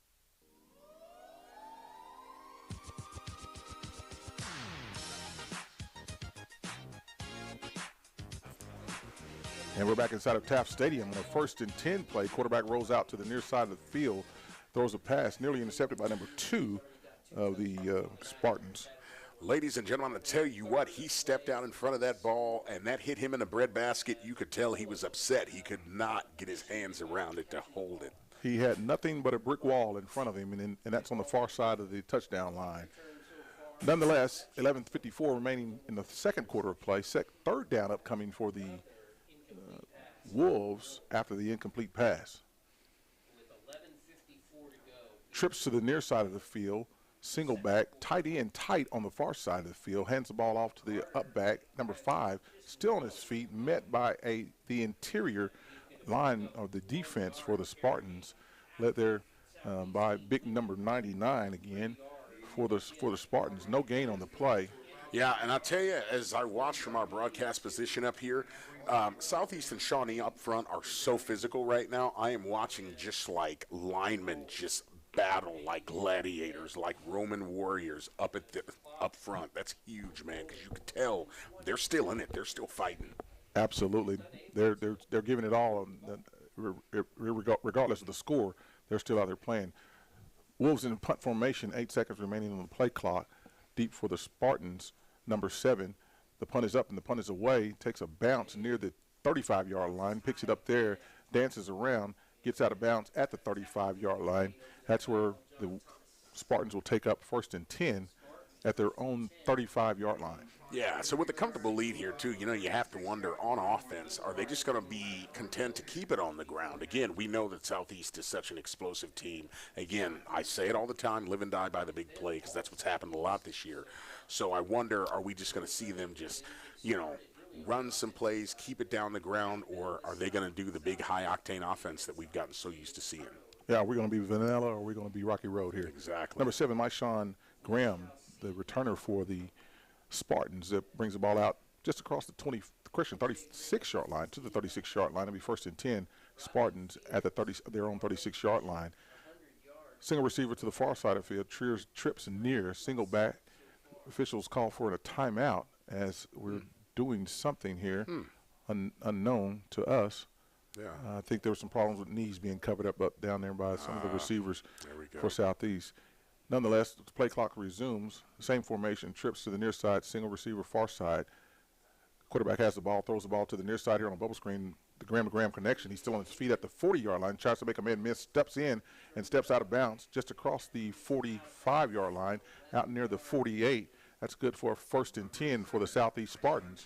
And we're back inside of Taft Stadium on a 1st and 10 play. Quarterback rolls out to the near side of the field, throws a pass, nearly intercepted by number 2 of the Spartans. Ladies and gentlemen, I tell you what, he stepped out in front of that ball, and that hit him in the breadbasket. You could tell he was upset. He could not get his hands around it to hold it. He had nothing but a brick wall in front of him, and that's on the far side of the touchdown line. Nonetheless, 11:54 remaining in the second quarter of play. Third down upcoming for the Wolves after the incomplete pass. Trips to the near side of the field, single back, tight end tight on the far side of the field, hands the ball off to the up back, number 5, still on his feet, met by the interior line of the defense for the Spartans, led there by big number 99 again for the Spartans. No gain on the play. Yeah, and I'll tell you, as I watch from our broadcast position up here, Southeast and Shawnee up front are so physical right now. I am watching just like linemen just battle like gladiators, like Roman warriors up front. That's huge, man, because you can tell they're still in it. They're still fighting. Absolutely. They're giving it all, regardless of the score. They're still out there playing. Wolves in punt formation, 8 seconds remaining on the play clock. Deep for the Spartans, number 7. The punt is up and the punt is away. Takes a bounce near the 35-yard line, picks it up there, dances around, gets out of bounds at the 35-yard line. That's where the Spartans will take up 1st and 10 at their own 35-yard line. Yeah, so with a comfortable lead here, too, you have to wonder, on offense, are they just going to be content to keep it on the ground? Again, we know that Southeast is such an explosive team. Again, I say it all the time, live and die by the big play, because that's what's happened a lot this year. So I wonder, are we just going to see them just, run some plays, keep it down the ground, or are they going to do the big high-octane offense that we've gotten so used to seeing? Yeah, are we going to be vanilla or are we going to be Rocky Road here? Exactly. Number 7, Shawn Graham, the returner for the Spartans, that brings the ball out just across the 36-yard line to the 36-yard line. It'll be 1st and 10. Spartans at their own 36-yard line. Single receiver to the far side of the field. Trips near, single back. Officials call for a timeout as we're doing something here unknown to us. Yeah. I think there were some problems with knees being covered up down there by some of the receivers for Southeast. Nonetheless, the play clock resumes. Same formation, trips to the near side, single receiver, far side. Quarterback has the ball, throws the ball to the near side here on a bubble screen. The Graham-to-Graham connection. He's still on his feet at the 40-yard line. Tries to make a man miss, steps in, and steps out of bounds just across the 45-yard line, out near the 48. That's good for 1st and 10 for the Southeast Spartans.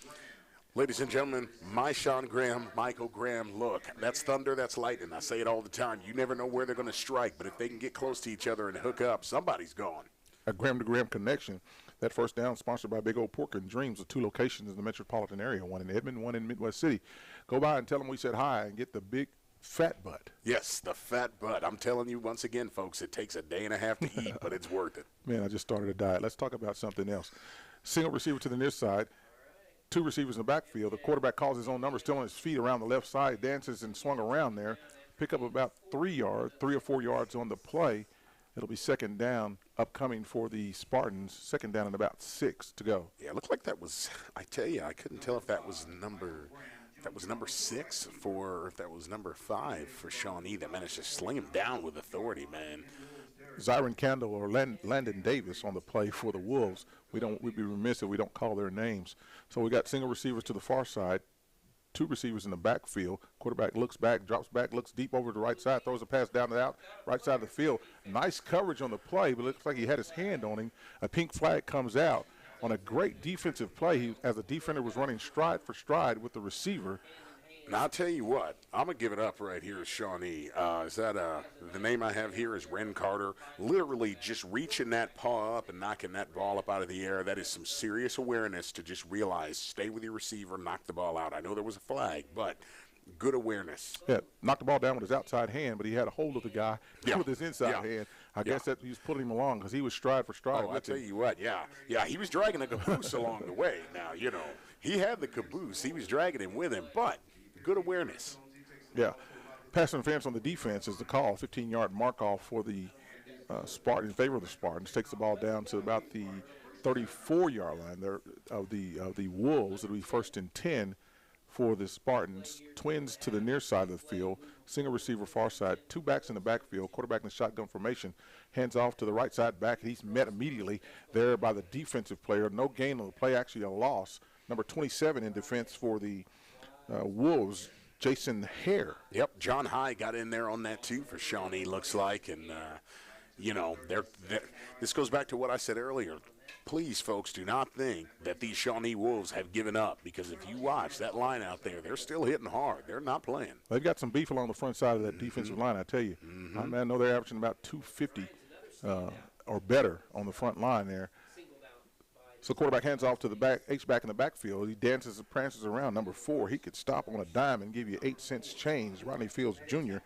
Ladies and gentlemen, my Sean Graham, Michael Graham, look, that's thunder, that's lightning. I say it all the time. You never know where they're going to strike, but if they can get close to each other and hook up, somebody's gone. A Graham-to-Graham connection. That first down sponsored by Big Old Pork and Dreams, with 2 locations in the metropolitan area, one in Edmond, one in Midwest City. Go by and tell them we said hi and get the big fat butt. Yes, the fat butt. I'm telling you once again, folks, it takes a day and a half to eat, but it's worth it. Man, I just started a diet. Let's talk about something else. Single receiver to the near side. 2 receivers in the backfield. The quarterback calls his own number, still on his feet around the left side, dances and swung around there. Pick up about 3 or 4 yards on the play. It'll be 2nd down upcoming for the Spartans. 2nd down and about 6 to go. Yeah, it looked like that was, I tell you, I couldn't tell if that was number that was number 6 for, if that was number 5 for Shawnee, that managed to sling him down with authority, man. Zyron Candle or Landon Davis on the play for the Wolves. We'd be remiss if we don't call their names. So we got single receivers to the far side, 2 receivers in the backfield. Quarterback looks back, drops back, looks deep over to the right side, throws a pass down the right side of the field. Nice coverage on the play, but it looks like he had his hand on him. A pink flag comes out on a great defensive play. He, as a defender, was running stride for stride with the receiver. Now, I'll tell you what, I'm going to give it up right here to Shawnee. The name I have here is Ren Carter. Literally just reaching that paw up and knocking that ball up out of the air. That is some serious awareness to just realize, stay with your receiver, knock the ball out. I know there was a flag, but good awareness. Yeah, knocked the ball down with his outside hand, but he had a hold of the guy with his inside hand. I guess that he was pulling him along because he was stride for stride. Oh, I tell you what, yeah, he was dragging the caboose along the way. Now, you know, he had the caboose. He was dragging him with him, but good awareness. Yeah. Pass interference on the defense is the call. 15-yard mark-off for the Spartans, in favor of the Spartans. Takes the ball down to about the 34-yard line there of the Wolves. It'll be 1st and 10 for the Spartans. Twins to the near side of the field. Single receiver far side. 2 backs in the backfield. Quarterback in the shotgun formation. Hands off to the right side back. He's met immediately there by the defensive player. No gain on the play, actually a loss. Number 27 in defense for the Wolves, Jason Hare. Yep, John High got in there on that too for Shawnee, looks like. And, you know, this goes back to what I said earlier. Please, folks, do not think that these Shawnee Wolves have given up, because if you watch that line out there, they're still hitting hard. They're not playing. They've got some beef along the front side of that defensive line, I tell you. I know they're averaging about 250 or better on the front line there. So quarterback hands off to the H-back in the backfield. He dances and prances around. Number 4, he could stop on a dime and give you 8 cents change. Rodney Fields Jr.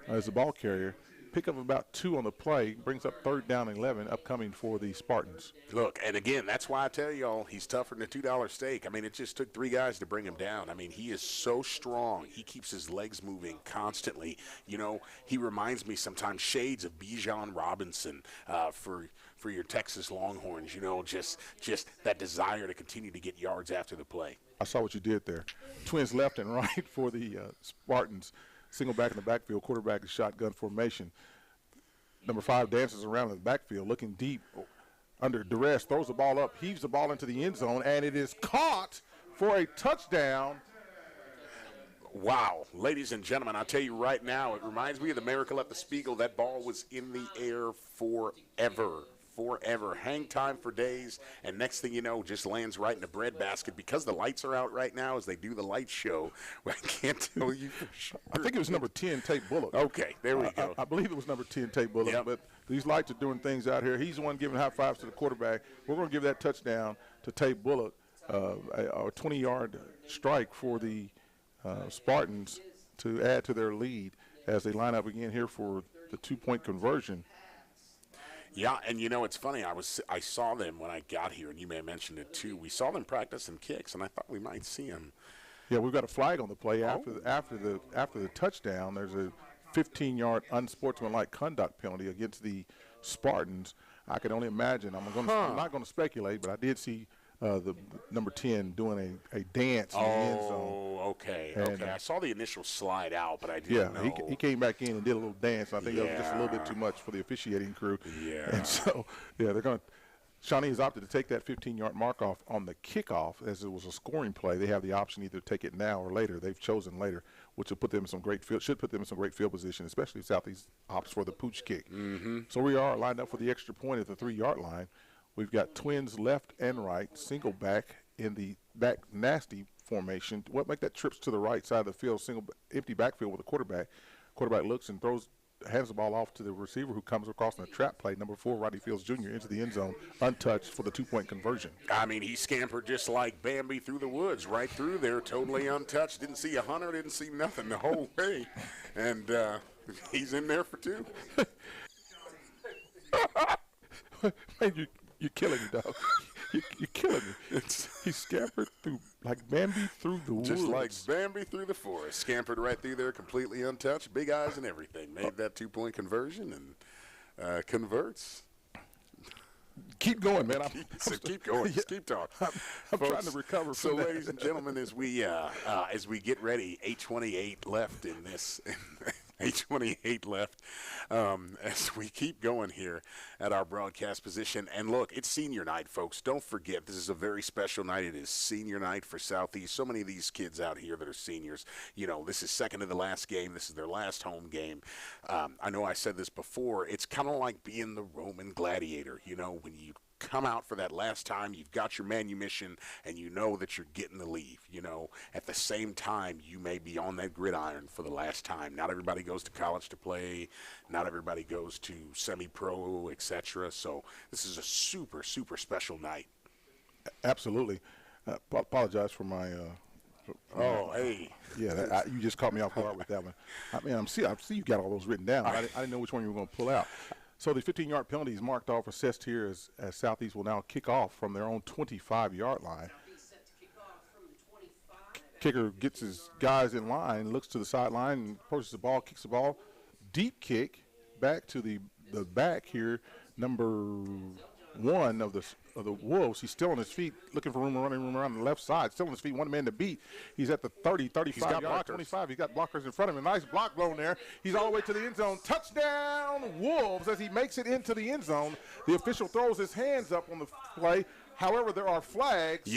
As the ball carrier. Pick up about 2 on the play. Brings up 3rd down and 11 upcoming for the Spartans. Look, and again, that's why I tell y'all he's tougher than a $2 steak. I mean, it just took 3 guys to bring him down. I mean, he is so strong. He keeps his legs moving constantly. You know, he reminds me sometimes shades of Bijan Robinson for your Texas Longhorns, you know, just that desire to continue to get yards after the play. I saw what you did there. Twins left and right for the Spartans. Single back in the backfield, quarterback in shotgun formation. Number 5 dances around in the backfield, looking deep under duress, throws the ball up, heaves the ball into the end zone, and it is caught for a touchdown. Wow. Ladies and gentlemen, I'll tell you right now, it reminds me of the Miracle at the Spiegel. That ball was in the air forever. Hang time for days, and next thing you know, just lands right in the breadbasket. Because the lights are out right now as they do the light show, I can't tell you for sure. I think it was number 10, Tate Bullock. Okay, there we go. I believe it was number 10, Tate Bullock, but these lights are doing things out here. He's the one giving high fives to the quarterback. We're going to give that touchdown to Tate Bullock, a 20-yard strike for the Spartans to add to their lead as they line up again here for the 2-point conversion. Yeah, and you know, it's funny. I saw them when I got here, and you may have mentioned it too. We saw them practice some kicks, and I thought we might see them. Yeah, we've got a flag on the play after the touchdown. There's a 15-yard unsportsmanlike conduct penalty against the Spartans. I can only imagine. I'm not going to speculate, but I did see the number 10 doing a dance in the end zone. Oh, okay. I saw the initial slide out, but I didn't know. Yeah, he came back in and did a little dance. I think that was just a little bit too much for the officiating crew. Yeah. And so, they're going to – Shawnee has opted to take that 15-yard mark off on the kickoff, as it was a scoring play. They have the option either to take it now or later. They've chosen later, which will put them in some great field position, especially if Southeast opts for the pooch kick. So we are lined up for the extra point at the 3-yard line. We've got twins left and right, single back in the back nasty formation. What make that trips to the right side of the field, single empty backfield with a quarterback. Quarterback looks and hands the ball off to the receiver, who comes across in a trap play. Number 4, Rodney Fields Jr. into the end zone, untouched for the 2-point conversion. I mean, he scampered just like Bambi through the woods, right through there, totally untouched. Didn't see a hunter, didn't see nothing the whole way. And he's in there for 2. Man, you're killing me, dog. You're killing me. He scampered through like Bambi through the woods. Just like Bambi through the forest. Scampered right through there, completely untouched, big eyes and everything. Made that 2-point conversion and converts. Keep going, man. Keep going. Just keep talking. I'm trying to recover from that. Ladies and gentlemen, as we get ready, 8:28 left in this. 8:28 left as we keep going here at our broadcast position. And look, it's senior night, folks. Don't forget, this is a very special night. It is senior night for Southeast. So many of these kids out here that are seniors, you know, this is second to the last game. This is their last home game. I know I said this before. It's kind of like being the Roman gladiator, you know, when you come out for that last time, you've got your manumission, and you know that you're getting to leave. You know, at the same time, you may be on that gridiron for the last time. Not everybody goes to college to play. Not everybody goes to semi-pro, etc. So this is a super, super special night. Absolutely. Apologize for my. Hey. Yeah, you just caught me off guard with that one. I mean, I see you got all those written down. I didn't know which one you were going to pull out. So the 15-yard penalty is marked off, assessed here as Southeast will now kick off from their own 25-yard line. Kicker gets his guys in line, looks to the sideline, and approaches the ball, kicks the ball. Deep kick back to the back here, number 1 of the Wolves. He's still on his feet, looking for room around the left side. Still on his feet, one man to beat. He's at the 30, 35 yard, 25. He's got blockers in front of him. A nice block blown there. He's all the way to the end zone. Touchdown, Wolves, as he makes it into the end zone. The official throws his hands up on the play. However, there are flags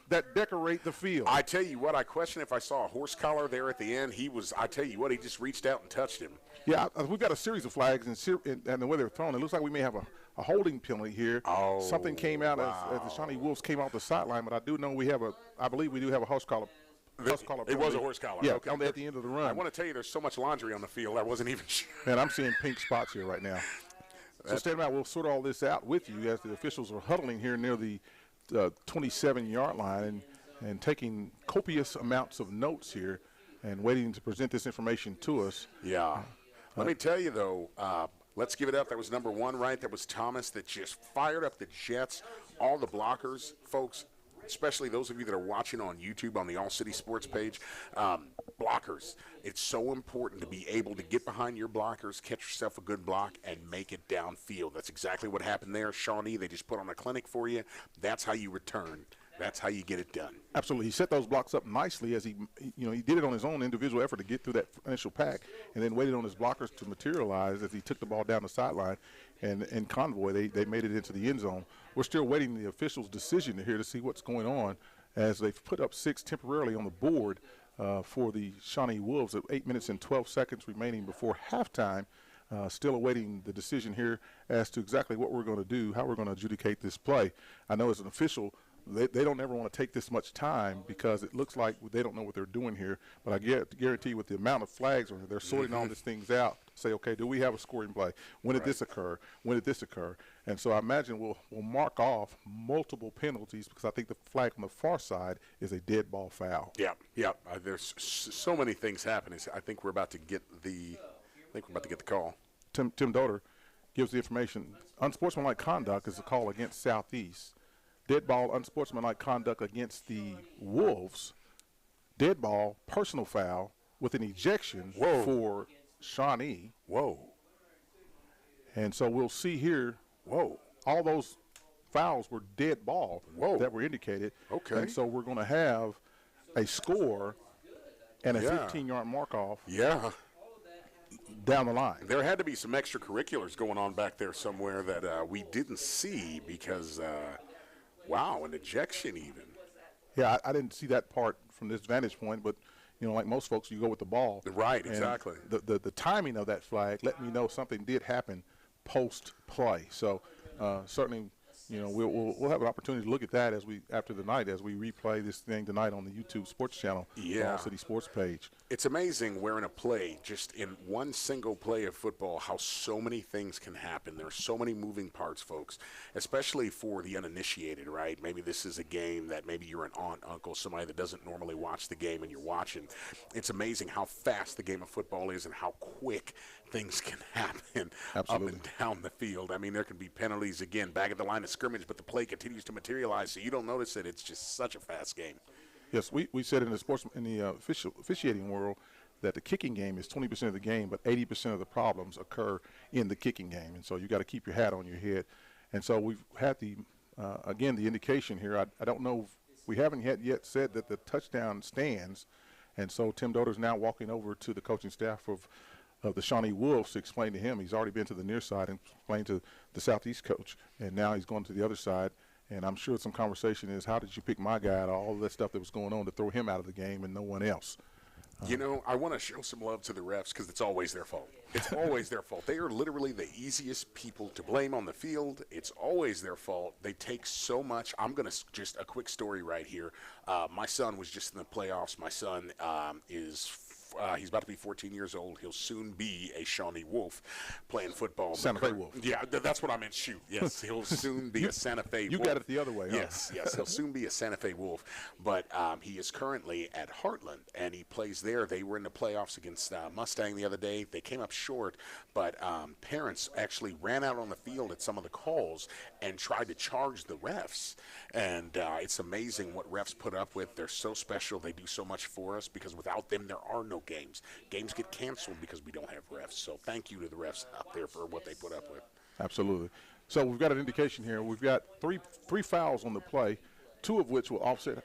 that decorate the field. I tell you what, I question if I saw a horse collar there at the end. I tell you what, he just reached out and touched him. Yeah, we've got a series of flags, and the way they're thrown, it looks like we may have a holding penalty here. Oh, something came out as the Shawnee Wolves came off the sideline, but I do know I believe we do have a horse collar. It was a horse collar. Yeah, okay. At the end of the run. I want to tell you, there's so much laundry on the field, I wasn't even sure. Man, I'm seeing pink spots here right now. So stand by. We'll sort all this out with you as the officials are huddling here near the 27-yard line and taking copious amounts of notes here and waiting to present this information to us. Yeah. Let me tell you, though, let's give it up. That was number 1, right? That was Thomas that just fired up the Jets. All the blockers, folks, especially those of you that are watching on YouTube on the All City Sports page, blockers. It's so important to be able to get behind your blockers, catch yourself a good block, and make it downfield. That's exactly what happened there. Shawnee, they just put on a clinic for you. That's how you return. That's how you get it done. Absolutely. He set those blocks up nicely as he did it on his own individual effort to get through that initial pack and then waited on his blockers to materialize as he took the ball down the sideline. And in convoy, they made it into the end zone. We're still waiting the officials' decision here to see what's going on as they've put up 6 temporarily on the board for the Shawnee Wolves at 8 minutes and 12 seconds remaining before halftime. Still awaiting the decision here as to exactly what we're going to do, how we're going to adjudicate this play. I know as an official, they don't ever want to take this much time because it looks like they don't know what they're doing here. But I guarantee with the amount of flags, they're sorting all these things out. Say, okay, do we have a scoring play? When did this occur? When did this occur? And so I imagine we'll mark off multiple penalties because I think the flag on the far side is a dead ball foul. Yeah. There's so many things happening. I think we're about to get the call. Tim Doder gives the information. Unsportsmanlike conduct is a call against Southeast. Dead ball, unsportsmanlike conduct against the Wolves. Dead ball, personal foul with an ejection for Shawnee. Whoa. And so we'll see here, all those fouls were dead ball that were indicated. Okay. And so we're going to have a score and a 15-yard mark-off. Yeah. Down the line. There had to be some extracurriculars going on back there somewhere that we didn't see because an ejection even. Yeah, I didn't see that part from this vantage point, but, like most folks, you go with the ball. Right, exactly. The timing of that flag let me know something did happen post-play. So certainly, we'll have an opportunity to look at that after the night as we replay this thing tonight on the YouTube Sports Channel, All City Sports page. It's amazing where in a play, just in one single play of football, how so many things can happen. There are so many moving parts, folks, especially for the uninitiated, right? Maybe this is a game that maybe you're an aunt, uncle, somebody that doesn't normally watch the game and you're watching. It's amazing how fast the game of football is and how quick things can happen up and down the field. I mean, there can be penalties, again, back at the line of scrimmage, but the play continues to materialize, so you don't notice it. It's just such a fast game. Yes, we said in the officiating world that the kicking game is 20% of the game, but 80% of the problems occur in the kicking game. And so you got to keep your hat on your head And so we've had the, again, the indication here. I don't know, we haven't yet said that the touchdown stands. And so Tim Doter's now walking over to the coaching staff of the Shawnee Wolves to explain to him. He's already been to the near side and explained to the Southeast coach. And now he's going to the other side. And I'm sure some conversation is, how did you pick my guy out of all of that stuff that was going on to throw him out of the game and no one else? You know, I want to show some love to the refs because it's always their fault. It's always their fault. They are literally the easiest people to blame on the field. It's always their fault. They take so much. I'm going to just a quick story right here. My son was just in the playoffs. My son he's about to be 14 years old. He'll soon be a Shawnee Wolf playing football. Santa Fe Wolf. Yeah, that's what I meant. Shoot. Yes, he'll soon be a Santa Fe Wolf. You got it the other way, huh? Yes, he'll soon be a Santa Fe Wolf. But he is currently at Heartland, and he plays there. They were in the playoffs against Mustang the other day. They came up short, but parents actually ran out on the field at some of the calls and tried to charge the refs. And it's amazing what refs put up with. They're so special. They do so much for us because without them, there are no games. Games get canceled because we don't have refs. So thank you to the refs out there for what they put up with. Absolutely. So we've got an indication here. We've got three fouls on the play, two of which will offset,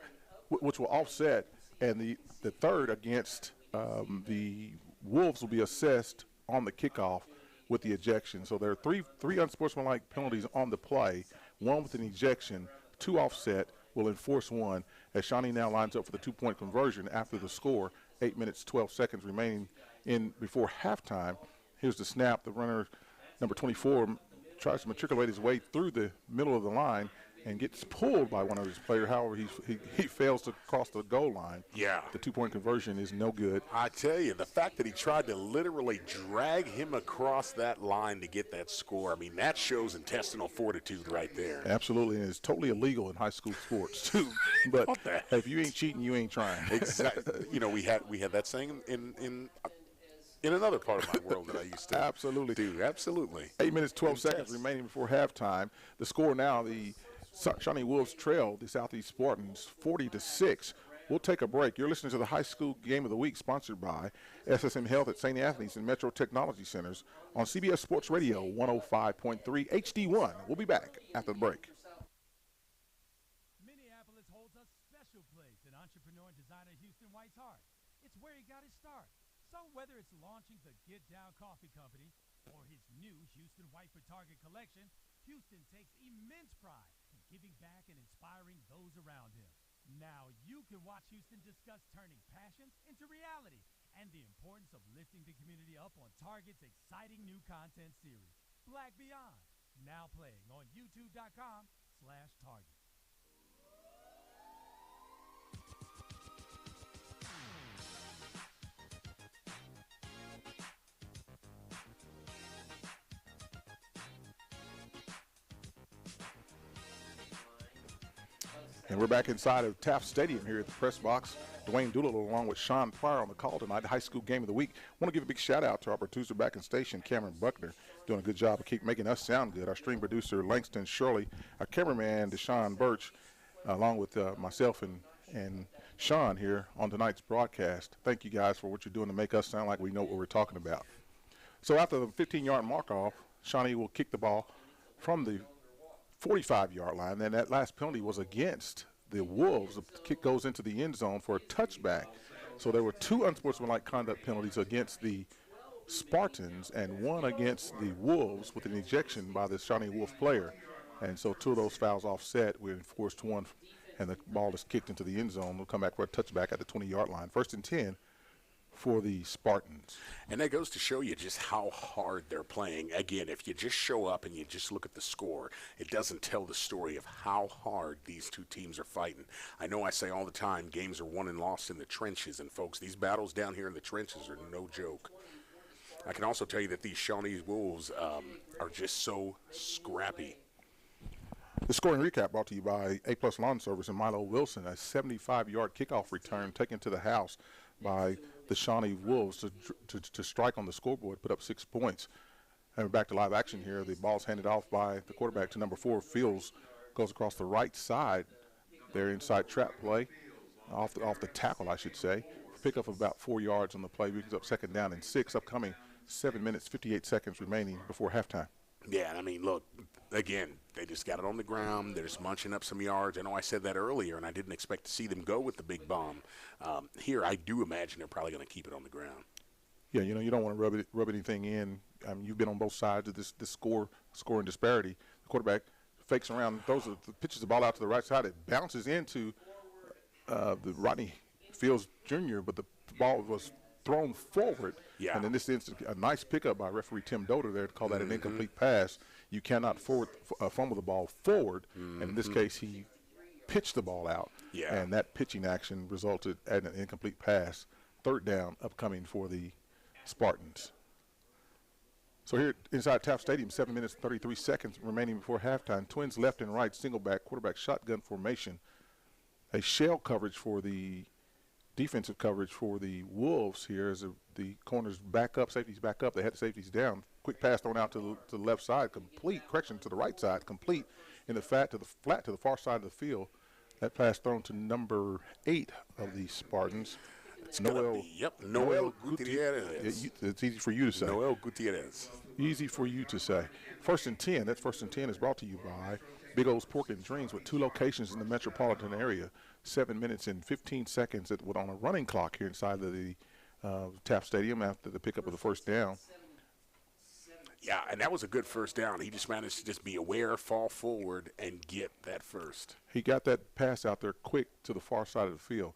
and the third against the Wolves will be assessed on the kickoff with the ejection. So there are three unsportsmanlike penalties on the play, one with an ejection, two offset, will enforce one, as Shawnee now lines up for the two-point conversion after the score. 8 minutes, 12 seconds remaining before halftime. Here's the snap. The runner, number 24, tries to matriculate his way through the middle of the line and gets pulled by one of his players. However, he fails to cross the goal line. Yeah. The two-point conversion is no good. I tell you, the fact that he tried to literally drag him across that line to get that score, I mean, that shows intestinal fortitude right there. Absolutely, and it's totally illegal in high school sports, too. But if you ain't cheating, you ain't trying. Exactly. You know, we had that saying in another part of my world that I used to absolutely do. Absolutely. 8 minutes, 12 seconds remaining before halftime. The score now, the Shawnee Wolves trail the Southeast Spartans 40-6. We'll take a break. You're listening to the High School Game of the Week, sponsored by SSM Health at St. Anthony's and Metro Technology Centers on CBS Sports Radio 105.3 HD1. We'll be back after the break. Minneapolis holds a special place in entrepreneur and designer Houston White's heart. It's where he got his start. So whether it's launching the Get Down Coffee Company or his new Houston White for Target collection, Houston takes immense pride in giving back and inspiring those around him. Now you can watch Houston discuss turning passions into reality and the importance of lifting the community up on Target's exciting new content series, Black Beyond, now playing on youtube.com/Target. And we're back inside of Taft Stadium here at the press box. Dwayne Doolittle along with Sean Pryor on the call tonight, High School Game of the Week. I want to give a big shout out to our producer back in station, Cameron Buckner, doing a good job of keep making us sound good. Our stream producer, Langston Shirley, our cameraman, Deshaun Birch, along with myself and Sean here on tonight's broadcast. Thank you guys for what you're doing to make us sound like we know what we're talking about. So after the 15-yard mark-off, Shawnee will kick the ball from the 45-yard line. Then that last penalty was against the Wolves. The kick goes into the end zone for a touchback. So there were two unsportsmanlike conduct penalties against the Spartans and one against the Wolves with an ejection by the Shawnee Wolf player. And so two of those fouls offset. We enforced one, and the ball is kicked into the end zone. We'll come back for a touchback at the 20-yard line. 1st and 10 for the Spartans. And that goes to show you just how hard they're playing. Again, if you just show up and you just look at the score, it doesn't tell the story of how hard these two teams are fighting. I know I say all the time, games are won and lost in the trenches, and folks, these battles down here in the trenches are no joke. I can also tell you that these Shawnee Wolves are just so scrappy. The scoring recap brought to you by A-Plus Lawn Service and Milo Wilson, a 75-yard kickoff return taken to the house by the Shawnee Wolves to strike on the scoreboard, put up 6 points. And we're back to live action here. The ball's handed off by the quarterback to number 4, Fields, goes across the right side. They're inside trap play, off the tackle, I should say. Pick up about 4 yards on the play, brings up 2nd down and 6, upcoming 7 minutes, 58 seconds remaining before halftime. Yeah, I mean, look, again, they just got it on the ground. They're just munching up some yards. I know I said that earlier, and I didn't expect to see them go with the big bomb. Here, I do imagine they're probably going to keep it on the ground. Yeah, you don't want to rub anything in. You've been on both sides of this scoring disparity. The quarterback fakes around, pitches the ball out to the right side. It bounces into the Rodney Fields Jr., but the ball was thrown forward. Yeah. And in this instance, a nice pickup by referee Tim Doder there to call that an incomplete pass. You cannot fumble the ball forward. And in this case, he pitched the ball out. Yeah. And that pitching action resulted in an incomplete pass. Third down upcoming for the Spartans. So here inside Taft Stadium, 7 minutes, 33 seconds remaining before halftime. Twins left and right, single back, quarterback shotgun formation. A shell coverage for the defensive coverage for the Wolves here as the corners back up, safeties back up. They had the safeties down. Quick pass thrown out to the left side, complete. Correction, to the right side, complete. In the flat to the far side of the field. That pass thrown to number 8 of the Spartans. Noel Gutierrez. It's easy for you to say. Noel Gutierrez. Easy for you to say. 1st and 10. That 1st and 10 is brought to you by Big O's Pork and Dreams with 2 locations in the metropolitan area. 7 minutes and 15 seconds on a running clock here inside of the Taft Stadium after the pickup of the first down. Yeah, and that was a good first down. He just managed to just be aware, fall forward, and get that first. He got that pass out there quick to the far side of the field,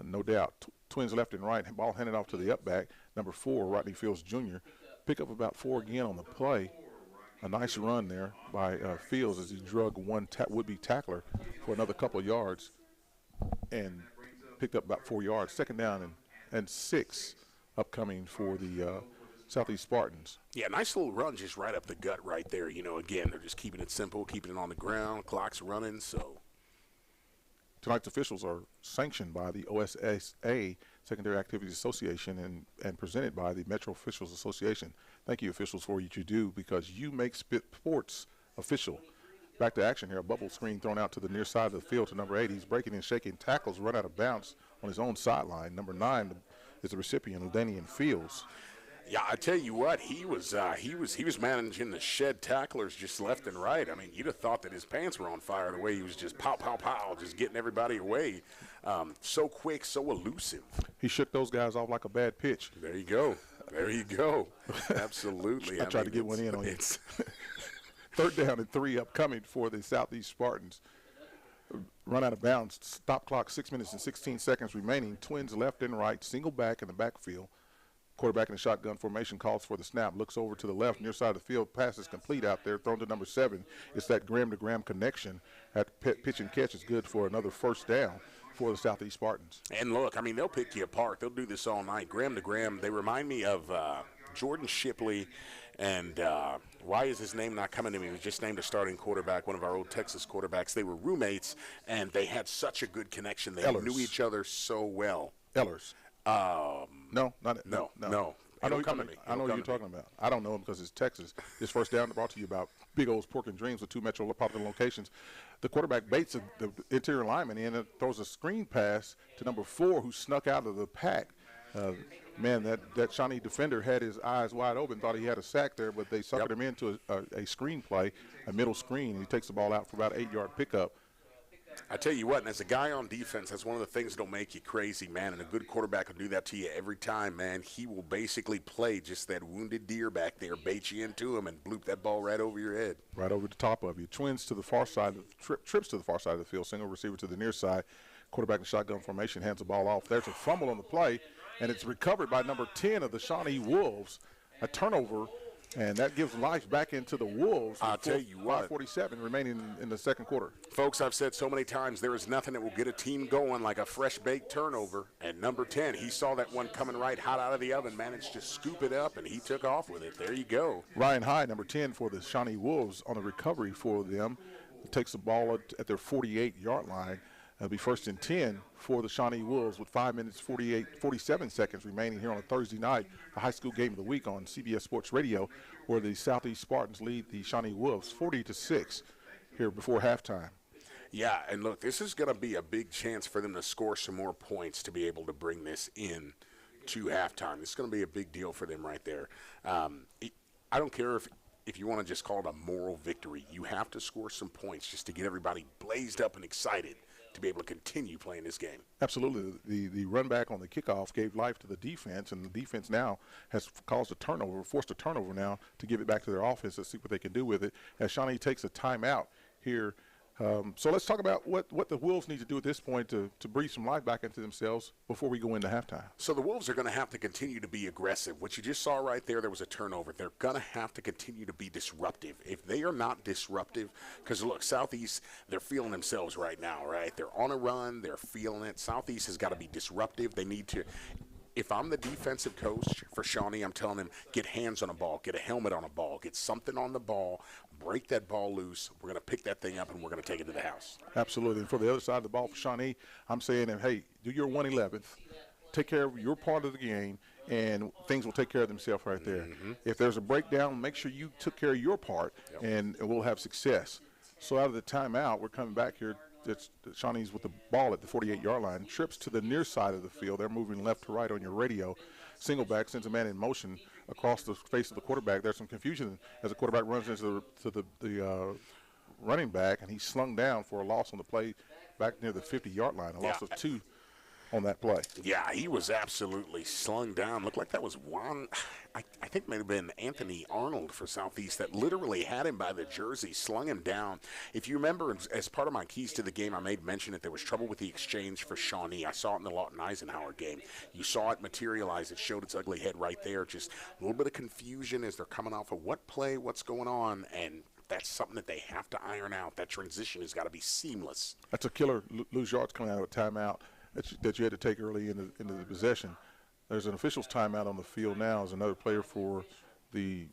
no doubt. Twins left and right, ball handed off to the up back, number 4, Rodney Fields Jr. Pick up about 4 again on the play. A nice run there by Fields as he drug one would-be tackler for another couple of yards and picked up about 4 yards. Second down and 6 upcoming for the Southeast Spartans. Yeah, nice little run just right up the gut right there. Again, they're just keeping it simple, keeping it on the ground, clock's running, so. Tonight's officials are sanctioned by the OSSA Secondary Activities Association and presented by the Metro Officials Association. Thank you, officials, for what you do because you make sports official. Back to action here. A bubble screen thrown out to the near side of the field to number 8. He's breaking and shaking tackles, run out of bounds on his own sideline. Number 9 is the recipient, Danian Fields. Yeah, I tell you what, he was managing to shed tacklers just left and right. I mean, you'd have thought that his pants were on fire the way he was just pow, pow, pow, just getting everybody away. So quick, so elusive. He shook those guys off like a bad pitch. There you go. There you go. Absolutely. I tried to get one in on you. Third down and 3 upcoming for the Southeast Spartans. Run out of bounds. Stop clock, 6 minutes and 16 seconds remaining. Twins left and right, single back in the backfield. Quarterback in the shotgun formation calls for the snap, looks over to the left, near side of the field, pass is complete out there, thrown to number 7. It's that gram-to-gram connection. That pitch and catch is good for another first down for the Southeast Spartans. And look, I mean, they'll pick you apart. They'll do this all night. Gram to gram, they remind me of Jordan Shipley and why is his name not coming to me? He was just named a starting quarterback, one of our old Texas quarterbacks. They were roommates, and they had such a good connection. They knew each other so well. Ellers. No. I know who you're talking about. I don't know him because it's Texas. This first down brought to you about Big O's Pork and Dreams with 2 metropolitan locations. The quarterback baits the interior lineman in and throws a screen pass to number 4 who snuck out of the pack. Man, that Shawnee defender had his eyes wide open, thought he had a sack there, but they suckered him into a screen play, a middle screen, and he takes the ball out for about an 8-yard pickup. I tell you what, and as a guy on defense, that's one of the things that'll make you crazy, man. And a good quarterback will do that to you every time, man. He will basically play just that wounded deer back there, bait you into him, and bloop that ball right over your head. Right over the top of you. Twins to the far side, trips to the far side of the field, single receiver to the near side. Quarterback in shotgun formation hands the ball off. There's a fumble on the play, and it's recovered by number 10 of the Shawnee Wolves. A turnover. And that gives life back into the Wolves. I'll tell you what. 5:47 remaining in the second quarter. Folks, I've said so many times, there is nothing that will get a team going like a fresh-baked turnover. And number 10, he saw that one coming right hot out of the oven, managed to scoop it up, and he took off with it. There you go. Ryan Hyde, number 10 for the Shawnee Wolves on the recovery for them. Takes the ball at their 48-yard line. It'll be 1st and 10 for the Shawnee Wolves with 5 minutes, 47 seconds remaining here on a Thursday night, the high school game of the week on CBS Sports Radio, where the Southeast Spartans lead the Shawnee Wolves 40-6 here before halftime. Yeah, and look, this is going to be a big chance for them to score some more points to be able to bring this in to halftime. It's going to be a big deal for them right there. I don't care if you want to just call it a moral victory, you have to score some points just to get everybody blazed up and excited to be able to continue playing this game. Absolutely. The run back on the kickoff gave life to the defense, and the defense now has caused a turnover, forced a turnover now to give it back to their offense to see what they can do with it as Shawnee takes a timeout here. So let's talk about what the Wolves need to do at this point to breathe some life back into themselves before we go into halftime. So the Wolves are going to have to continue to be aggressive. What you just saw right there was a turnover. They're going to have to continue to be disruptive. If they are not disruptive, because look, Southeast, they're feeling themselves right now, right? They're on a run. They're feeling it. Southeast has got to be disruptive. They need to. If I'm the defensive coach for Shawnee, I'm telling them, get hands on a ball, get a helmet on a ball, get something on the ball, break that ball loose. We're going to pick that thing up, and we're going to take it to the house. Absolutely. And for the other side of the ball for Shawnee, I'm saying, hey, do your 1/11th, take care of your part of the game, and things will take care of themselves right there. Mm-hmm. If there's a breakdown, make sure you took care of your part, and we'll have success. So out of the timeout, we're coming back here. It's Shawnee's with the ball at the 48-yard line, trips to the near side of the field. They're moving left to right on your radio. Single back sends a man in motion across the face of the quarterback. There's some confusion as the quarterback runs into the running back, and he's slung down for a loss on the play back near the 50-yard line, a loss of 2 on that play. Yeah, he was absolutely slung down. Looked like that was one, I think it may have been Anthony Arnold for Southeast that literally had him by the jersey, slung him down. If you remember, as part of my keys to the game, I made mention that there was trouble with the exchange for Shawnee. I saw it in the Lawton Eisenhower game. You saw it materialize. It showed its ugly head right there. Just a little bit of confusion as they're coming off of what play, what's going on, and that's something that they have to iron out. That transition has got to be seamless. That's a killer lose yards coming out of a timeout that you had to take early into the possession. There's an official's timeout on the field now as another player for the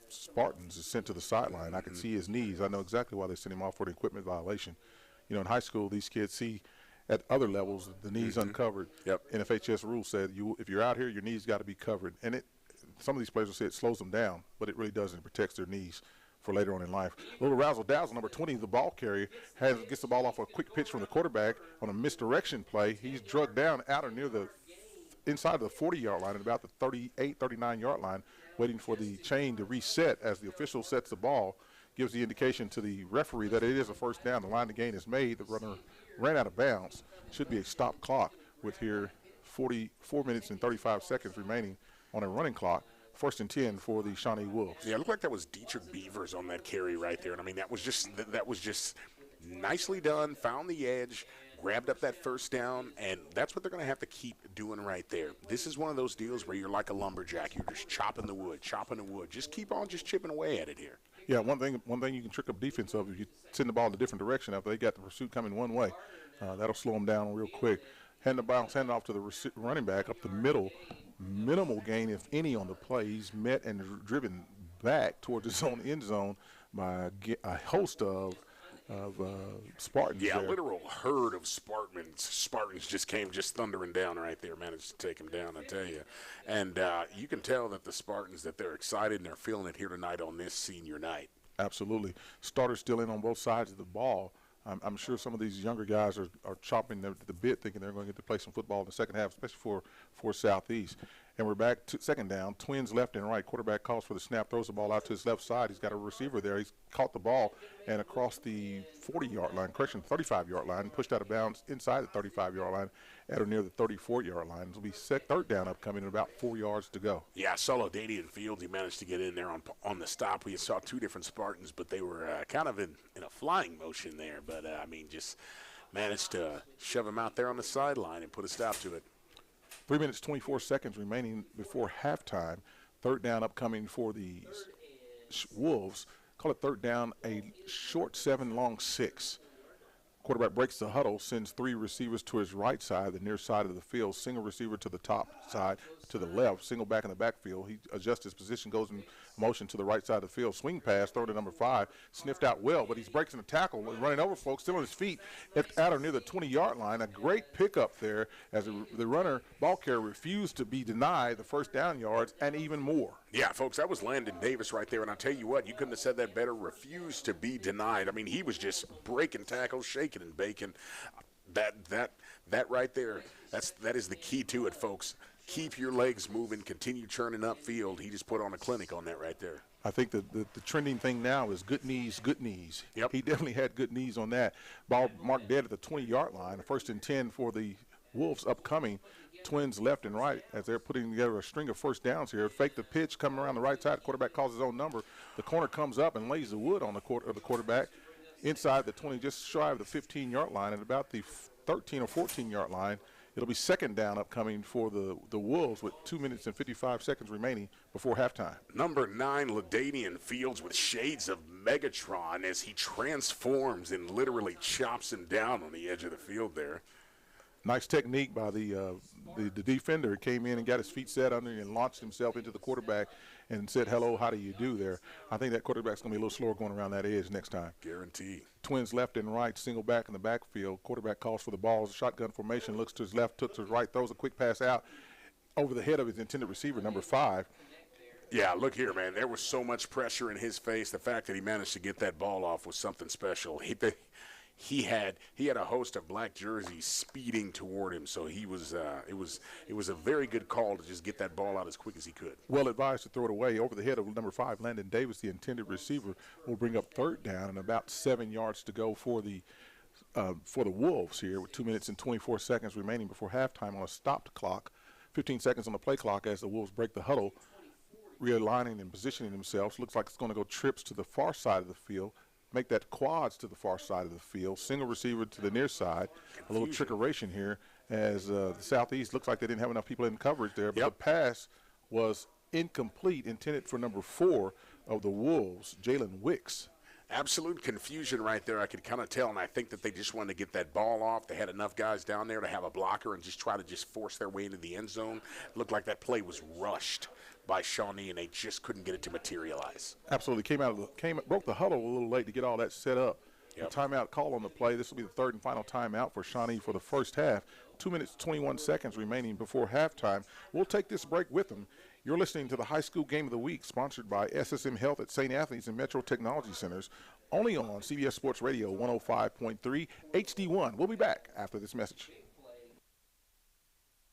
Spartans is sent to the sideline. I can see his knees. I know exactly why they sent him off for the equipment violation. You know, in high school, these kids see at other levels the knees uncovered. Yep. NFHS rules said if you're out here, your knees got to be covered. And some of these players will say it slows them down, but it really doesn't. It protects their knees for later on in life. A little razzle-dazzle, number 20, the ball carrier, gets the ball off a quick pitch from the quarterback on a misdirection play. He's drugged down out or near the inside of the 40-yard line at about the 38, 39-yard line, waiting for the chain to reset as the official sets the ball, gives the indication to the referee that it is a first down. The line to gain is made. The runner ran out of bounds. Should be a stop clock with here 44 minutes and 35 seconds remaining on a running clock. 1st and 10 for the Shawnee Wolves. Yeah, it looked like that was Dietrich Beavers on that carry right there. And I mean, that was just nicely done, found the edge, grabbed up that first down, and that's what they're going to have to keep doing right there. This is one of those deals where you're like a lumberjack. You're just chopping the wood. Just keep on just chipping away at it here. Yeah, one thing you can trick up defense of if you send the ball in a different direction after they got the pursuit coming one way. That'll slow them down real quick. Hand it off to the running back up the middle. Minimal gain, if any, on the play. He's met and driven back towards his own end zone by a host of Spartans. Yeah, there. a literal herd of Spartans just came thundering down right there, managed to take him down, I tell you. And you can tell that the Spartans, that they're excited and they're feeling it here tonight on this senior night. Absolutely. Starters still in on both sides of the ball. I'm sure some of these younger guys are chopping the bit, thinking they're going to get to play some football in the second half, especially for Southeast. And we're back to second down. Twins left and right. Quarterback calls for the snap, throws the ball out to his left side. He's got a receiver there. He's caught the ball and across the 40-yard line, 35-yard line, pushed out of bounds inside the 35-yard line at or near the 34-yard line. It'll be third down upcoming and about 4 yards to go. Yeah, solo Dadian Fields, he managed to get in there on the stop. We saw 2 different Spartans, but they were kind of in a flying motion there. But, just managed to shove him out there on the sideline and put a stop to it. 3 minutes, 24 seconds remaining before halftime. Third down upcoming for the Wolves. Call it third down, a short 7, long 6. Quarterback breaks the huddle, sends 3 receivers to his right side, the near side of the field. Single receiver to the top side, to the left. Single back in the backfield. He adjusts his position, goes in motion to the right side of the field. Swing pass, throw to number 5. Sniffed out well, but he's breaking a tackle, running over folks, still on his feet at or near the 20-yard line. A great pickup there as the runner, ball carrier, refused to be denied the first down yards and even more. Yeah, folks, that was Landon Davis right there. And I'll tell you what, you couldn't have said that better. Refused to be denied. I mean, he was just breaking tackles, shaking and baking. That right there, that is the key to it, folks. keep your legs moving, continue churning upfield. He just put on a clinic on that right there. I think the trending thing now is good knees, good knees. Yep. He definitely had good knees on that. Ball marked dead at the 20-yard line. First and 10 for the Wolves upcoming. Twins left and right as they're putting together a string of first downs here. Fake the pitch, coming around the right side. Quarterback calls his own number. The corner comes up and lays the wood on the quarterback inside the 20, just shy of the 15-yard line, and about the 13 or 14-yard line. It'll be second down upcoming for the Wolves with 2 minutes and 55 seconds remaining before halftime. Number 9, LaDainian Fields with shades of Megatron as he transforms and literally chops him down on the edge of the field there. Nice technique by the defender. He came in and got his feet set under and launched himself into the quarterback and said, hello, how do you do there? I think that quarterback's going to be a little slower going around that edge next time. Guarantee. Twins left and right, single back in the backfield. Quarterback calls for the ball. Shotgun formation, looks to his left, took to his right, throws a quick pass out over the head of his intended receiver, number 5. Yeah, look here, man. There was so much pressure in his face. The fact that he managed to get that ball off was something special. He had a host of black jerseys speeding toward him, so it was a very good call to just get that ball out as quick as he could. Well advised to throw it away over the head of number 5, Landon Davis, the intended receiver. Will bring up third down and about 7 yards to go for the Wolves here with 2 minutes and 24 seconds remaining before halftime on a stopped clock. 15 seconds on the play clock as the Wolves break the huddle, realigning and positioning themselves. Looks like it's going to go trips to the far side of the field. Make that quads to the far side of the field. Single receiver to the near side. A little trickeration here as the Southeast looks like they didn't have enough people in coverage there. But the pass was incomplete, intended for number 4 of the Wolves, Jalen Wicks. Absolute confusion right there. I could kind of tell, and I think that they just wanted to get that ball off. They had enough guys down there to have a blocker and just try to force their way into the end zone. It looked like that play was rushed by Shawnee, and they just couldn't get it to materialize. Absolutely. Broke the huddle a little late to get all that set up. Yep. The timeout call on the play. This will be the third and final timeout for Shawnee for the first half. 2 minutes, 21 seconds remaining before halftime. We'll take this break with them. You're listening to the High School Game of the Week, sponsored by SSM Health at St. Anthony's and Metro Technology Centers, only on CBS Sports Radio 105.3 HD1. We'll be back after this message.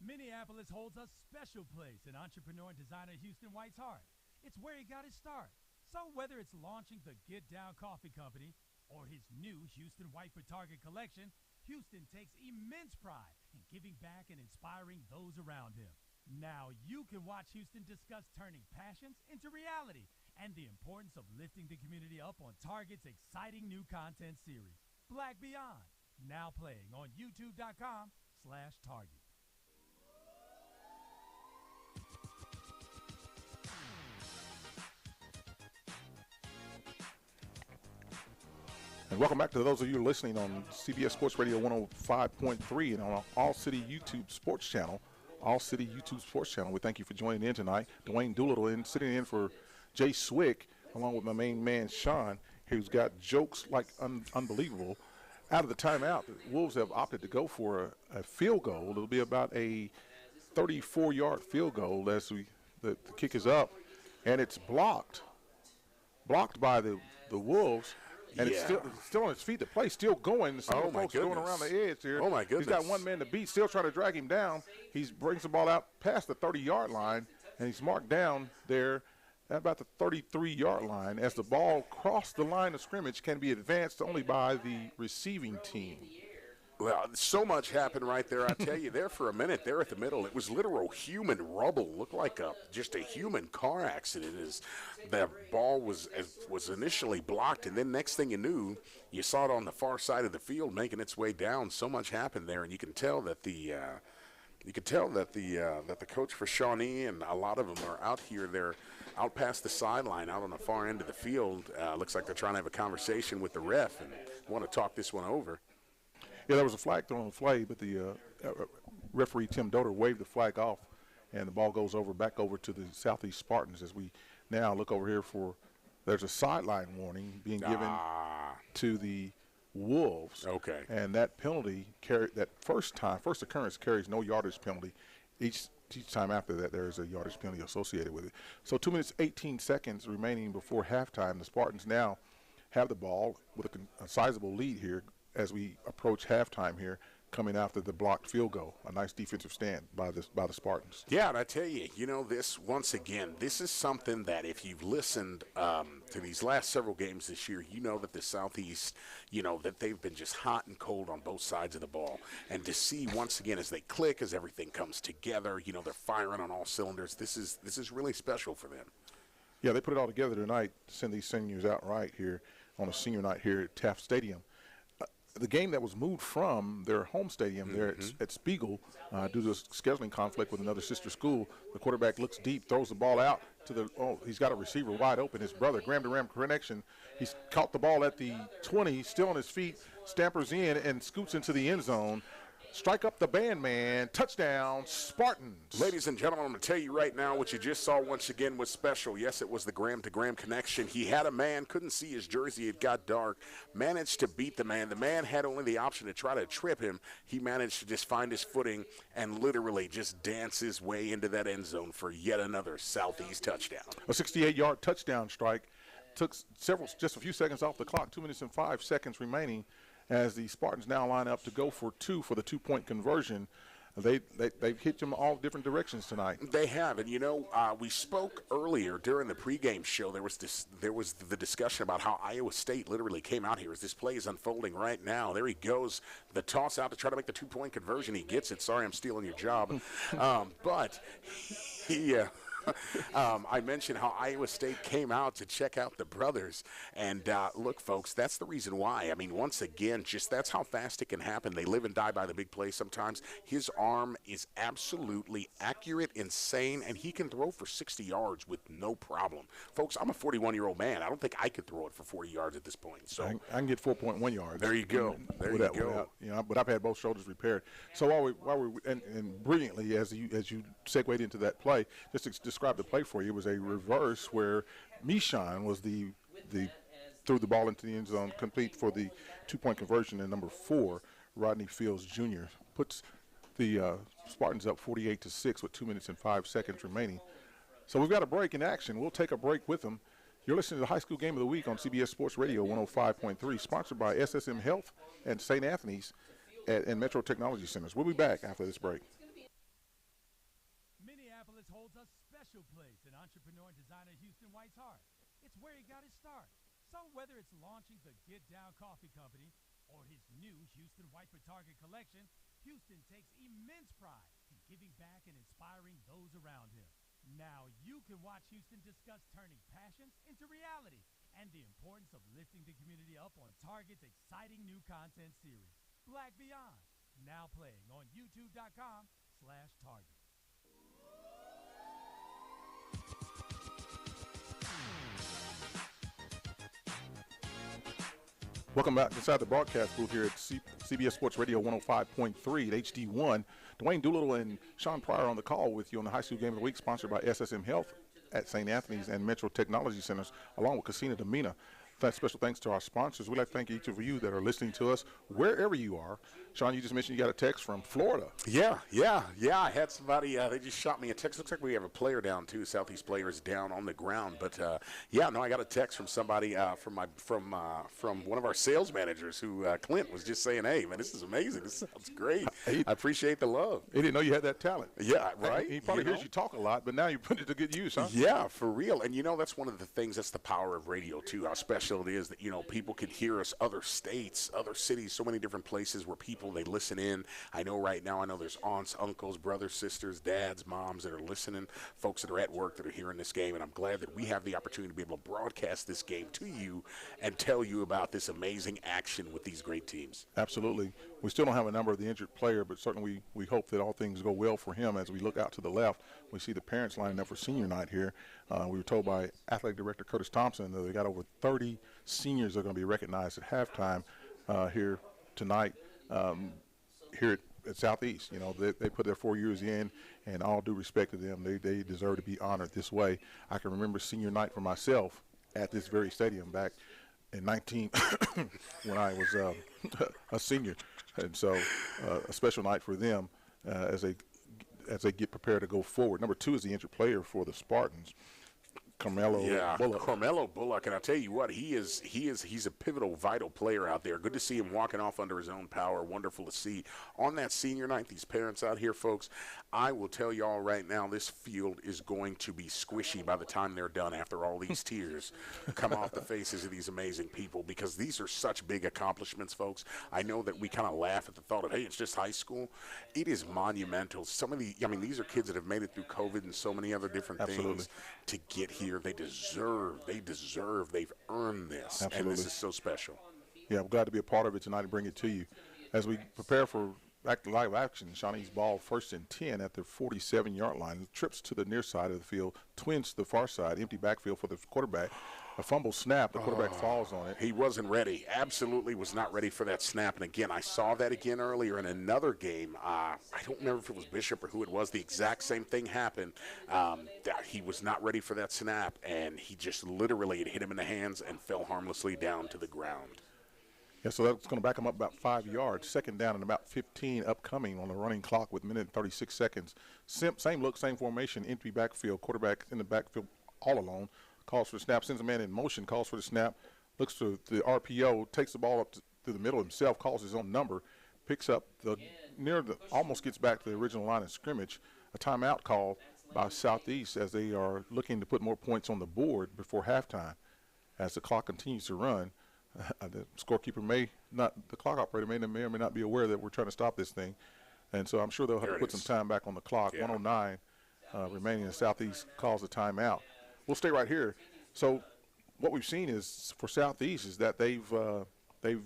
Minneapolis holds a special place in entrepreneur and designer Houston White's heart. It's where he got his start. So whether it's launching the Get Down Coffee Company or his new Houston White for Target collection, Houston takes immense pride in giving back and inspiring those around him. Now you can watch Houston discuss turning passions into reality and the importance of lifting the community up on Target's exciting new content series, Black Beyond, now playing on youtube.com/Target. And welcome back to those of you listening on CBS Sports Radio 105.3 and on All City YouTube Sports Channel. All City YouTube Sports Channel. We thank you for joining in tonight. Dwayne Doolittle sitting in for Jay Swick, along with my main man, Sean, who's got jokes like unbelievable. Out of the timeout, the Wolves have opted to go for a field goal. It'll be about a 34-yard field goal as the kick is up, and it's blocked by the Wolves. And it's still on his feet. The play's still going. Some folks going around the edge here. Oh, my goodness. He's got one man to beat, still trying to drag him down. He brings the ball out past the 30-yard line, and he's marked down there at about the 33-yard line as the ball crossed the line of scrimmage can be advanced only by the receiving team. Well, so much happened right there. I tell you, there for a minute, there at the middle, it was literal human rubble. Looked like just a human car accident as the ball was initially blocked, and then next thing you knew, you saw it on the far side of the field making its way down. So much happened there, and you can tell that the coach for Shawnee and a lot of them are out here. They're out past the sideline, out on the far end of the field. Looks like they're trying to have a conversation with the ref and want to talk this one over. Yeah, there was a flag thrown on the play, but the referee, Tim Doder, waved the flag off, and the ball goes back over to the Southeast Spartans as we now look over here there's a sideline warning being given to the Wolves. Okay. And that penalty, that first occurrence carries no yardage penalty. Each time after that, there is a yardage penalty associated with it. So 2 minutes, 18 seconds remaining before halftime. The Spartans now have the ball with a sizable lead here as we approach halftime here. coming after the blocked field goal. A nice defensive stand by the Spartans. Yeah, and I tell you, this, once again, this is something that if you've listened to these last several games this year, you know that the Southeast, that they've been just hot and cold on both sides of the ball. And to see, once again, as they click, as everything comes together, they're firing on all cylinders, this is really special for them. Yeah, they put it all together tonight to send these seniors out right here on a senior night here at Taft Stadium. The game that was moved from their home stadium there at Spiegel due to a scheduling conflict with another sister school. The quarterback looks deep, throws the ball out to he's got a receiver wide open, his brother, Graham connection. He's caught the ball at the 20, still on his feet, stampers in and scoots into the end zone. Strike up the band, man. Touchdown, Spartans. Ladies and gentlemen, I'm going to tell you right now what you just saw once again was special. Yes, it was the Graham-to-Graham connection. He had a man, couldn't see his jersey. It got dark. Managed to beat the man. The man had only the option to try to trip him. He managed to just find his footing and literally just dance his way into that end zone for yet another Southeast touchdown. A 68-yard touchdown strike. Took just a few seconds off the clock, 2 minutes and 5 seconds remaining, as the Spartans now line up to go for two for the two-point conversion. They've hit them all different directions tonight. They have, and we spoke earlier during the pregame show. There was the discussion about how Iowa State literally came out here as this play is unfolding right now. There he goes, the toss out to try to make the two-point conversion. He gets it. Sorry, I'm stealing your job, but he. I mentioned how Iowa State came out to check out the brothers. And look, folks, that's the reason why. I mean, once again, just that's how fast it can happen. They live and die by the big play sometimes. His arm is absolutely accurate, insane, and he can throw for 60 yards with no problem. Folks, I'm a 41-year-old man. I don't think I could throw it for 40 yards at this point. So I can get 4.1 yards. There you go. But I've had both shoulders repaired. So while we and brilliantly, as you segued into that play, just to describe the play for you, it was a reverse where Mishon was threw the ball into the end zone, complete for the two-point conversion, and number 4, Rodney Fields Jr. puts the Spartans up 48-6 with 2 minutes and 5 seconds remaining. So we've got a break in action. We'll take a break with them. You're listening to the High School Game of the Week on CBS Sports Radio 105.3, sponsored by SSM Health and St. Anthony's and Metro Technology Centers. We'll be back after this break. Minneapolis holds a special place in entrepreneur and designer Houston White's heart. It's where he got his start. So whether it's launching the Get Down Coffee Company or his new Houston White for Target collection, Houston takes immense pride in giving back and inspiring those around him. Now you can watch Houston discuss turning passions into reality and the importance of lifting the community up on Target's exciting new content series, Black Beyond, now playing on youtube.com/Target. Welcome back inside the broadcast booth here at CBS Sports Radio 105.3 at HD1. Dwayne Doolittle and Sean Pryor on the call with you on the High School Game of the Week, sponsored by SSM Health at St. Anthony's and Metro Technology Centers, along with Casino Domina. Special thanks to our sponsors. We'd like to thank each of you that are listening to us wherever you are. Sean, you just mentioned you got a text from Florida. Yeah. I had somebody, they just shot me a text. Looks like we have a player down, too. Southeast player is down on the ground. But, I got a text from somebody from one of our sales managers who, Clint, was just saying, hey, man, this is amazing. This sounds great. I appreciate the love. He didn't know you had that talent. Yeah, right? He probably hears you talk a lot, but now you put it to good use, huh? Yeah, for real. And, that's one of the things, that's the power of radio, too, how special it is that, people can hear us, other states, other cities, so many different places where they listen in. I know right now, there's aunts, uncles, brothers, sisters, dads, moms that are listening, folks that are at work that are hearing this game, and I'm glad that we have the opportunity to be able to broadcast this game to you and tell you about this amazing action with these great teams. Absolutely. We still don't have a number of the injured player, but certainly we hope that all things go well for him. As we look out to the left, we see the parents lining up for senior night here. We were told by Athletic Director Curtis Thompson that they got over 30 seniors that are going to be recognized at halftime here tonight here at Southeast. They put their 4 years in, and all due respect to them, they deserve to be honored this way. I can remember senior night for myself at this very stadium back in when I was a senior. And so a special night for them as they get prepared to go forward. Number 2 is the injured player for the Spartans. Carmelo Bullock. Carmelo Bullock, and I'll tell you what, he's a pivotal, vital player out there. Good to see him walking off under his own power. Wonderful to see. On that senior night, these parents out here, folks, I will tell you all right now, this field is going to be squishy by the time they're done after all these tears come off the faces of these amazing people, because these are such big accomplishments, folks. I know that we kind of laugh at the thought of, hey, it's just high school. It is monumental. These are kids that have made it through COVID and so many other different things to get here. They deserve, they've earned this. Absolutely. And this is so special. Yeah, I'm glad to be a part of it tonight and bring it to you. As we prepare for live action, Shawnee's ball 1st and 10 at the 47-yard line. Trips to the near side of the field, twins to the far side, empty backfield for the quarterback. A fumble snap, the quarterback falls on it. He wasn't ready. Absolutely was not ready for that snap. And again, I saw that again earlier in another game. I don't remember if it was Bishop or who it was. The exact same thing happened. He was not ready for that snap, and he just literally, it hit him in the hands and fell harmlessly down to the ground. Yeah, so that's going to back him up about 5 yards. 2nd down and about 15 upcoming on the running clock with 1 minute and 36 seconds. Same look, same formation, empty backfield. Quarterback in the backfield all alone. Calls for the snap, sends a man in motion, calls for the snap, looks to the RPO, takes the ball up to the middle himself, calls his own number, picks up almost gets back to the original line of scrimmage. A timeout call by Southeast as they are looking to put more points on the board before halftime. As the clock continues to run, the scorekeeper the clock operator may or may not be aware that we're trying to stop this thing. And so I'm sure they'll have to put some time back on the clock. 109 remaining, and Southeast calls a timeout. We'll stay right here. So what we've seen is for Southeast is that they've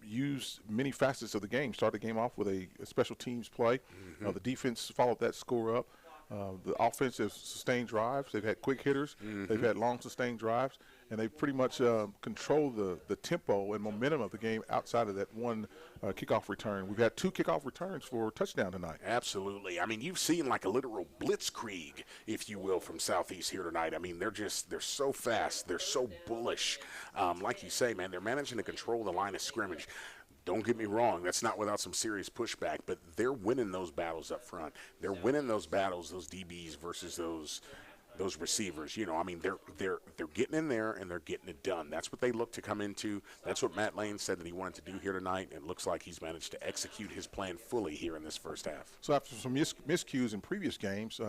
used many facets of the game. Started the game off with a special teams play. The defense followed that score up. The offense has sustained drives. They've had quick hitters. They've had long sustained drives. And they pretty much control the tempo and momentum of the game outside of that one kickoff return. We've had 2 kickoff returns for touchdown tonight. Absolutely. I mean, you've seen like a literal blitzkrieg, if you will, from Southeast here tonight. I mean, they're so fast. They're so bullish. Like you say, man, they're managing to control the line of scrimmage. Don't get me wrong, that's not without some serious pushback, but they're winning those battles up front. They're winning those battles, those DBs versus those receivers. You know, I mean, they're getting in there and they're getting it done. That's what they look to come into. That's what Matt Lane said that he wanted to do here tonight, and it looks like he's managed to execute his plan fully here in this first half. So after some miscues in previous games,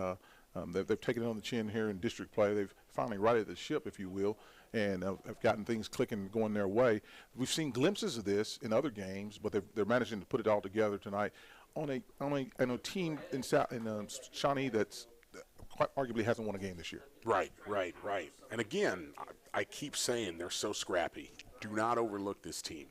they've taken it on the chin here in district play. They've finally righted the ship, if you will, and have gotten things clicking and going their way. We've seen glimpses of this in other games, but they're managing to put it all together tonight on a team in Shawnee that's quite arguably hasn't won a game this year. Right. And again, I keep saying they're so scrappy. Do not overlook this team.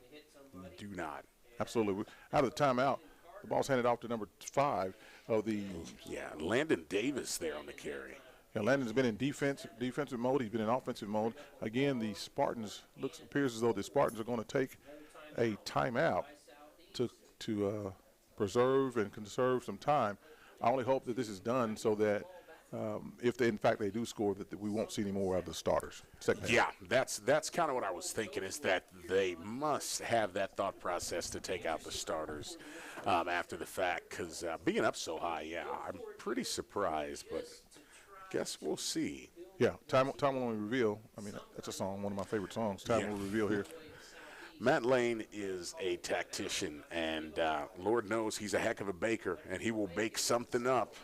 Do not. Absolutely. Out of the timeout, the ball's handed off to number 5 of the. Yeah, Landon Davis there on the carry. Yeah, Landon's been in defensive mode. He's been in offensive mode. Again, the Spartans appears as though the Spartans are going to take a timeout to preserve and conserve some time. I only hope that this is done so that if in fact they do score, that we won't see any more of the starters. Yeah, that's kind of what I was thinking, is that they must have that thought process to take out the starters after the fact, because being up so high, I'm pretty surprised, but guess we'll see. Yeah, time will only reveal. I mean, that's a song, one of my favorite songs. Time will reveal here. Matt Lane is a tactician, and Lord knows he's a heck of a baker, and he will bake something up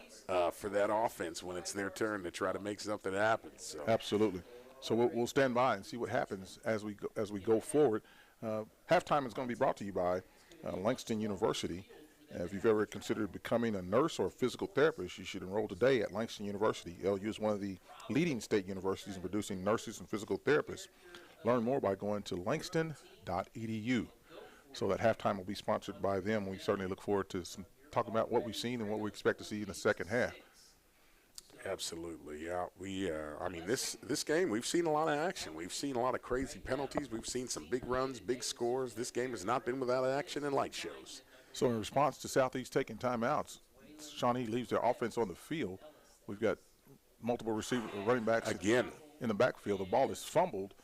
for that offense when it's their turn to try to make something happen. So. Absolutely. So we'll stand by and see what happens as we go forward. Halftime is going to be brought to you by Langston University. If you've ever considered becoming a nurse or a physical therapist, you should enroll today at Langston University. LU is one of the leading state universities in producing nurses and physical therapists. Learn more by going to langston.edu. So that halftime will be sponsored by them. We certainly look forward to talking about what we've seen and what we expect to see in the second half. Absolutely, yeah. I mean, this game, we've seen a lot of action. We've seen a lot of crazy penalties. We've seen some big runs, big scores. This game has not been without action and light shows. So in response to Southeast taking timeouts, Shawnee leaves their offense on the field. We've got multiple running backs again in the backfield. The ball is fumbled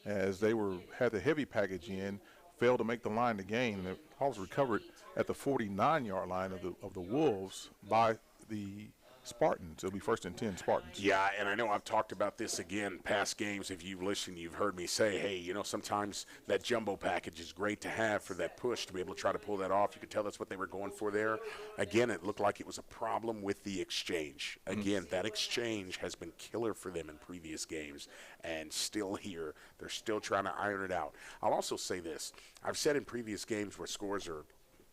as they had the heavy package in, failed to make the line to gain. The ball was recovered at the 49-yard line of the Wolves by the Spartans. It'll be 1st and 10 Spartans. Yeah, and I know I've talked about this again past games. If you've listened, you've heard me say, hey, you know, sometimes that jumbo package is great to have for that push to be able to try to pull that off. You could tell that's what they were going for there. Again, it looked like it was a problem with the exchange. Again, that exchange has been killer for them in previous games, and still here, they're still trying to iron it out. I'll also say this. I've said in previous games where scores are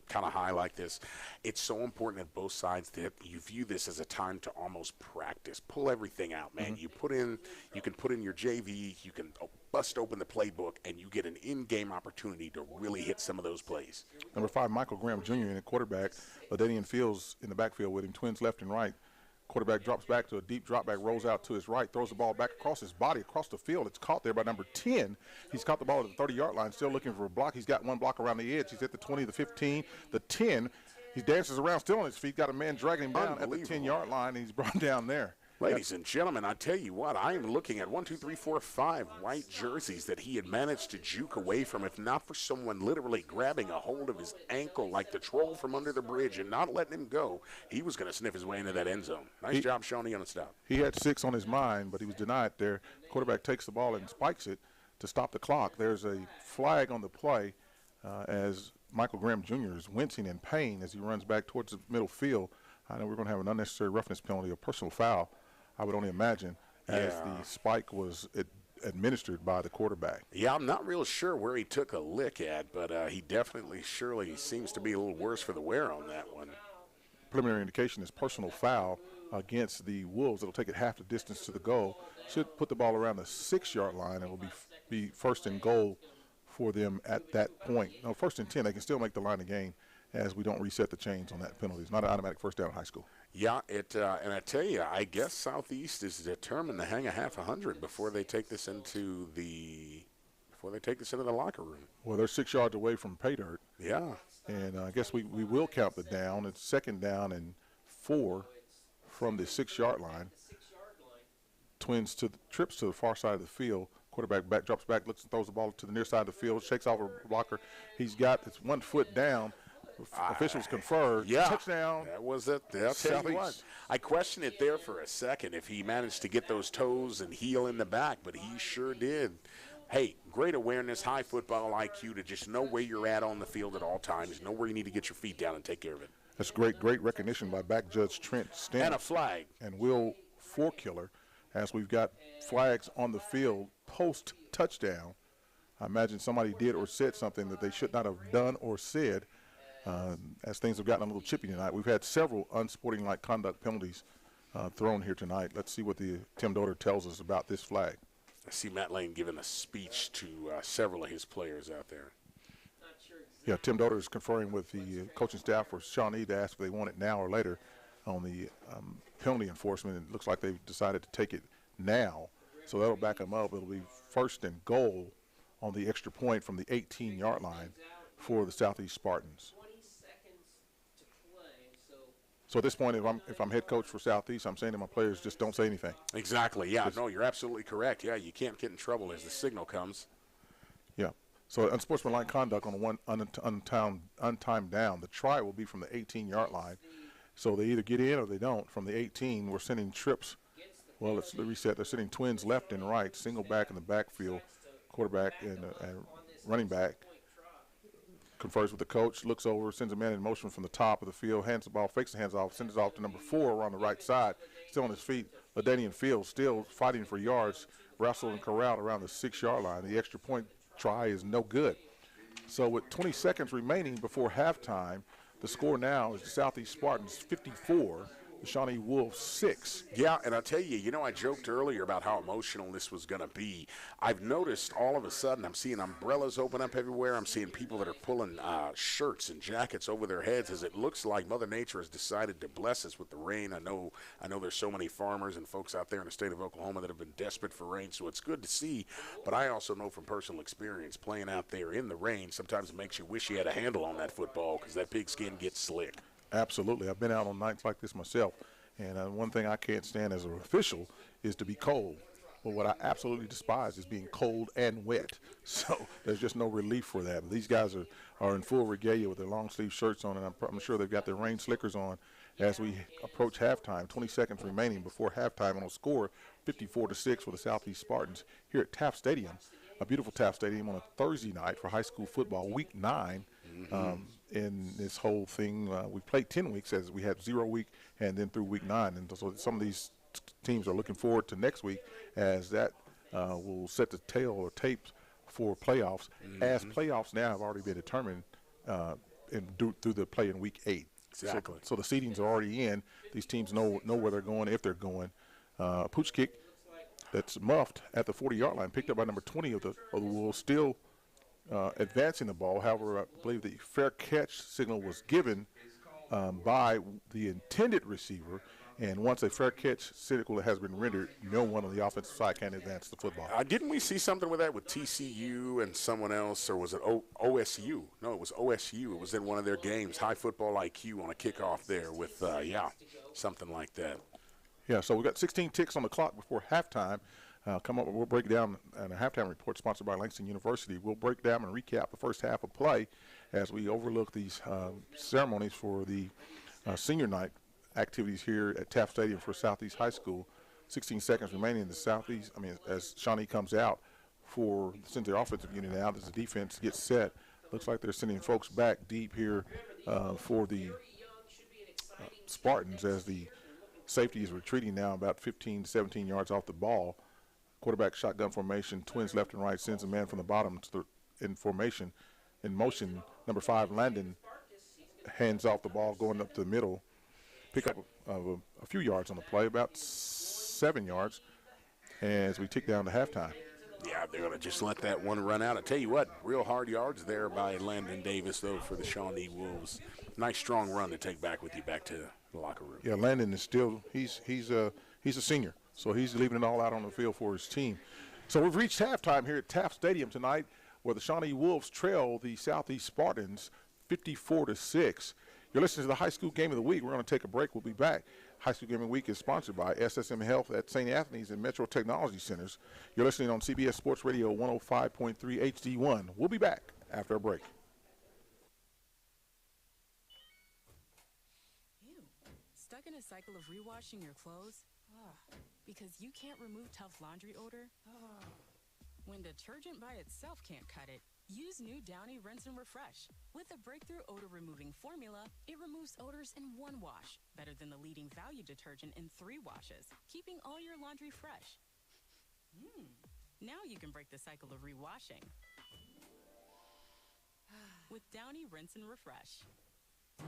kind of high like this, it's so important that both sides that you view this as a time to almost practice. Pull everything out, man. You can put in your JV, you can bust open the playbook, and you get an in-game opportunity to really hit some of those plays. Number 5, Michael Graham Jr. in at quarterback. LaDainian Fields in the backfield with him, twins left and right. Quarterback drops back to a deep drop back, rolls out to his right, throws the ball back across his body, across the field. It's caught there by number 10. He's caught the ball at the 30-yard line, still looking for a block. He's got one block around the edge. He's at the 20, the 15, the 10. He dances around still on his feet, got a man dragging him down at the 10-yard line, and he's brought down there. Ladies and gentlemen, I tell you what, I am looking at 1, 2, 3, 4, 5 white jerseys that he had managed to juke away from, if not for someone literally grabbing a hold of his ankle like the troll from under the bridge and not letting him go. He was going to sniff his way into that end zone. Nice job, Shawnee, on the stop. He had 6 on his mind, but he was denied there. Quarterback takes the ball and spikes it to stop the clock. There's a flag on the play as Michael Graham Jr. is wincing in pain as he runs back towards the middle field. I know we're going to have an unnecessary roughness penalty, a personal foul, I would only imagine, as the spike was administered by the quarterback. Yeah, I'm not real sure where he took a lick at, but he definitely surely seems to be a little worse for the wear on that one. Preliminary indication is personal foul against the Wolves. It'll take it half the distance to the goal. Should put the ball around the 6-yard line. It will be 1st and goal for them at that point. No, 1st and 10. They can still make the line of game as we don't reset the chains on that penalty. It's not an automatic first down in high school. Yeah, and I tell you, I guess Southeast is determined to hang a half 100 before they take this into the locker room. Well, they're 6 yards away from pay dirt. Yeah. And I guess we will count the down. It's 2nd down and 4 from the 6-yard line. Twins trips to the far side of the field. Quarterback drops back, looks and throws the ball to the near side of the field, shakes off a blocker. He's got this 1 foot down. Officials conferred. Yeah. Touchdown. That was it. I'll tell you what. I questioned it there for a second if he managed to get those toes and heel in the back, but he sure did. Hey, great awareness, high football IQ to just know where you're at on the field at all times, know where you need to get your feet down and take care of it. That's great recognition by back judge Trent Stanton. And a flag. And Will Forkiller, as we've got flags on the field post-touchdown. I imagine somebody did or said something that they should not have done or said. As things have gotten a little chippy tonight. We've had several unsporting-like conduct penalties thrown here tonight. Let's see what the Tim Doder tells us about this flag. I see Matt Lane giving a speech to several of his players out there. Yeah, Tim Doder is conferring with the coaching staff for Shawnee to ask if they want it now or later on the penalty enforcement. It looks like they've decided to take it now, so that'll back them up. It'll be 1st and goal on the extra point from the 18-yard line for the Southeast Spartans. So at this point, if I'm head coach for Southeast, I'm saying to my players, just don't say anything. Exactly. Yeah. No, you're absolutely correct. Yeah, you can't get in trouble as the signal comes. Yeah. So unsportsmanlike conduct on the one untimed down. The try will be from the 18-yard line. So they either get in or they don't. From the 18, we're sending trips. Well, let's reset. They're sending twins left and right, single back in the backfield, quarterback and running back. Confers with the coach, looks over, sends a man in motion from the top of the field, hands the ball, fakes the hands off, sends it off to number 4 around the right side. Still on his feet, LaDainian Fields still fighting for yards, wrestled and corralled around the 6-yard line. The extra point try is no good. So with 20 seconds remaining before halftime, the score now is the Southeast Spartans 54, the Shawnee Wolves 6. Yeah, and I'll tell you, I joked earlier about how emotional this was going to be. I've noticed all of a sudden I'm seeing umbrellas open up everywhere. I'm seeing people that are pulling shirts and jackets over their heads as it looks like Mother Nature has decided to bless us with the rain. I know there's so many farmers and folks out there in the state of Oklahoma that have been desperate for rain, so it's good to see. But I also know from personal experience playing out there in the rain, sometimes it makes you wish you had a handle on that football because that pigskin gets slick. Absolutely. I've been out on nights like this myself, and one thing I can't stand as an official is to be cold. But what I absolutely despise is being cold and wet. So there's just no relief for that. But these guys are in full regalia with their long sleeve shirts on, and I'm sure they've got their rain slickers on, as we approach halftime. 20 seconds remaining before halftime on a score 54-6 for the Southeast Spartans here at Taft Stadium, a beautiful Taft Stadium on a Thursday night for high school football, week 9. In this whole thing, we played 10 weeks as we had 0 week and then through week 9. And so some of these teams are looking forward to next week as that will set the tail or tape for playoffs, as playoffs now have already been determined through the play in week 8. Exactly. So the seedings are already in. These teams know where they're going, if they're going. Pooch kick that's muffed at the 40-yard line, picked up by number 20 of the Wolves, still advancing the ball. However, I believe the fair catch signal was given by the intended receiver, and once a fair catch signal has been rendered, no one on the offensive side can advance the football. Didn't we see something with that with TCU and someone else, or was it OSU? No, it was OSU. It was in one of their games, high football IQ on a kickoff there with, something like that. Yeah, so we got 16 ticks on the clock before halftime. We'll break it down in a halftime report sponsored by Langston University. We'll break down and recap the first half of play as we overlook these ceremonies for the senior night activities here at Taft Stadium for Southeast High School. 16 seconds remaining in the Southeast. As Shawnee comes out sends their offensive unit out as the defense gets set. Looks like they're sending folks back deep here for the Spartans as the safety is retreating now about 15, 17 yards off the ball. Quarterback shotgun formation, twins left and right, sends a man from the bottom in formation. In motion, number 5, Landon, hands off the ball going up the middle. Pick up a few yards on the play, about 7 yards, as we tick down to halftime. Yeah, they're going to just let that one run out. I tell you what, real hard yards there by Landon Davis, though, for the Shawnee Wolves. Nice, strong run to take back with you back to the locker room. Yeah, Landon is still he's a senior, so he's leaving it all out on the field for his team. So we've reached halftime here at Taft Stadium tonight, where the Shawnee Wolves trail the Southeast Spartans 54-6. You're listening to the High School Game of the Week. We're going to take a break. We'll be back. High School Game of the Week is sponsored by SSM Health at St. Anthony's and Metro Technology Centers. You're listening on CBS Sports Radio 105.3 HD1. We'll be back after a break. Ew. Stuck in a cycle of rewashing your clothes? Because you can't remove tough laundry odor? When detergent by itself can't cut it, use new Downy Rinse and Refresh. With a breakthrough odor-removing formula, it removes odors in 1 wash, better than the leading value detergent in 3 washes, keeping all your laundry fresh. Now you can break the cycle of rewashing with Downy Rinse and Refresh.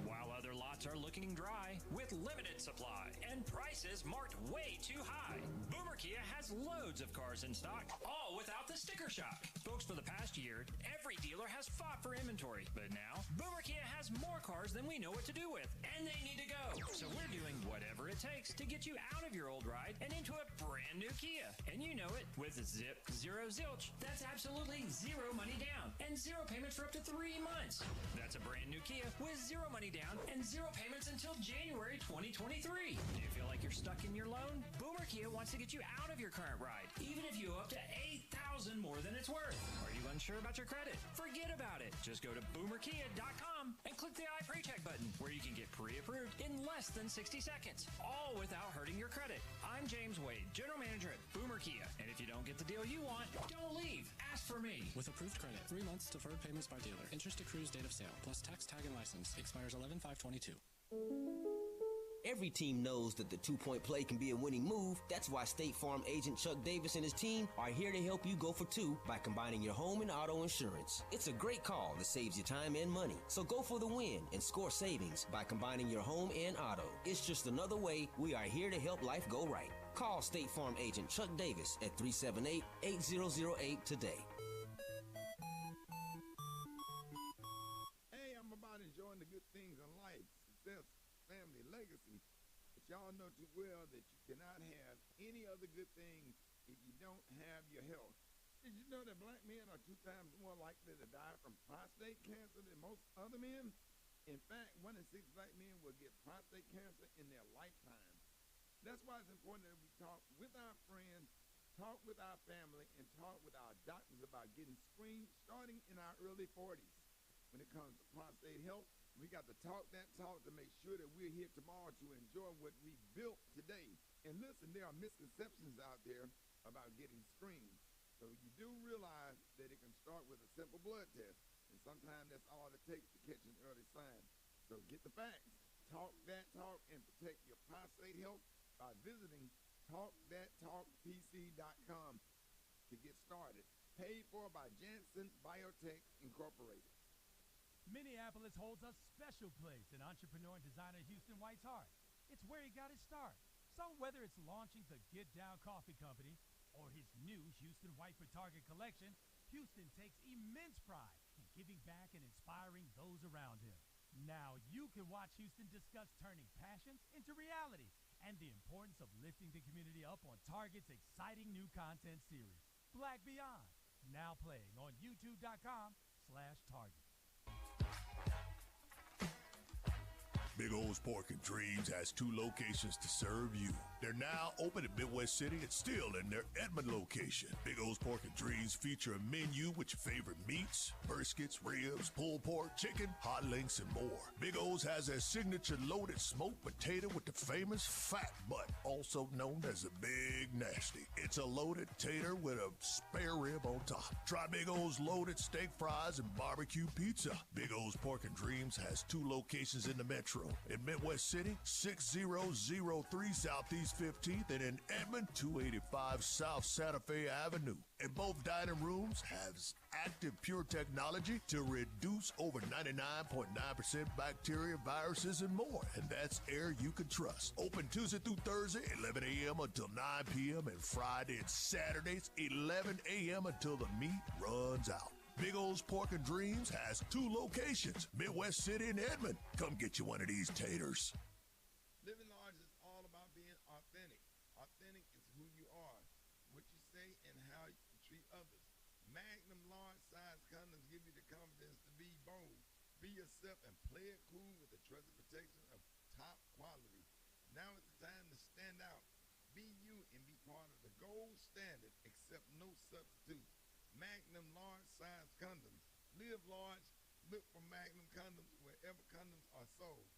While other lots are looking dry, with limited supply and prices marked way too high, Boomer Kia has loads of cars in stock, all without the sticker shock. Folks, for the past year, every dealer has fought for inventory, but now Boomer Kia has more cars than we know what to do with, and they need to go. So we're doing whatever it takes to get you out of your old ride and into a brand new Kia. And you know it, with zip, zero zilch, that's absolutely zero money down and zero payments for up to 3 months. That's a brand new Kia with zero money down and zero payments until January 2023. Do you feel like you're stuck in your loan? Boomer Kia wants to get you out of your current ride, even if you owe up to $8,000 more than it's worth. Are you unsure about your credit? Forget about it. Just go to boomerkia.com and click the iPrecheck button, where you can get pre-approved in less than 60 seconds, all without hurting your credit. I'm James Wade, General Manager at Boomer Kia, and if you don't get the deal you want, don't leave. Ask for me. With approved credit, 3 months deferred payments by dealer. Interest accrues date of sale, plus tax, tag, and license. Expires 11/5/22. Every team knows that the two-point play can be a winning move. That's why State Farm agent Chuck Davis and his team are here to help you go for 2 by combining your home and auto insurance. It's a great call that saves you time and money. So go for the win and score savings by combining your home and auto. It's just another way we are here to help life go right. Call State Farm agent Chuck Davis at 378-8008 today. Hey, I'm about enjoying the good things in life, success, family, legacy. But y'all know too well that you cannot have any other good thing if you don't have your health. Did you know that black men are 2 times more likely to die from prostate cancer than most other men? In fact, 1 in 6 black men will get prostate cancer in their lifetime. That's why it's important that we talk with our friends, talk with our family, and talk with our doctors about getting screened starting in our early 40s. When it comes to prostate health, We got to talk that talk to make sure that we're here tomorrow to enjoy what we built today. And listen, there are misconceptions out there about getting screened. So you do realize that it can start with a simple blood test, and sometimes that's all it takes to catch an early sign. So get the facts, talk that talk, and protect your prostate health by visiting talkthattalkpc.com to get started. Paid for by Janssen Biotech Incorporated. Minneapolis holds a special place in entrepreneur and designer Houston White's heart. It's where he got his start. So whether it's launching the Get Down Coffee Company or his new Houston White for Target collection, Houston takes immense pride in giving back and inspiring those around him. Now you can watch Houston discuss turning passions into reality and the importance of lifting the community up on Target's exciting new content series, Black Beyond, now playing on youtube.com/Target. Big O's Pork and Dreams has 2 locations to serve you. They're now open in Midwest City and still in their Edmond location. Big O's Pork and Dreams feature a menu with your favorite meats, briskets, ribs, pulled pork, chicken, hot links, and more. Big O's has their signature loaded smoked potato with the famous fat butt, also known as the Big Nasty. It's a loaded tater with a spare rib on top. Try Big O's loaded steak fries and barbecue pizza. Big O's Pork and Dreams has 2 locations in the metro. In Midwest City, 6003 Southeast 15th, and in Edmond, 285 South Santa Fe Avenue. And both dining rooms have active pure technology to reduce over 99.9% bacteria, viruses, and more. And that's air you can trust. Open Tuesday through Thursday, 11 a.m. until 9 p.m. and Friday and Saturdays, 11 a.m. until the meat runs out. Big O's Pork and Dreams has 2 locations, Midwest City and Edmond. Come get you one of these taters. Living large is all about being authentic. Authentic is who you are, what you say, and how you treat others. Magnum large size condoms give you the confidence to be bold. Be yourself and play it cool with the trusted protection of top quality. Now is the time to stand out. Be you and be part of the gold standard, accept no substitute. Magnum large size condoms. Live large. Look for Magnum condoms wherever condoms are sold.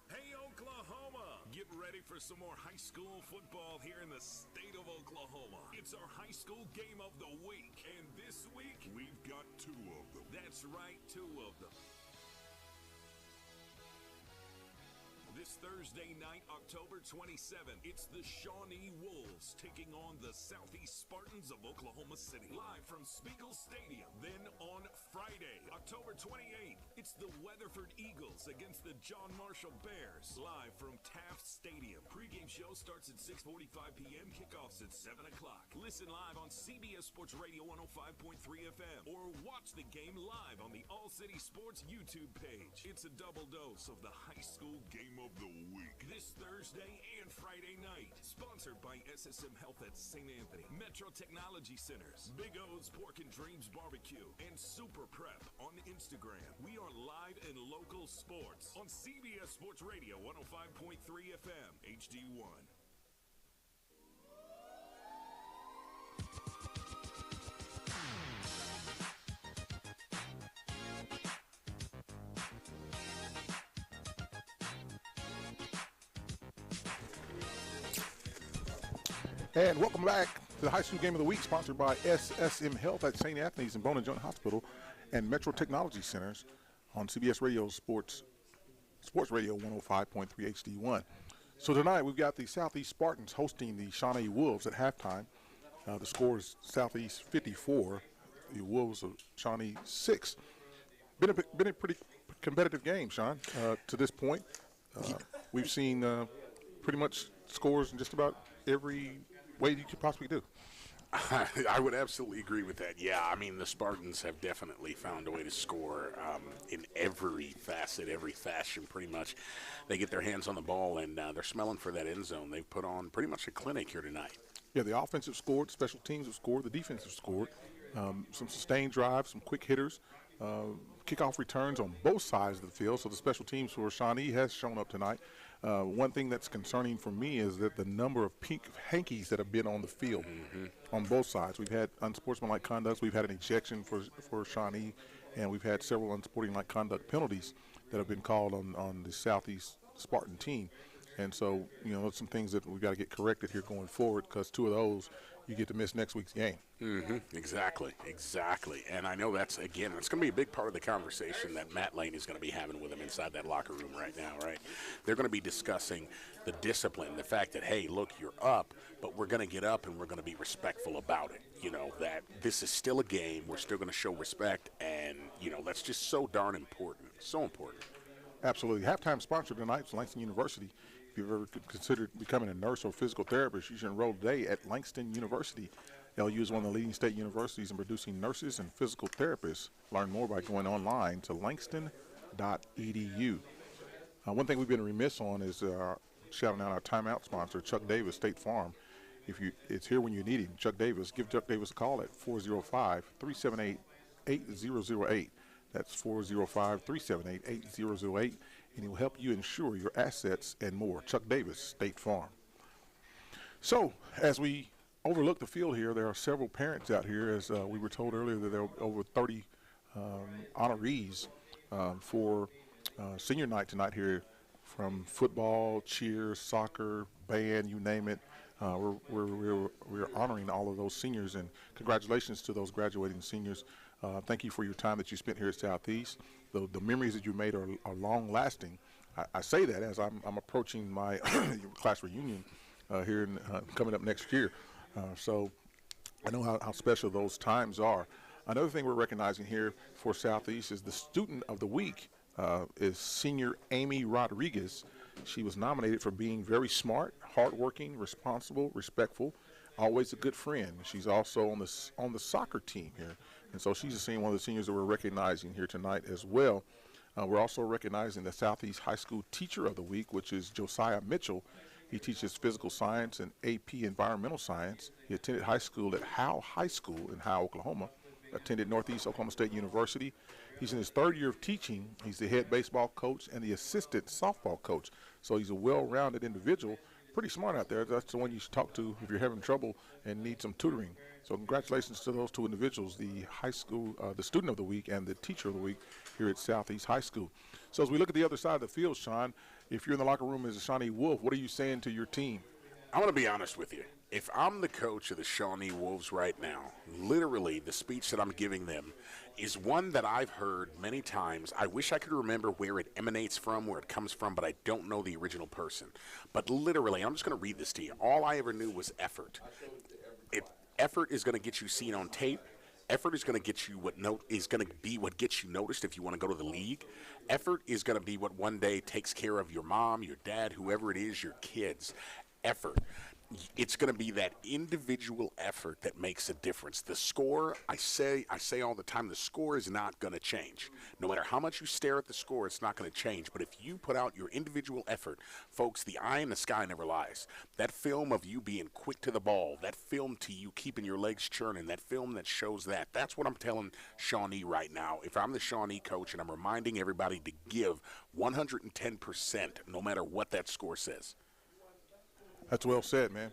Hey, Oklahoma! Get ready for some more high school football here in the state of Oklahoma. It's our high school game of the week. And this week, we've got 2 of them. That's right, 2 of them. This Thursday night, October 27th, it's the Shawnee Wolves taking on the Southeast Spartans of Oklahoma City, live from Spiegel Stadium. Then on Friday, October 28th, it's the Weatherford Eagles against the John Marshall Bears, live from Taft Stadium. Pre-game show starts at 6:45 p.m., kickoffs at 7 o'clock. Listen live on CBS Sports Radio 105.3 FM, or watch the game live on the All City Sports YouTube page. It's a double dose of the high school game of the week. This Thursday and Friday night. Sponsored by SSM Health at St. Anthony, Metro Technology Centers, Big O's Pork and Dreams Barbecue, and Super Prep on Instagram. We are live in local sports on CBS Sports Radio 105.3 FM, HD1. And welcome back to the High School Game of the Week, sponsored by SSM Health at St. Anthony's and Bone and Joint Hospital and Metro Technology Centers on CBS Radio Sports Radio 105.3 HD1. So tonight we've got the Southeast Spartans hosting the Shawnee Wolves at halftime. The score is Southeast 54, the Wolves of Shawnee 6. Been a pretty competitive game, Sean, to this point. We've seen pretty much scores in just about every way you could possibly do. I would absolutely agree with that. Yeah, I mean, the Spartans have definitely found a way to score in every facet, every fashion, pretty much. They get their hands on the ball, and they're smelling for that end zone. They've put on pretty much a clinic here tonight. Yeah, the offense have scored, special teams have scored, the defense have scored. Some sustained drives, some quick hitters, kickoff returns on both sides of the field. So the special teams for Shawnee has shown up tonight. One thing that's concerning for me is that the number of pink hankies that have been on the field on both sides. We've had unsportsmanlike conducts. We've had an ejection for Shawnee, and we've had several unsportsmanlike conduct penalties that have been called on the Southeast Spartan team. And so, you know, some things that we've got to get corrected here going forward, because 2 of those you get to miss next week's game. Exactly. And I know that's, again, it's going to be a big part of the conversation that Matt Lane is going to be having with them inside that locker room right now, right? They're going to be discussing the discipline, the fact that, hey, look, you're up, but we're going to get up and we're going to be respectful about it. You know, that this is still a game. We're still going to show respect, and, you know, that's just so darn important. So important. Absolutely. Halftime sponsor tonight is Langston University. If you've ever considered becoming a nurse or physical therapist, you should enroll today at Langston University. LU is one of the leading state universities in producing nurses and physical therapists. Learn more by going online to langston.edu. One thing we've been remiss on is shouting out our timeout sponsor, Chuck Davis, State Farm. It's here when you need him. Chuck Davis, give Chuck Davis a call at 405-378-8008. That's 405-378-8008. And he will help you insure your assets and more. Chuck Davis, State Farm. So, as we overlook the field here, there are several parents out here. As we were told earlier, that there are over 30 honorees for senior night tonight here, from football, cheer, soccer, band, you name it. We're honoring all of those seniors, and congratulations to those graduating seniors. Thank you for your time that you spent here at Southeast. The memories that you made are long lasting. I say that as I'm approaching my class reunion here coming up next year. So I know how special those times are. Another thing we're recognizing here for Southeast is the Student of the Week is senior Amy Rodriguez. She was nominated for being very smart, hardworking, responsible, respectful, always a good friend. She's also on the soccer team here. And so she's one of the seniors that we're recognizing here tonight as well. We're also recognizing the Southeast High School Teacher of the Week, which is Josiah Mitchell. He teaches physical science and AP environmental science. He attended high school at Howe High School in Howe, Oklahoma, attended Northeast Oklahoma State University. He's in his 3rd year of teaching. He's the head baseball coach and the assistant softball coach. So he's a well-rounded individual, pretty smart out there. That's the one you should talk to if you're having trouble and need some tutoring. So congratulations to those 2 individuals, the high school, the Student of the Week and the Teacher of the Week here at Southeast High School. So as we look at the other side of the field, Sean, if you're in the locker room as a Shawnee Wolf, what are you saying to your team? I want to be honest with you. If I'm the coach of the Shawnee Wolves right now, literally the speech that I'm giving them is one that I've heard many times. I wish I could remember where it emanates from, where it comes from, but I don't know the original person. But literally, I'm just going to read this to you. All I ever knew was effort. Effort is going to get you seen on tape. Effort is going to get you what gets you noticed if you want to go to the league. Effort is going to be what one day takes care of your mom, your dad, whoever it is, your kids. Effort. It's going to be that individual effort that makes a difference. The score, I say all the time, the score is not going to change. No matter how much you stare at the score, it's not going to change. But if you put out your individual effort, folks, the eye in the sky never lies. That film of you being quick to the ball, that film to you keeping your legs churning, that film that shows that's what I'm telling Shawnee right now. If I'm the Shawnee coach, and I'm reminding everybody to give 110% no matter what that score says. That's well said, man.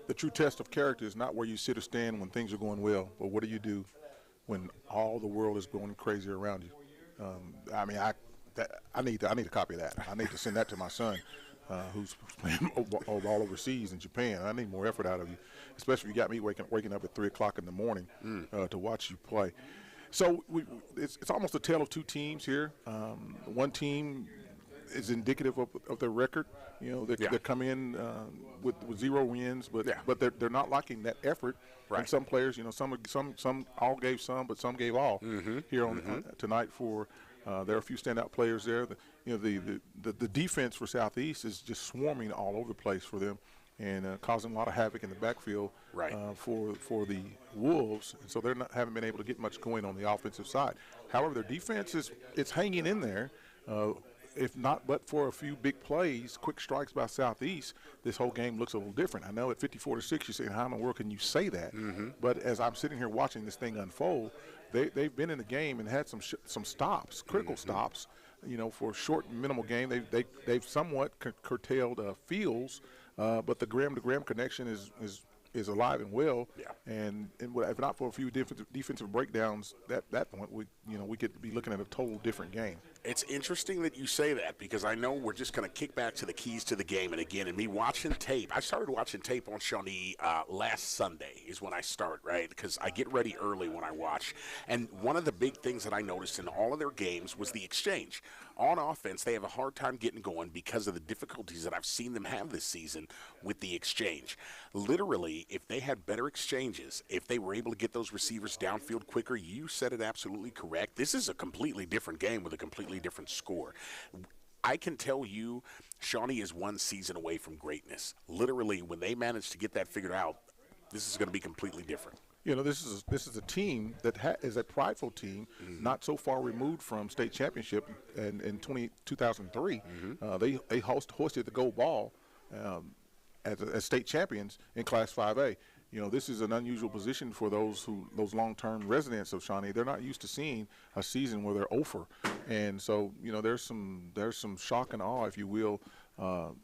The true test of character is not where you sit or stand when things are going well, but what do you do when all the world is going crazy around you? I need a copy of that. I need to send that to my son, who's playing all overseas in Japan. I need more effort out of you, especially if you got me waking up at 3 o'clock in the morning to watch you play. So it's almost a tale of 2 teams here. One team is indicative of their record. You know, they come in with 0 wins, but they're not lacking that effort. Right. And some players, you know, some all gave some, but some gave all here on tonight. For there are a few standout players there. The defense for Southeast is just swarming all over the place for them, and causing a lot of havoc in the backfield for the Wolves. And so haven't been able to get much going on the offensive side. However, their defense it's hanging in there. If not but for a few big plays, quick strikes by Southeast, this whole game looks a little different. I know at 54-6, you're saying, how in the world can you say that? But as I'm sitting here watching this thing unfold, they've been in the game and had some stops, critical stops, for a short minimal game, they've somewhat curtailed Fields, but the Graham to Graham connection is alive and well. Yeah. And if not for a few defensive breakdowns, that point we could be looking at a total different game. It's interesting that you say that, because I know we're just going to kick back to the keys to the game. And again, and me watching tape, I started watching tape on Shawnee last Sunday is when I start, right? Because I get ready early when I watch. And one of the big things that I noticed in all of their games was the exchange. On offense, they have a hard time getting going because of the difficulties that I've seen them have this season with the exchange. Literally, if they had better exchanges, if they were able to get those receivers downfield quicker, you said it absolutely correct. This is a completely different game with a completely different score. I can tell you, Shawnee is one season away from greatness. Literally, when they manage to get that figured out, this is going to be completely different. This is a team that is a prideful team, not so far removed from state championship. And in 2003, they hoisted the gold ball as state champions in Class 5A. This is an unusual position for those long-term residents of Shawnee. They're not used to seeing a season where they're over, and so there's some shock and awe, if you will,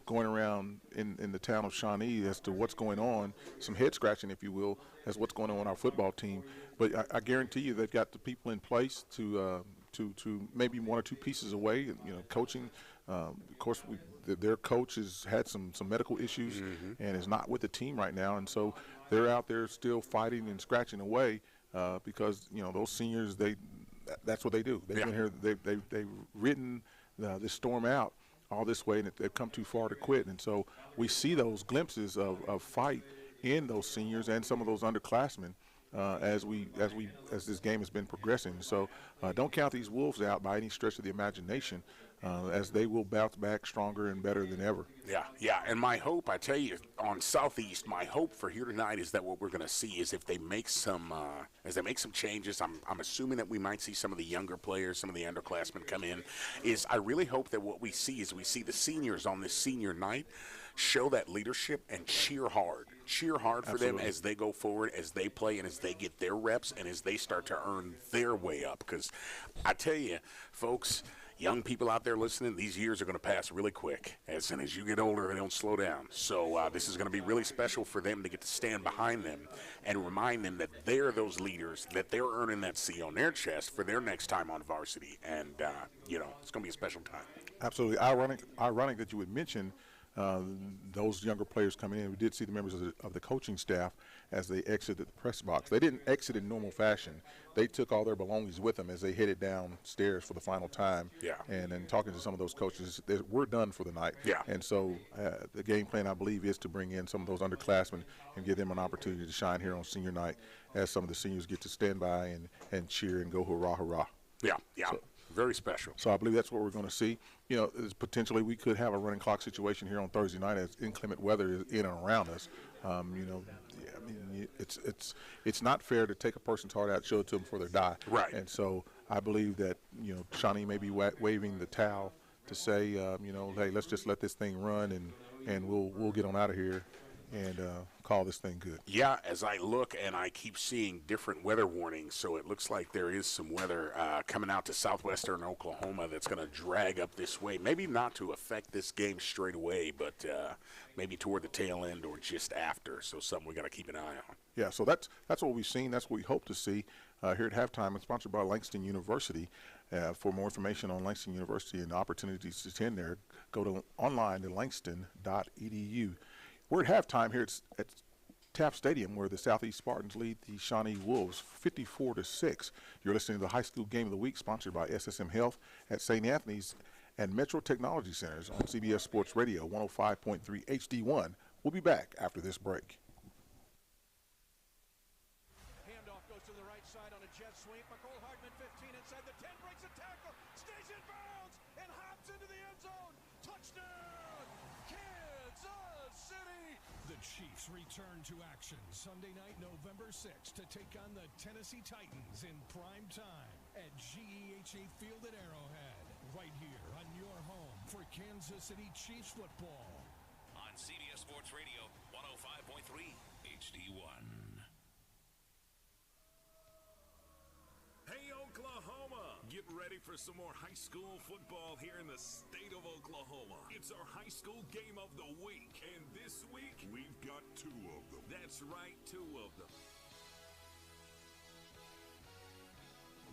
going around in the town of Shawnee as to what's going on, some head scratching, if you will, as what's going on with our football team. But I guarantee you they've got the people in place to maybe one or two pieces away. Coaching. Of course, their coach has had some medical issues and is not with the team right now, and so they're out there still fighting and scratching away because those seniors, that's what they do. They've been here. They've ridden this storm out all this way, and they've come too far to quit. And so we see those glimpses of fight in those seniors and some of those underclassmen as this game has been progressing. So don't count these Wolves out by any stretch of the imagination, as they will bounce back stronger and better than ever. Yeah, and my hope, I tell you, on Southeast, my hope for here tonight is that what we're going to see is if they make some, changes. I'm assuming that we might see some of the younger players, some of the underclassmen come in. I really hope that what we see is we see the seniors on this senior night show that leadership and cheer hard for them as they go forward, as they play, and as they get their reps, and as they start to earn their way up. Because I tell you, folks, young people out there listening, these years are going to pass really quick. As you get older, they don't slow down. So this is going to be really special for them to get to stand behind them and remind them that they're those leaders, that they're earning that C on their chest for their next time on varsity. And, it's going to be a special time. Absolutely. Ironic that you would mention those younger players coming in. We did see the members of the coaching staff as they exited the press box. They didn't exit in normal fashion. They took all their belongings with them as they headed downstairs for the final time. Yeah. And then talking to some of those coaches, we're done for the night. Yeah. And so the game plan, I believe, is to bring in some of those underclassmen and give them an opportunity to shine here on senior night as some of the seniors get to stand by and cheer and go hurrah, hurrah. Yeah. So, very special. So I believe that's what we're going to see. Potentially we could have a running clock situation here on Thursday night as inclement weather is in and around us. It's not fair to take a person's heart out, show it to them before they die. Right. And so I believe that Shawnee may be waving the towel to say, hey, let's just let this thing run and we'll get on out of here and call this thing good. Yeah, as I look and I keep seeing different weather warnings, so it looks like there is some weather coming out to southwestern Oklahoma that's going to drag up this way. Maybe not to affect this game straight away, but maybe toward the tail end or just after. So something we got to keep an eye on. Yeah, so that's what we've seen. That's what we hope to see here at halftime. It's sponsored by Langston University. For more information on Langston University and opportunities to attend there, go online to langston.edu. We're at halftime here at Taft Stadium, where the Southeast Spartans lead the Shawnee Wolves 54-6. You're listening to the High School Game of the Week, sponsored by SSM Health at St. Anthony's and Metro Technology Centers on CBS Sports Radio 105.3 HD1. We'll be back after this break. Handoff goes to the right side on a jet sweep. McCole Hardman 15 inside the 10, breaks a tackle, stays in bounds, and hops into the end zone. Touchdown, Kansas City! The Chiefs return to action Sunday night, November 6th to take on the Tennessee Titans in prime time at GEHA Field at Arrowhead. Right here on your home for Kansas City Chiefs football. On CBS Sports Radio 105.3 HD1. Hey, Oklahoma! Get ready for some more high school football here in the state of Oklahoma. It's our high school game of the week. And this week, we've got 2 of them. That's right, 2 of them.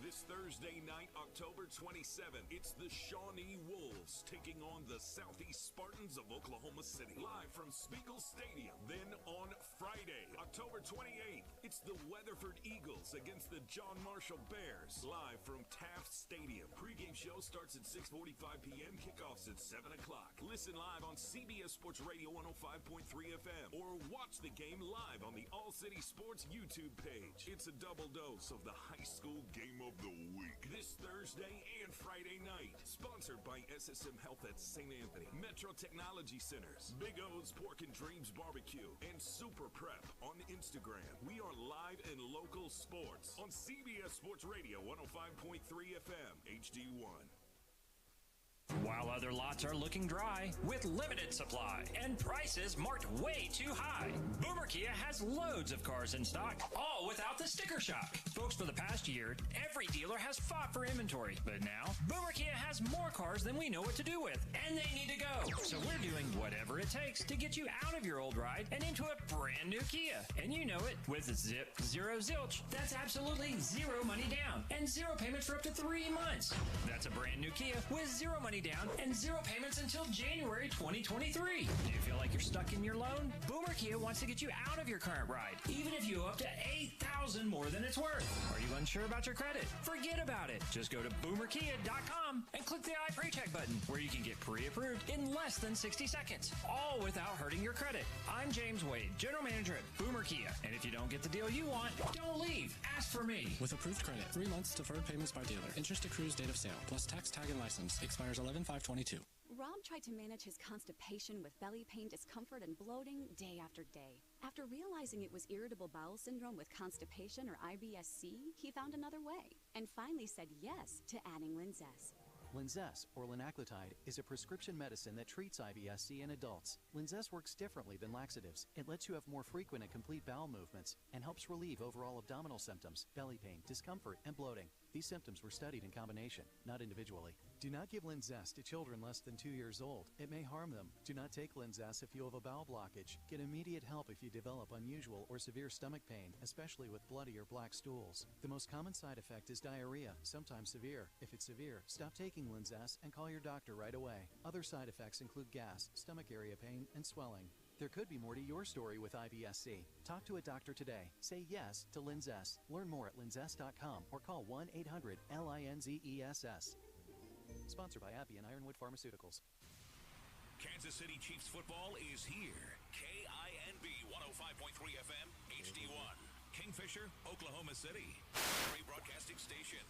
This Thursday night, October 27th, it's the Shawnee Wolves taking on the Southeast Spartans of Oklahoma City, live from Spiegel Stadium. Then on Friday, October 28th, it's the Weatherford Eagles against the John Marshall Bears, live from Taft Stadium. Pre-game show starts at 6:45 p.m., kickoffs at 7 o'clock. Listen live on CBS Sports Radio 105.3 FM, or watch the game live on the All City Sports YouTube page. It's a double dose of the high school game of the week this Thursday and Friday night. Sponsored by SSM Health at St. Anthony, Metro Technology Centers, Big O's Pork and Dreams Barbecue, and Super Prep on Instagram. We are live in local sports on CBS Sports Radio 105.3 FM HD1. While other lots are looking dry, with limited supply and prices marked way too high, Boomer Kia has loads of cars in stock, all without the sticker shock. Folks, for the past year, every dealer has fought for inventory, but now Boomer Kia has more cars than we know what to do with, and they need to go. So we're doing whatever it takes to get you out of your old ride and into a brand new Kia. And you know it, with zip, zero zilch, that's absolutely zero money down and zero payments for up to 3 months. That's a brand new Kia with zero money down and zero payments until January 2023. Do you feel like you're stuck in your loan? Boomer Kia wants to get you out of your current ride, even if you owe up to $8,000 more than it's worth. Are you unsure about your credit? Forget about it. Just go to boomerkia.com and click the iPrecheck button, where you can get pre-approved in less than 60 seconds, all without hurting your credit. I'm James Wade, General Manager at Boomer Kia, and if you don't get the deal you want, don't leave. Ask for me. With approved credit, 3 months deferred payments by dealer. Interest accrues date of sale, plus tax, tag, and license. Expires 11/5/22. Rob tried to manage his constipation with belly pain, discomfort, and bloating day after day. After realizing it was irritable bowel syndrome with constipation, or IBS-C, he found another way and finally said yes to adding Linzess. Linzess, or linaclotide, is a prescription medicine that treats IBS-C in adults. Linzess works differently than laxatives. It lets you have more frequent and complete bowel movements and helps relieve overall abdominal symptoms, belly pain, discomfort, and bloating. These symptoms were studied in combination, not individually. Do not give Linzess to children less than 2 years old. It may harm them. Do not take Linzess if you have a bowel blockage. Get immediate help if you develop unusual or severe stomach pain, especially with bloody or black stools. The most common side effect is diarrhea, sometimes severe. If it's severe, stop taking Linzess and call your doctor right away. Other side effects include gas, stomach area pain, and swelling. There could be more to your story with IBS-C. Talk to a doctor today. Say yes to Linzess. Learn more at linzess.com or call 1-800-LINZESS. Sponsored by Abbey and Ironwood Pharmaceuticals. Kansas City Chiefs football is here. KINB 105.3 FM, HD1. Kingfisher, Oklahoma City. Free broadcasting station.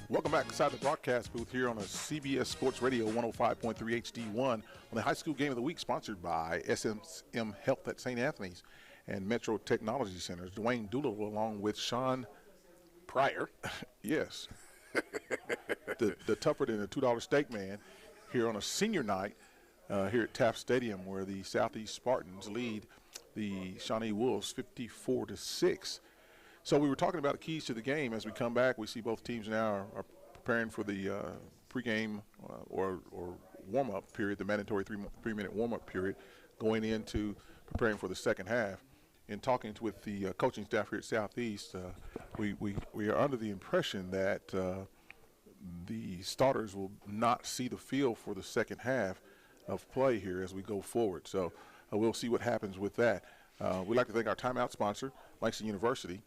Welcome back inside the broadcast booth here on a CBS Sports Radio 105.3 HD1 on the High School Game of the Week, sponsored by SSM Health at St. Anthony's and Metro Technology Centers. Dwayne Doolittle along with Sean Pryor. Yes. the tougher than a $2 steak man here on a senior night here at Taft Stadium, where the Southeast Spartans lead the Shawnee Wolves 54-6. So we were talking about the keys to the game. As we come back, we see both teams now are preparing for the pregame or warm-up period, the mandatory three-minute warm-up period, going into preparing for the second half. In talking with the coaching staff here at Southeast, we are under the impression that the starters will not see the field for the second half of play here as we go forward. So we'll see what happens with that. We'd like to thank our timeout sponsor, Langston University.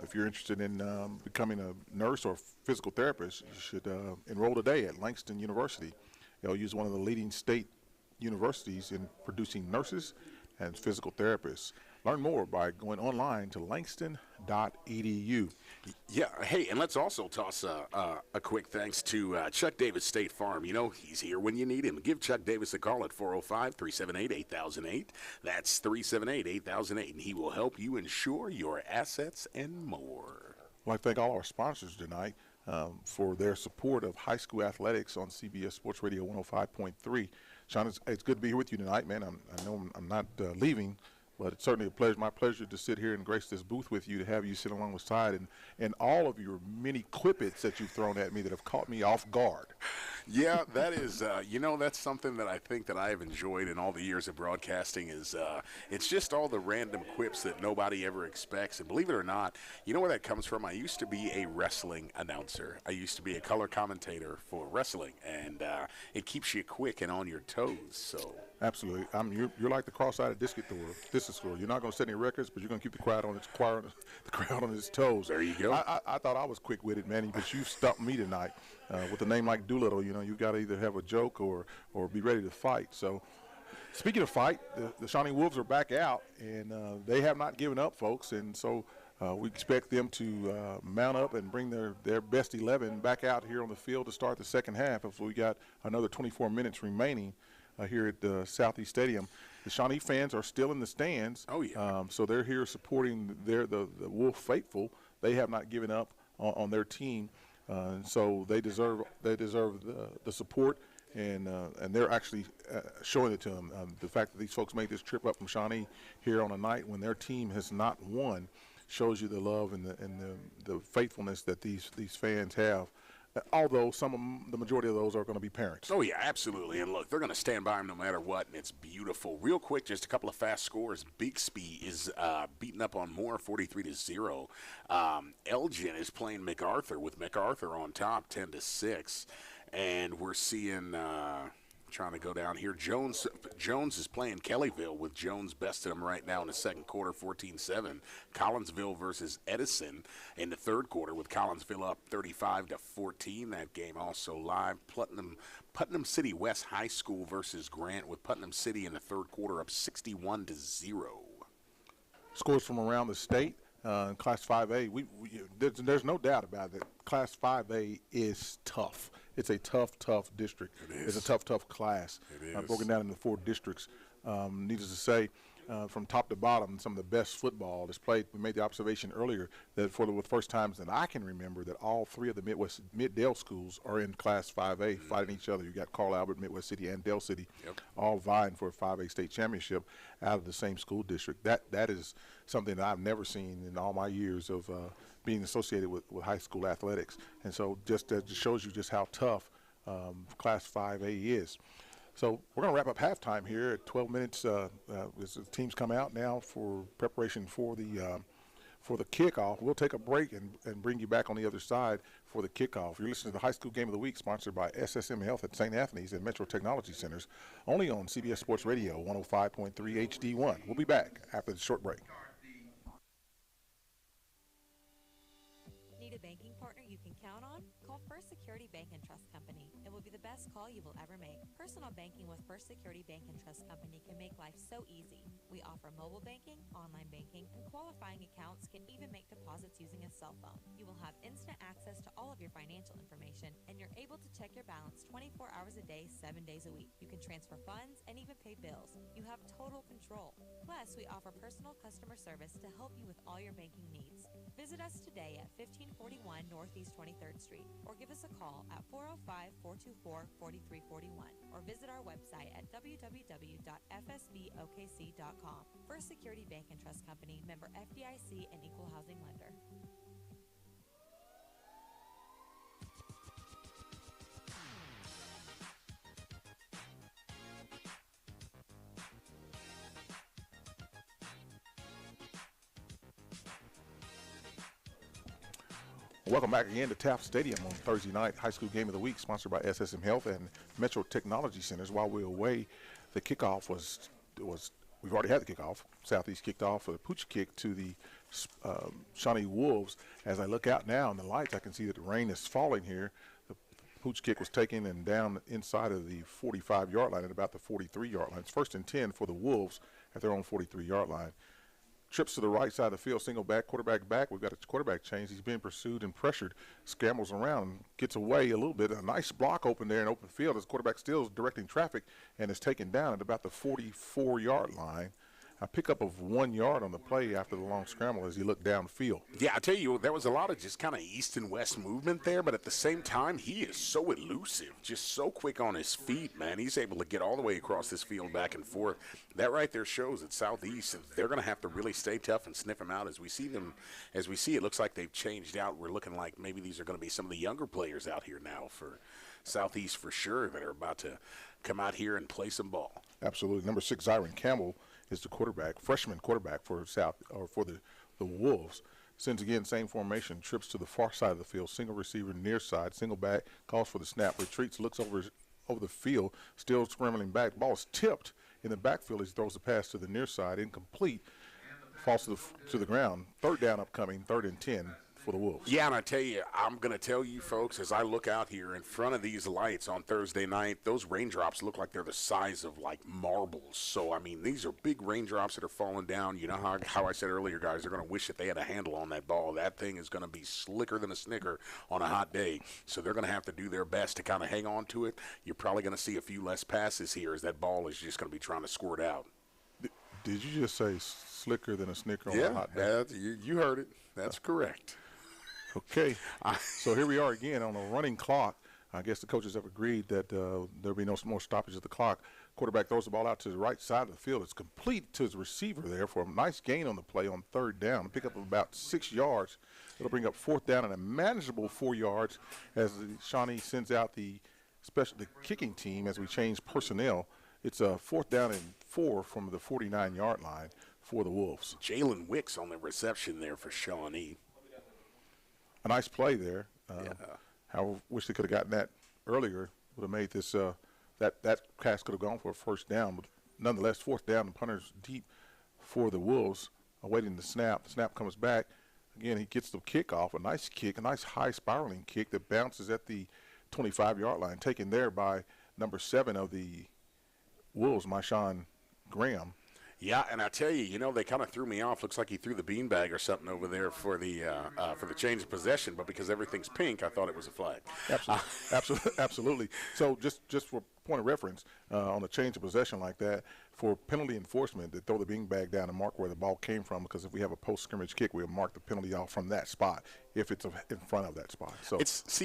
If you're interested in becoming a nurse or physical therapist, you should enroll today at Langston University. LU is one of the leading state universities in producing nurses and physical therapists. Learn more by going online to langston.edu. Yeah, hey, and let's also toss a quick thanks to Chuck Davis State Farm. You know, he's here when you need him. Give Chuck Davis a call at 405-378-8008. That's 378-8008, and he will help you insure your assets and more. I'd like to thank all our sponsors tonight. for their support of high school athletics on CBS Sports Radio 105.3. Sean, it's good to be here with you tonight, man. I know I'm not leaving, but it's certainly my pleasure to sit here and grace this booth with you, to have you sit along the side, and all of your many quippets that you've thrown at me that have caught me off guard. Yeah, that is, that's something that I think that I have enjoyed in all the years of broadcasting is it's just all the random quips that nobody ever expects. And believe it or not, you know where that comes from? I used to be a wrestling announcer. I used to be a color commentator for wrestling, and it keeps you quick and on your toes. So absolutely, you're like the cross-eyed discus squirrel. You're not going to set any records, but you're going to keep the crowd on its toes. There you go. I thought I was quick-witted, Manny, but you stumped me tonight. With a name like Doolittle, you got to either have a joke or be ready to fight. So, speaking of fight, the Shawnee Wolves are back out, and they have not given up, folks. And so we expect them to mount up and bring their best 11 back out here on the field to start the second half. If we got another 24 minutes remaining here at the Southeast Stadium. The Shawnee fans are still in the stands. Oh, yeah. So they're here supporting the Wolf faithful. They have not given up on their team. And so they deserve the support, and they're actually showing it to them. The fact that these folks made this trip up from Shawnee here on a night when their team has not won shows you the love and the faithfulness that these fans have. Although the majority of those are going to be parents. Oh, yeah, absolutely. And look, they're going to stand by them no matter what, and it's beautiful. Real quick, just a couple of fast scores. Bixby is beating up on Moore 43-0. Elgin is playing MacArthur with MacArthur on top 10-6. And we're seeing trying to go down here. Jones is playing Kellyville with Jones besting him right now in the second quarter, 14-7. Collinsville versus Edison in the third quarter with Collinsville up 35-14. That game also live. Putnam City West High School versus Grant with Putnam City in the third quarter up 61-0. Scores from around the state. In Class 5A, there's no doubt about it. Class 5A is tough. It's a tough district. It's a tough class. It is. Broken down into 4 districts. Needless to say, from top to bottom, some of the best football is played. We made the observation earlier that for the first times that I can remember that all 3 of the Mid-Dale schools are in Class 5A fighting each other. You got Carl Albert, Midwest City, and Dale City, all vying for a 5A state championship out of the same school district. That is something that I've never seen in all my years of being associated with high school athletics. And so that just shows you just how tough Class 5A is. So we're going to wrap up halftime here at 12 minutes. As the teams come out now for preparation for the kickoff. We'll take a break and bring you back on the other side for the kickoff. You're listening to the High School Game of the Week, sponsored by SSM Health at St. Anthony's and Metro Technology Centers, only on CBS Sports Radio 105.3 HD1. We'll be back after the short break. Need a banking partner you can count on? Call First Security Bank and Trust Company. It will be the best call you will ever make. Personal banking with First Security Bank and Trust Company can make life so easy. We offer mobile banking, online banking, and qualifying accounts can even make deposits using a cell phone. You will have instant access to all of your financial information, and you're able to check your balance 24 hours a day, 7 days a week. You can transfer funds and even pay bills. You have total control. Plus, we offer personal customer service to help you with all your banking needs. Visit us today at 1541 Northeast 23rd Street, or give us a call at 405-424-4341, or visit our website at www.fsbokc.com. First Security Bank and Trust Company, member FDIC and equal housing lender. Welcome back again to Taft Stadium on Thursday night, High School Game of the Week, sponsored by SSM Health and Metro Technology Centers. While we're away, the kickoff was we've already had the kickoff. Southeast kicked off a pooch kick to the Shawnee Wolves. As I look out now in the lights, I can see that the rain is falling here. The pooch kick was taken and down inside of the 45-yard line at about the 43-yard line. It's 1st and 10 for the Wolves at their own 43-yard line. Trips to the right side of the field, single back, quarterback back. We've got a quarterback change. He's being pursued and pressured, scrambles around, gets away a little bit. A nice block open there in open field as quarterback still is directing traffic and is taken down at about the 44-yard line. a pickup of 1 yard on the play after the long scramble as he looked downfield. Yeah, I tell you, there was a lot of just kind of east and west movement there, but at the same time, he is so elusive, just so quick on his feet, man. He's able to get all the way across this field back and forth. That right there shows that Southeast, they're going to have to really stay tough and sniff him out as we see them. As we see, it looks like they've changed out. We're looking like maybe these are going to be some of the younger players out here now for Southeast for sure that are about to come out here and play some ball. Absolutely. Number 6, Zyron Campbell is the quarterback, freshman quarterback for the Wolves. Sends again, same formation, trips to the far side of the field, single receiver near side, single back, calls for the snap, retreats, looks over the field, still scrambling back. Ball is tipped in the backfield as he throws the pass to the near side, incomplete, falls to the ground. Third down upcoming, 3rd and 10 for the Wolves. Yeah, and I tell you, I'm going to tell you folks, as I look out here in front of these lights on Thursday night, those raindrops look like they're the size of like marbles. So, I mean, these are big raindrops that are falling down. You know how I said earlier, guys, they're going to wish that they had a handle on that ball. That thing is going to be slicker than a Snicker on a hot day. So they're going to have to do their best to kind of hang on to it. You're probably going to see a few less passes here as that ball is just going to be trying to squirt out. Did you just say slicker than a Snicker on a hot day? Yeah, you heard it. That's correct. Okay, so here we are again on a running clock. I guess the coaches have agreed that there'll be no more stoppage of the clock. Quarterback throws the ball out to the right side of the field. It's complete to his receiver there for a nice gain on the play on 3rd down. A pickup of about 6 yards. It'll bring up 4th down and a manageable 4 yards as Shawnee sends out the kicking team as we change personnel. It's a 4th down and 4 from the 49-yard line for the Wolves. Jalen Wicks on the reception there for Shawnee. A nice play there. I wish they could have gotten that earlier. Would have made this that pass could have gone for a 1st down, but nonetheless, 4th down. The punter's deep for the Wolves, awaiting the snap. The snap comes back. Again, he gets the kickoff. A nice kick, a nice high spiraling kick that bounces at the 25-yard line, taken there by number 7 of the Wolves, Marshawn Graham. Yeah, and I tell you, they kind of threw me off. Looks like he threw the beanbag or something over there for the change of possession, but because everything's pink, I thought it was a flag. Absolutely. So just for point of reference, on a change of possession like that, for penalty enforcement, to throw the beanbag down and mark where the ball came from, because if we have a post-scrimmage kick, we'll mark the penalty off from that spot if it's in front of that spot. So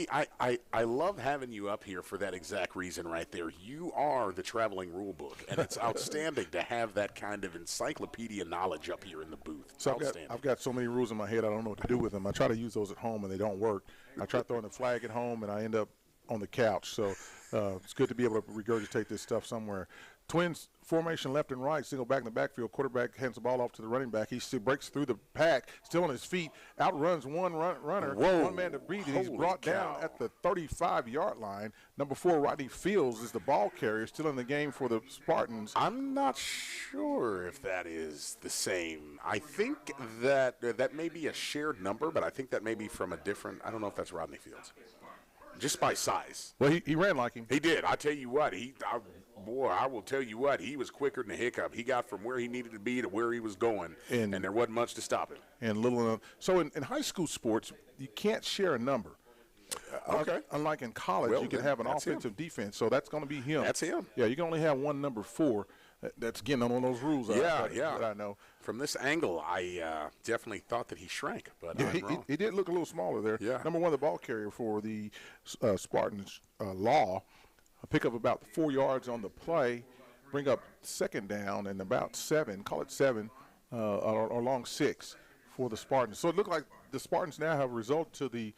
I love having you up here for that exact reason right there. You are the traveling rule book, and it's outstanding to have that kind of encyclopedia knowledge up here in the booth. So I've got so many rules in my head, I don't know what to do with them. I try to use those at home, and they don't work. I try throwing the flag at home, and I end up on the couch. So it's good to be able to regurgitate this stuff somewhere. Twins formation left and right, single back in the backfield. Quarterback hands the ball off to the running back. He still breaks through the pack, still on his feet, outruns one runner. Whoa. One man to beat. He's brought down at the 35-yard line. Number 4, Rodney Fields, is the ball carrier, still in the game for the Spartans. I'm not sure if that is the same. I think that may be a shared number, but I think that may be from a different – I don't know if that's Rodney Fields. Just by size. Well, he ran like him. He did. I tell you what, I will tell you what, he was quicker than a hiccup. He got from where he needed to be to where he was going, and there wasn't much to stop him. And so in high school sports, you can't share a number. Okay. Unlike in college, you can have an offensive defense, so that's going to be him. That's him. Yeah, you can only have one number 4. That's, again, on those rules that I know. From this angle, I definitely thought that he shrank, but yeah, I'm wrong. He did look a little smaller there. Yeah. Number 1, the ball carrier for the Spartans, Law, a pick up about 4 yards on the play, bring up 2nd down and about 7, call it 7, or long 6 for the Spartans. So it looked like the Spartans now have a result to the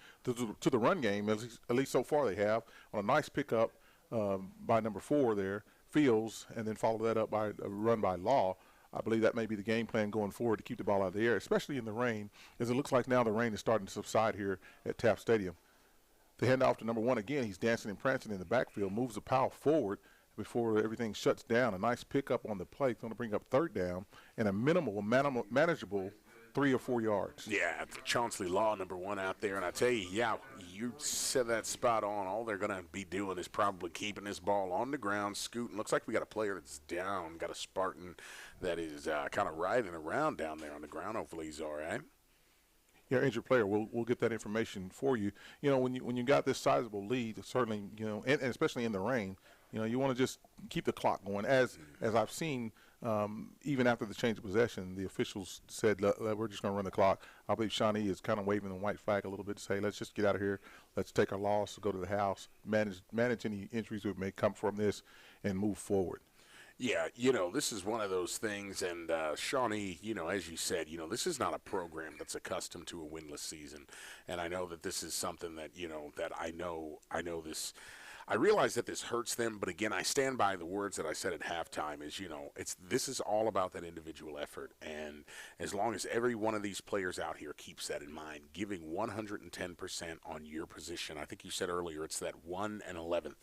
run game, at least so far they have, on a nice pickup by number 4 there, Fields, and then follow that up by a run by Law. I believe that may be the game plan going forward to keep the ball out of the air, especially in the rain, as it looks like now the rain is starting to subside here at Taft Stadium. They hand off to number 1 again. He's dancing and prancing in the backfield, moves the pile forward before everything shuts down. A nice pickup on the play. It's going to bring up 3rd down and a manageable 3 or 4 yards. Yeah, Chauncey Law, number 1 out there. And I tell you, you said that spot on. All they're going to be doing is probably keeping this ball on the ground, scooting. Looks like we got a player that's down, got a Spartan that is kind of riding around down there on the ground. Hopefully he's all right. Yeah, injured player. We'll get that information for you. When you got this sizable lead, certainly, and especially in the rain, you want to just keep the clock going. As I've seen even after the change of possession, the officials said, we're just going to run the clock. I believe Shawnee is kind of waving the white flag a little bit to say, let's just get out of here. Let's take our loss, go to the house, manage any injuries that may come from this, and move forward. Yeah, this is one of those things, and Shawnee, as you said, this is not a program that's accustomed to a winless season, and I know that this is something that, that I know this. I realize that this hurts them, but again, I stand by the words that I said at halftime is, this is all about that individual effort. And as long as every one of these players out here keeps that in mind, giving 110% on your position, I think you said earlier, it's that 1 and 11th,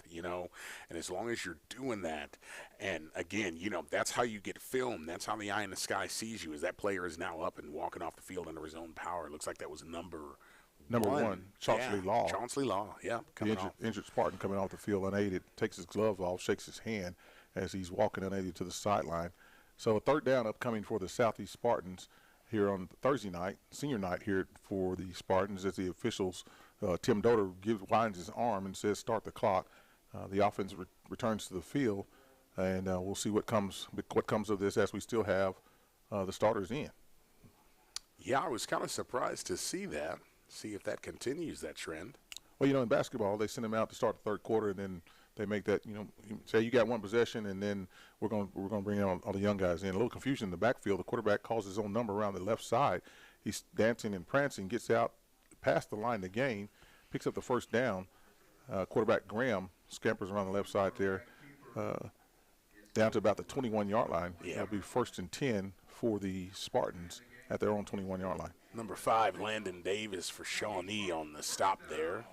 and as long as you're doing that, and again, that's how you get filmed. That's how the eye in the sky sees you, is that player is now up and walking off the field under his own power. It looks like that was number one, Chauncey Law. Chauncey Law, yeah. Injured Spartan coming off the field unaided, takes his glove off, shakes his hand as he's walking unaided to the sideline. So a third down upcoming for the Southeast Spartans here on Thursday night, senior night here for the Spartans, as the officials, Tim Doder winds his arm and says start the clock. The offense returns to the field, and we'll see what comes of this as we still have the starters in. Yeah, I was kind of surprised to see that. See if that continues, that trend. Well, in basketball, they send them out to start the third quarter, and then they make that, say you got one possession, and then we're going to bring all the young guys in. A little confusion in the backfield. The quarterback calls his own number around the left side. He's dancing and prancing, gets out past the line of the game, picks up the first down. Quarterback Graham scampers around the left side there, down to about the 21-yard line. Yeah. That'll be 1st and 10 for the Spartans at their own 21-yard line. Number 5, Landon Davis for Shawnee on the stop there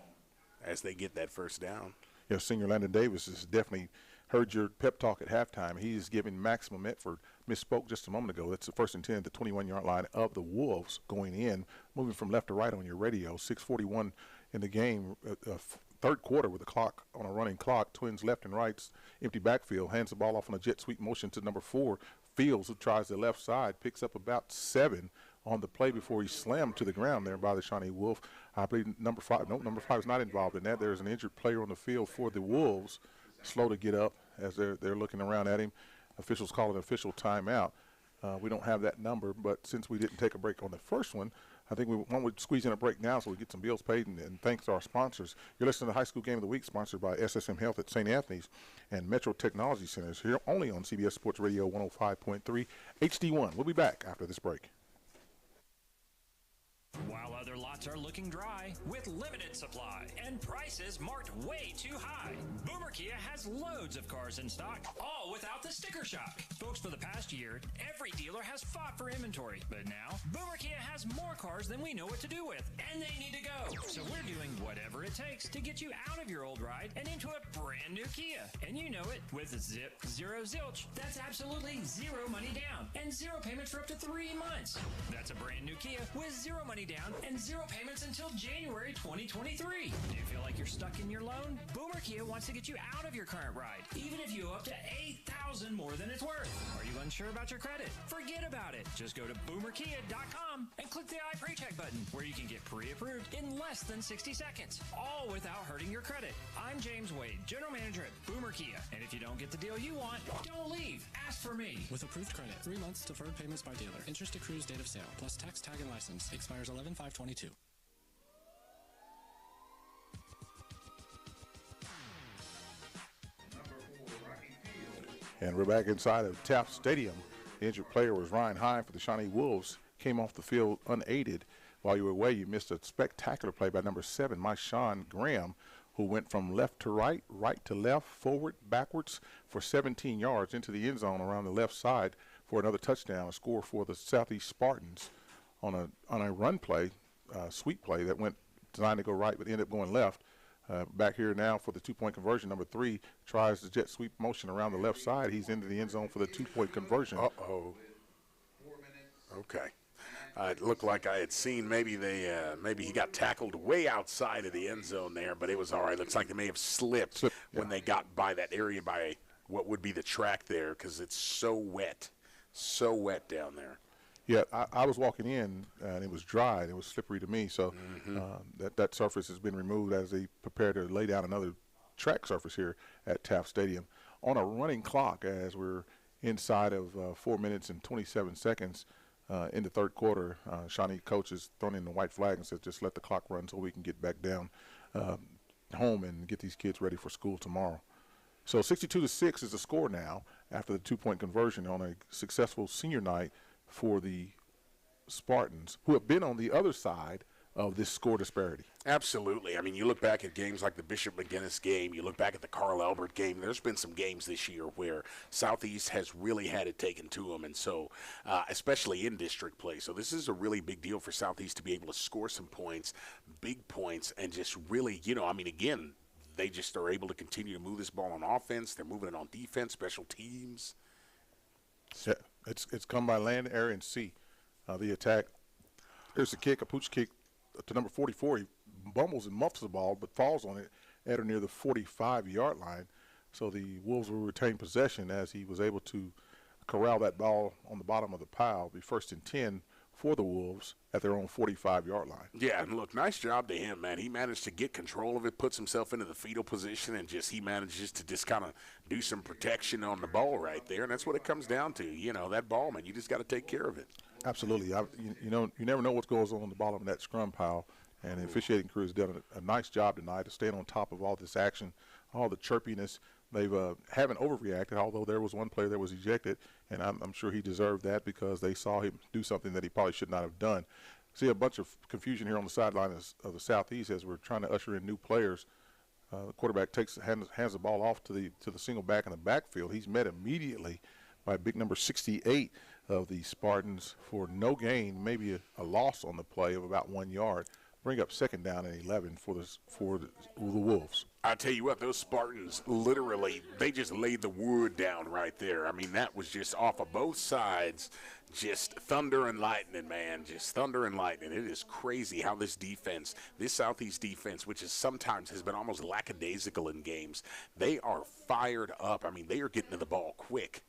as they get that first down. Senior Landon Davis has definitely heard your pep talk at halftime. He is giving maximum effort. Misspoke just a moment ago. It's the 1st and 10 at the 21-yard line of the Wolves going in, moving from left to right on your radio. 6:41 in the game, third quarter with the clock on a running clock. Twins left and right, empty backfield, hands the ball off on a jet sweep motion to number 4, Fields, who tries the left side, picks up about 7 on the play before he slammed to the ground there by the Shawnee Wolf. I believe number 5 is not involved in that. There's an injured player on the field for the Wolves, slow to get up as they're looking around at him. Officials call an official timeout. We don't have that number, but since we didn't take a break on the first one, I think we want to squeeze in a break now so we get some bills paid, and thanks to our sponsors. You're listening to the High School Game of the Week, sponsored by SSM Health at St. Anthony's and Metro Technology Centers, here only on CBS Sports Radio 105.3 HD1. We'll be back after this break. While other lots are looking dry, with limited supply and prices marked way too high, Boomer Kia has loads of cars in stock, all without the sticker shock. Folks, for the past year, every dealer has fought for inventory, but now Boomer Kia has more cars than we know what to do with, and they need to go. So we're doing whatever it takes to get you out of your old ride and into a brand new Kia. And you know it, with zip, zero zilch, that's absolutely zero money down and zero payments for up to 3 months. That's a brand new Kia with zero money down and zero payments until January 2023. Do you feel like you're stuck in your loan? Boomer Kia wants to get you out of your current ride, even if you owe up to $8,000 more than it's worth. Are you unsure about your credit? Forget about it. Just go to boomerkia.com and click the I Pre-Check button, where you can get pre-approved in less than 60 seconds, all without hurting your credit. I'm James Wade, General Manager at Boomer Kia, and if you don't get the deal you want, don't leave. Ask for me. With approved credit, 3 months deferred payments by dealer. Interest accrues date of sale, plus tax, tag, and license. Expires 11/5/22. And we're back inside of Taft Stadium. The injured player was Ryan Hine for the Shawnee Wolves. Came off the field unaided. While you were away, you missed a spectacular play by number 7, Shawn Graham, who went from left to right, right to left, forward, backwards for 17 yards into the end zone around the left side for another touchdown, a score for the Southeast Spartans on a run play, sweep play that went designed to go right but ended up going left. Back here now for the 2-point conversion. Number 3 tries the jet sweep motion around the left side. He's into the end zone for the 2-point conversion. Uh-oh. Okay. It looked like I had seen maybe he got tackled way outside of the end zone there, but it was all right. Looks like they may have slipped when they got by that area by what would be the track there, because it's so wet down there. Yeah, I was walking in, and it was dry, and it was slippery to me, so that surface has been removed as they prepare to lay down another track surface here at Taft Stadium. On a running clock as we're inside of 4 minutes and 27 seconds in the third quarter. Shawnee coach has thrown in the white flag and says just let the clock run so we can get back down home and get these kids ready for school tomorrow. So 62-6 is the score now after the 2-point conversion on a successful senior night for the Spartans, who have been on the other side of this score disparity. Absolutely. I mean, you look back at games like the Bishop McGinnis game, you look back at the Carl Albert game, there's been some games this year where Southeast has really had it taken to them, and so especially in district play. So this is a really big deal for Southeast to be able to score some points, big points, and just really, I mean, again, they just are able to continue to move this ball on offense. They're moving it on defense, special teams. Yeah, it's come by land, air, and sea. The attack. There's a kick, a pooch kick to number 44. He bumbles and muffs the ball, but falls on it at or near the 45-yard line. So the Wolves will retain possession as he was able to corral that ball on the bottom of the pile. Be first and 10 for the Wolves at their own 45-yard line. Yeah, and look, nice job to him, man. He managed to get control of it, puts himself into the fetal position, and he manages to just kind of do some protection on the ball right there, and that's what it comes down to. That ball, man, you just got to take care of it. Absolutely. You never know what goes on the bottom of that scrum pile, and the officiating crew has done a nice job tonight to stay on top of all this action, all the chirpiness. They haven't overreacted, although there was one player that was ejected, and I'm sure he deserved that because they saw him do something that he probably should not have done. See a bunch of confusion here on the sideline of the Southeast as we're trying to usher in new players. The quarterback hands the ball off to the single back in the backfield. He's met immediately by big number 68 of the Spartans for no gain, maybe a loss on the play of about 1 yard. Bring up second down and 11 for the Wolves. I tell you what, those Spartans literally, they just laid the wood down right there. I mean, that was just off of both sides, just thunder and lightning, man, just thunder and lightning. It is crazy how this Southeast defense, which is sometimes has been almost lackadaisical in games, they are fired up. I mean, they are getting to the ball quick.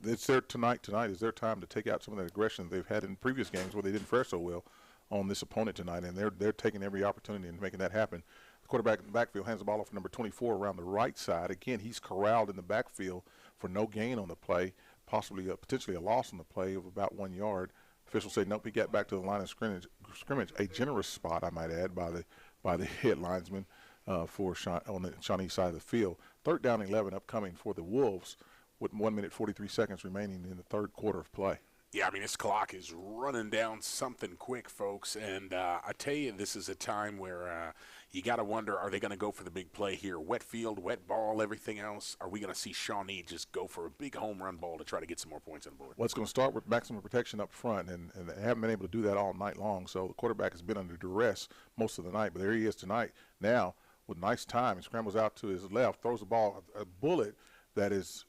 It's their tonight is their time to take out some of that aggression they've had in previous games where they didn't fare so well on this opponent tonight, and they're taking every opportunity and making that happen. The quarterback in the backfield hands the ball off to number 24 around the right side. Again, he's corralled in the backfield for no gain on the play, possibly potentially a loss on the play of about 1 yard. Officials say nope, he got back to the line of scrimmage. A generous spot, I might add, by the head linesman on the Shawnee side of the field. Third down 11 upcoming for the Wolves with 1 minute 43 seconds remaining in the third quarter of play. Yeah, I mean, this clock is running down something quick, folks. And I tell you, this is a time where you got to wonder, are they going to go for the big play here? Wet field, wet ball, everything else? Are we going to see Shawnee just go for a big home run ball to try to get some more points on the board? Well, it's going to start with maximum protection up front, and they haven't been able to do that all night long. So the quarterback has been under duress most of the night. But there he is tonight now with nice time. He scrambles out to his left, throws the ball, a bullet that is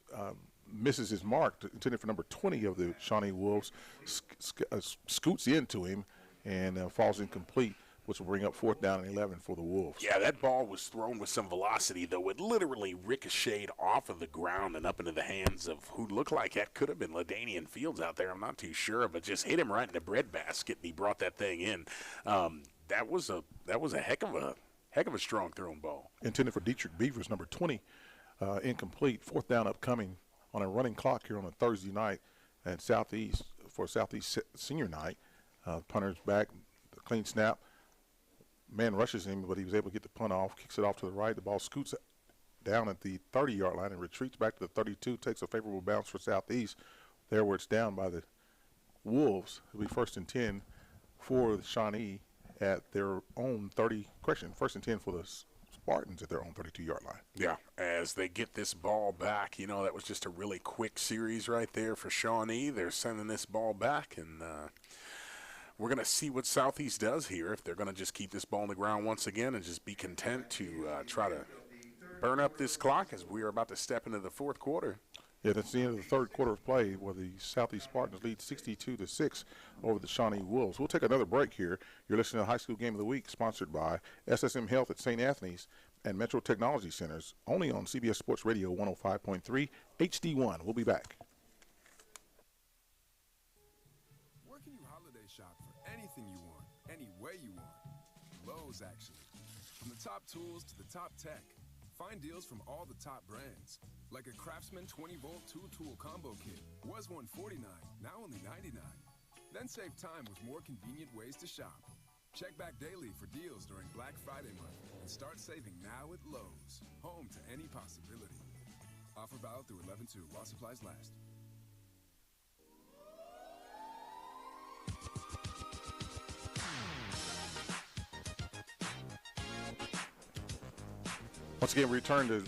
misses his mark, intended for number 20 of the Shawnee Wolves, scoots into him and falls incomplete, which will bring up fourth down and 11 for the Wolves. Yeah, that ball was thrown with some velocity, though. It literally ricocheted off of the ground and up into the hands of who looked like that could have been LaDainian Fields out there. I'm not too sure, but just hit him right in the breadbasket, and he brought that thing in. That was a heck of a strong thrown ball. Intended for Dietrich Beavers, number 20, incomplete. Fourth down upcoming on a running clock here on a Thursday night at Southeast for Southeast senior night. Punter's back, clean snap. Man rushes him, but he was able to get the punt off, kicks it off to the right. The ball scoots down at the 30-yard line and retreats back to the 32, takes a favorable bounce for Southeast. There where it's down by the Wolves. It'll be first and 10 for the Shawnee at their own 30. First and 10 for the Spartans at their own 32-yard line. Yeah, as they get this ball back, that was just a really quick series right there for Shawnee. They're sending this ball back, and we're going to see what Southeast does here, if they're going to just keep this ball on the ground once again and just be content to try to burn up this clock as we are about to step into the fourth quarter. Yeah, that's the end of the third quarter of play where the Southeast Spartans lead 62-6 over the Shawnee Wolves. We'll take another break here. You're listening to High School Game of the Week, sponsored by SSM Health at St. Anthony's and Metro Technology Centers, only on CBS Sports Radio 105.3 HD1. We'll be back. Where can you holiday shop for anything you want, any way you want? Lowe's, actually. From the top tools to the top tech, Find deals from all the top brands, like a Craftsman 20-volt two-tool combo kit. Was $149, now only $99. Then save time with more convenient ways to shop. Check back daily for deals during Black Friday month and start saving now at Lowe's. Home to any possibility. Offer valid through 11/2 while supplies last. Once again, we return to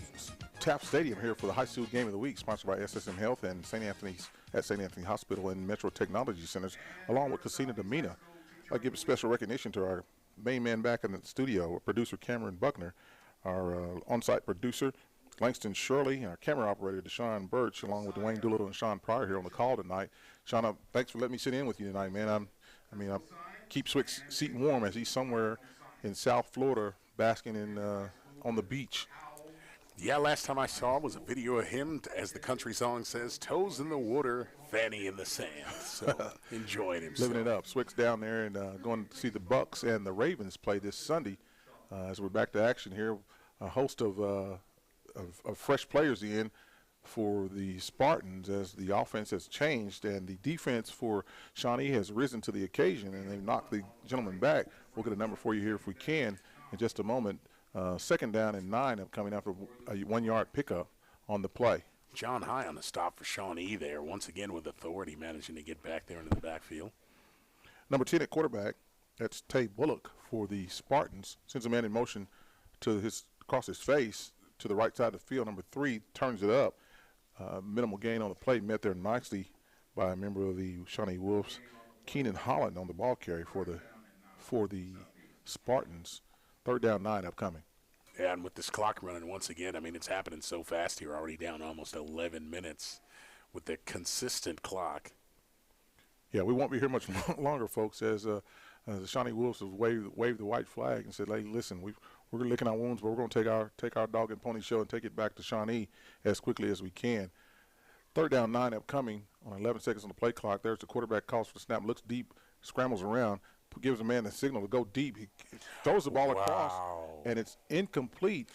Taft Stadium here for the high school game of the week, sponsored by SSM Health and St. Anthony's at St. Anthony Hospital and Metro Technology Centers, along with Casino Domina. I give special recognition to our main man back in the studio, producer Cameron Buckner, our on-site producer Langston Shirley, our camera operator Deshaun Birch, along with Dwayne Doolittle and Sean Pryor here on the call tonight. Sean, thanks for letting me sit in with you tonight, man. I keep Swick's seat warm as he's somewhere in South Florida basking in on the beach. Yeah, last time I saw was a video of him, as the country song says, toes in the water, fanny in the sand. So enjoying himself. Living it up. Swick's down there and going to see the Bucks and the Ravens play this Sunday. As we're back to action here, a host of fresh players in for the Spartans as the offense has changed and the defense for Shawnee has risen to the occasion, and they've knocked the gentleman back. We'll get a number for you here if we can in just a moment. Second down and 9 coming after a 1-yard pickup on the play. John High on the stop for Shawnee there, once again with authority, managing to get back there into the backfield. Number 10 at quarterback, that's Tay Bullock for the Spartans. Sends a man in motion to across his face to the right side of the field. Number 3 turns it up. Minimal gain on the play, met there nicely by a member of the Shawnee Wolves, Keenan Holland, on the ball carry for the Spartans. Third down 9 upcoming. Yeah, and with this clock running once again, it's happening so fast here, already down almost 11 minutes with the consistent clock. Yeah, we won't be here much longer, folks, as the Shawnee Wolves have waved the white flag and said, hey, listen, we're licking our wounds, but we're going to take our dog and pony show and take it back to Shawnee as quickly as we can. Third down 9 upcoming on 11 seconds on the play clock. There's the quarterback, calls for the snap, looks deep, scrambles around, gives a man the signal to go deep. He throws the ball across, and it's incomplete.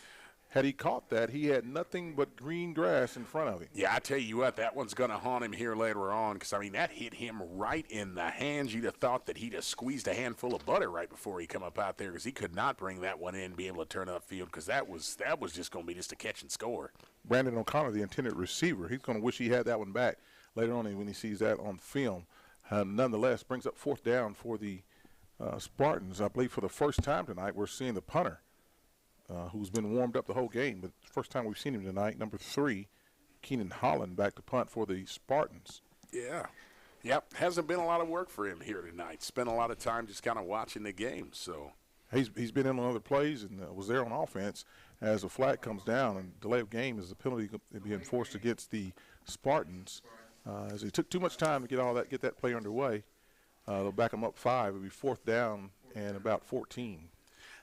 Had he caught that, he had nothing but green grass in front of him. Yeah, I tell you what, that one's going to haunt him here later on because, that hit him right in the hands. You'd have thought that he'd have squeezed a handful of butter right before he come up out there because he could not bring that one in and be able to turn upfield because that was just going to be just a catch and score. Brandon O'Connor, the intended receiver, he's going to wish he had that one back later on when he sees that on film. Nonetheless, brings up fourth down for the Spartans. I believe for the first time tonight we're seeing the punter who's been warmed up the whole game, but first time we've seen him tonight, number 3, Keenan Holland, back to punt for the Spartans. Yeah. Yep, hasn't been a lot of work for him here tonight. Spent a lot of time just kind of watching the game. So he's been in on other plays and was there on offense as a flag comes down, and delay of game is the penalty being enforced against the Spartans as he took too much time to get that play underway. They'll back them up 5. It'll be fourth down and about 14.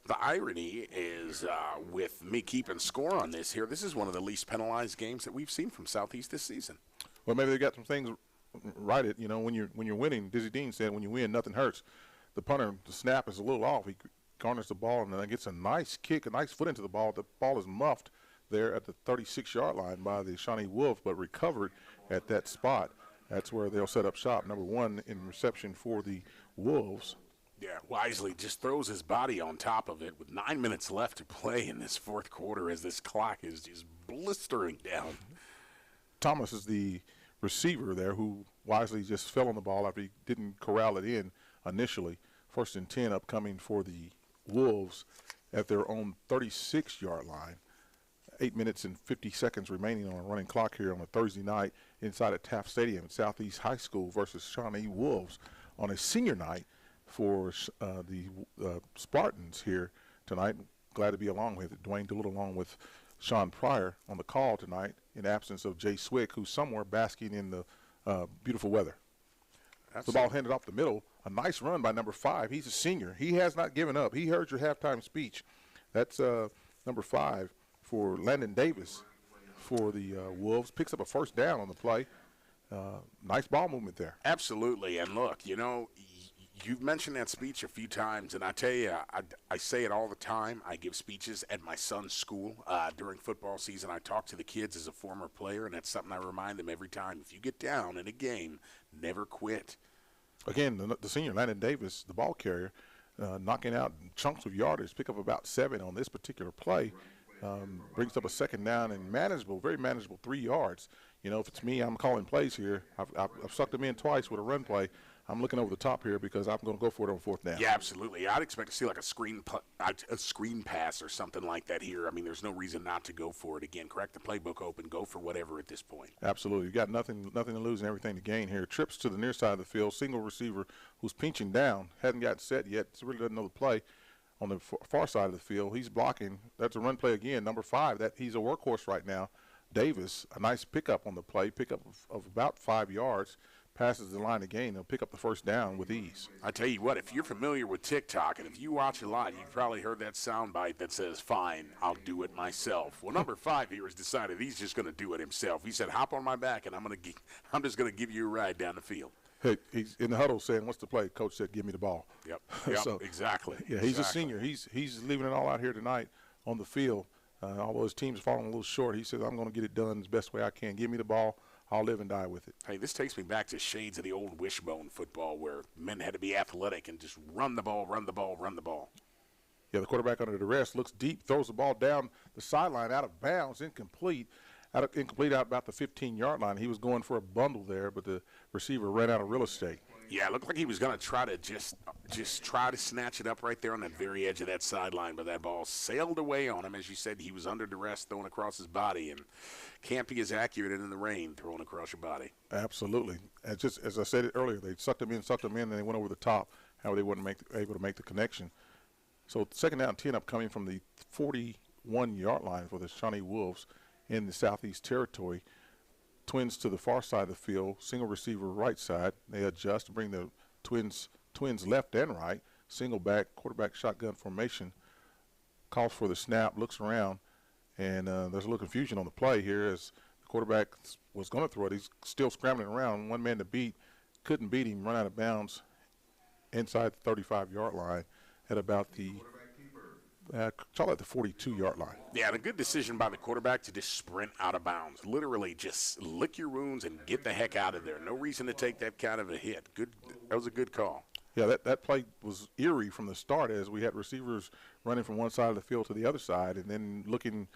The irony is with me keeping score on this here, this is one of the least penalized games that we've seen from Southeast this season. Well, maybe they got some things right. When you're winning, Dizzy Dean said, when you win, nothing hurts. The punter, the snap is a little off. He garners the ball and then gets a nice kick, a nice foot into the ball. The ball is muffed there at the 36-yard line by the Shawnee Wolves, but recovered at that spot. That's where they'll set up shop. Number 1 in reception for the Wolves. Yeah, Wisely just throws his body on top of it with 9 minutes left to play in this fourth quarter as this clock is just blistering down. Thomas is the receiver there who wisely just fell on the ball after he didn't corral it in initially. First and 10 upcoming for the Wolves at their own 36-yard line. 8 minutes and 50 seconds remaining on a running clock here on a Thursday night inside at Taft Stadium at Southeast High School versus Shawnee Wolves on a senior night for the Spartans here tonight. Glad to be along with it. Dwayne Doolittle along with Sean Pryor on the call tonight in absence of Jay Swick, who's somewhere basking in the beautiful weather. The ball handed off the middle. A nice run by number 5. He's a senior. He has not given up. He heard your halftime speech. That's number 5 for Landon Davis for the Wolves. Picks up a first down on the play. Nice ball movement there. Absolutely. And look, You've mentioned that speech a few times, and I tell you, I say it all the time. I give speeches at my son's school during football season. I talk to the kids as a former player, and that's something I remind them every time. If you get down in a game, never quit. Again, the senior, Landon Davis, the ball carrier, knocking out chunks of yardage, pick up about 7 on this particular play, brings up a second down and manageable, very manageable 3 yards. You know, if it's me, I'm calling plays here. I've sucked them in twice with a run play. I'm looking over the top here because I'm going to go for it on 4th down. Yeah, absolutely. I'd expect to see like a screen pass or something like that here. I mean, there's no reason not to go for it. Again, crack the playbook open, go for whatever at this point. Absolutely. You got nothing to lose and everything to gain here. Trips to the near side of the field, single receiver who's pinching down, hasn't got set yet, so really doesn't know the play. On the far side of the field, he's blocking. That's a run play again, number 5. He's a workhorse right now. Davis, a nice pickup on the play, pickup of about 5 yards. Passes the line of gain, they'll pick up the first down with ease. I tell you what, if you're familiar with TikTok, and if you watch a lot, you've probably heard that soundbite that says, "Fine, I'll do it myself." Well, number 5 here has decided he's just going to do it himself. He said, "Hop on my back, and I'm just going to give you a ride down the field." Hey, he's in the huddle saying, "What's the play?" Coach said, "Give me the ball." Yep, So, exactly. Yeah, he's a senior. He's leaving it all out here tonight on the field. Although his team's falling a little short, he says, "I'm going to get it done the best way I can. Give me the ball. I'll live and die with it." Hey, this takes me back to shades of the old wishbone football where men had to be athletic and just run the ball, run the ball, run the ball. Yeah, the quarterback under duress looks deep, throws the ball down the sideline out of bounds, incomplete out about the 15-yard line. He was going for a bundle there, but the receiver ran out of real estate. Yeah, it looked like he was going to try to just try to snatch it up right there on that very edge of that sideline, but that ball sailed away on him. As you said, he was under duress throwing across his body, and can't be as accurate in the rain throwing across your body. Absolutely. And just as I said it earlier, they sucked him in, and they went over the top. How they weren't able to make the connection. So 2nd down 10 upcoming from the 41-yard line for the Shawnee Wolves in the Southeast Territory. Twins to the far side of the field, single receiver right side. They adjust to bring the twins left and right. Single back, quarterback shotgun formation. Calls for the snap, looks around, and there's a little confusion on the play here as the quarterback was going to throw it. He's still scrambling around. One man to beat, couldn't beat him, run out of bounds inside the 35-yard line at about the call it the 42-yard line. Yeah, and a good decision by the quarterback to just sprint out of bounds. Literally just lick your wounds and get the heck out of there. No reason to take that kind of a hit. That was a good call. Yeah, that play was eerie from the start as we had receivers running from one side of the field to the other side and then looking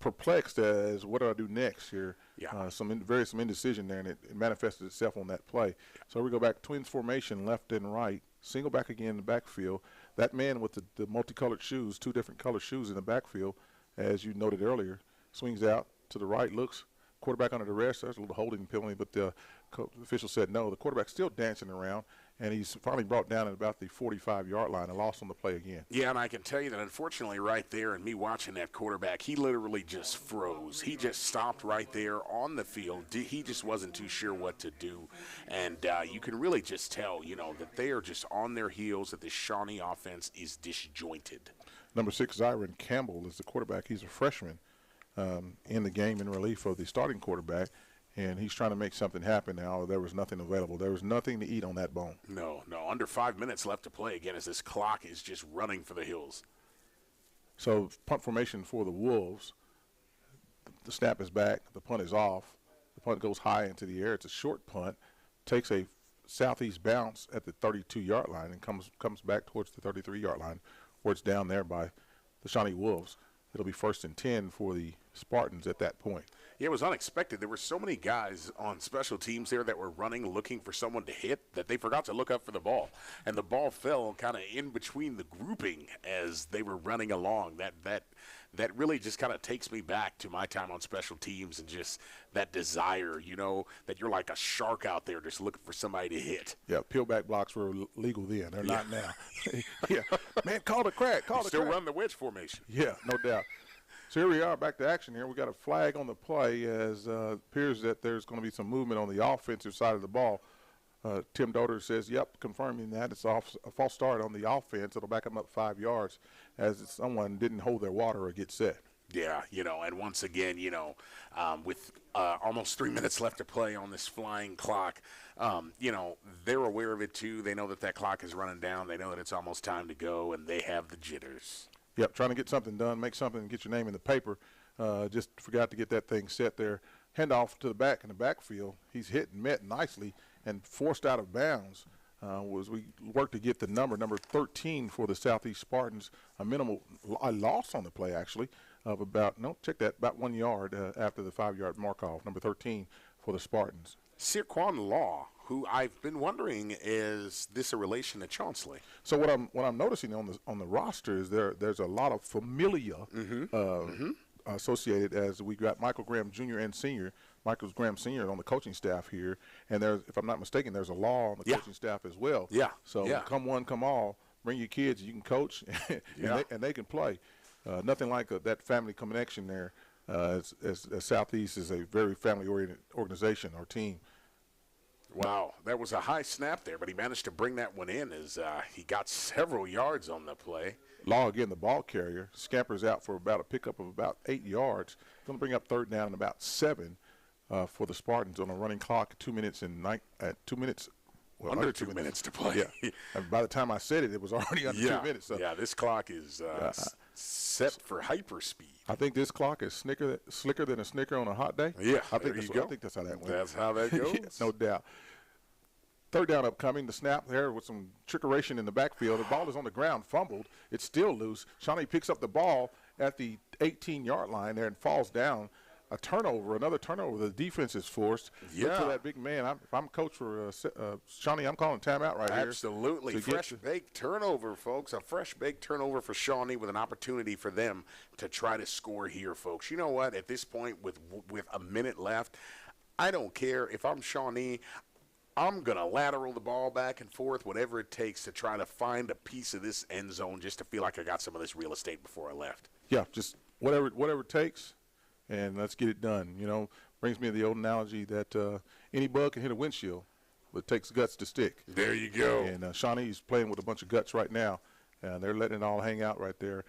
perplexed as what do I do next here. Yeah. Some indecision there, and it manifested itself on that play. So we go back, twins formation, left and right, single back again in the backfield. That man with the multicolored shoes, 2 different color shoes in the backfield, as you noted earlier, swings out to the right, looks, quarterback under duress. There's a little holding penalty, but the official said no. The quarterback's still dancing around, and he's finally brought down at about the 45-yard line and lost on the play again. Yeah, and I can tell you that unfortunately right there and me watching that quarterback, he literally just froze. He just stopped right there on the field. He just wasn't too sure what to do. And you can really just tell, that they are just on their heels, that the Shawnee offense is disjointed. Number 6, Zyron Campbell is the quarterback. He's a freshman in the game in relief of the starting quarterback. And he's trying to make something happen now. There was nothing available. There was nothing to eat on that bone. No. Under 5 minutes left to play again as this clock is just running for the hills. So punt formation for the Wolves. The snap is back. The punt is off. The punt goes high into the air. It's a short punt. Takes a southeast bounce at the 32-yard line and comes back towards the 33-yard line where it's down there by the Shawnee Wolves. It'll be 1st and 10 for the Spartans at that point. Yeah, it was unexpected. There were so many guys on special teams there that were running, looking for someone to hit, that they forgot to look up for the ball. And the ball fell kind of in between the grouping as they were running along. That really just kind of takes me back to my time on special teams and just that desire, that you're like a shark out there just looking for somebody to hit. Yeah, peel-back blocks were legal then. They're not now. Yeah, man, call the crack. Still run the wedge formation. Yeah, no doubt. So here we are, back to action here. We got a flag on the play as appears that there's going to be some movement on the offensive side of the ball. Tim Doder says, yep, confirming that. It's a false start on the offense. It'll back them up 5 yards as someone didn't hold their water or get set. Yeah, and once again, with almost 3 minutes left to play on this flying clock, they're aware of it too. They know that clock is running down. They know that it's almost time to go, and they have the jitters. Yep, trying to get something done, make something, get your name in the paper. Just forgot to get that thing set there. Handoff to the back in the backfield. He's hit and met nicely and forced out of bounds. Was we worked to get the number 13 for the Southeast Spartans, a loss on the play actually of about 1 yard after the 5-yard mark-off, number 13 for the Spartans. Sirquan Law, who I've been wondering, is this a relation to Chaunsley? So what I'm noticing on the roster is there's a lot of familia associated, as we got Michael Graham Jr. and Sr. Michael Graham Sr. on the coaching staff here, and if I'm not mistaken, there's a Law on the coaching staff as well. Yeah. So come one, come all. Bring your kids. You can coach, and they can play. Nothing like that family connection there. As Southeast is a very family-oriented organization or team. Wow, that was a high snap there, but he managed to bring that one in as he got several yards on the play. Law, again, the ball carrier, scampers out for about a pickup of about 8 yards. Going to bring up 3rd down and about 7 for the Spartans on a running clock, 2 minutes at 2 minutes. Well, under 2 minutes to play. Yeah. And by the time I said it, it was already under 2 minutes. So. Yeah, this clock is set for hyperspeed. I think this clock is slicker than a Snicker on a hot day. Yeah, I think that's how that went. That's how that goes. Yeah, no doubt. 3rd down upcoming. The snap there with some trickeration in the backfield. The ball is on the ground, fumbled. It's still loose. Shawnee picks up the ball at the 18-yard line there and falls down. Another turnover. The defense is forced. Yeah. Look for that big man. If I'm coach for Shawnee, I'm calling timeout right here. Absolutely. Fresh-baked turnover, folks. A fresh-baked turnover for Shawnee with an opportunity for them to try to score here, folks. You know what? At this point, with a minute left, I don't care. If I'm Shawnee, I'm going to lateral the ball back and forth, whatever it takes to try to find a piece of this end zone just to feel like I got some of this real estate before I left. Yeah, just whatever it takes. And let's get it done. Brings me to the old analogy that any bug can hit a windshield, but it takes guts to stick. There you go. And Shawnee's playing with a bunch of guts right now, and they're letting it all hang out right there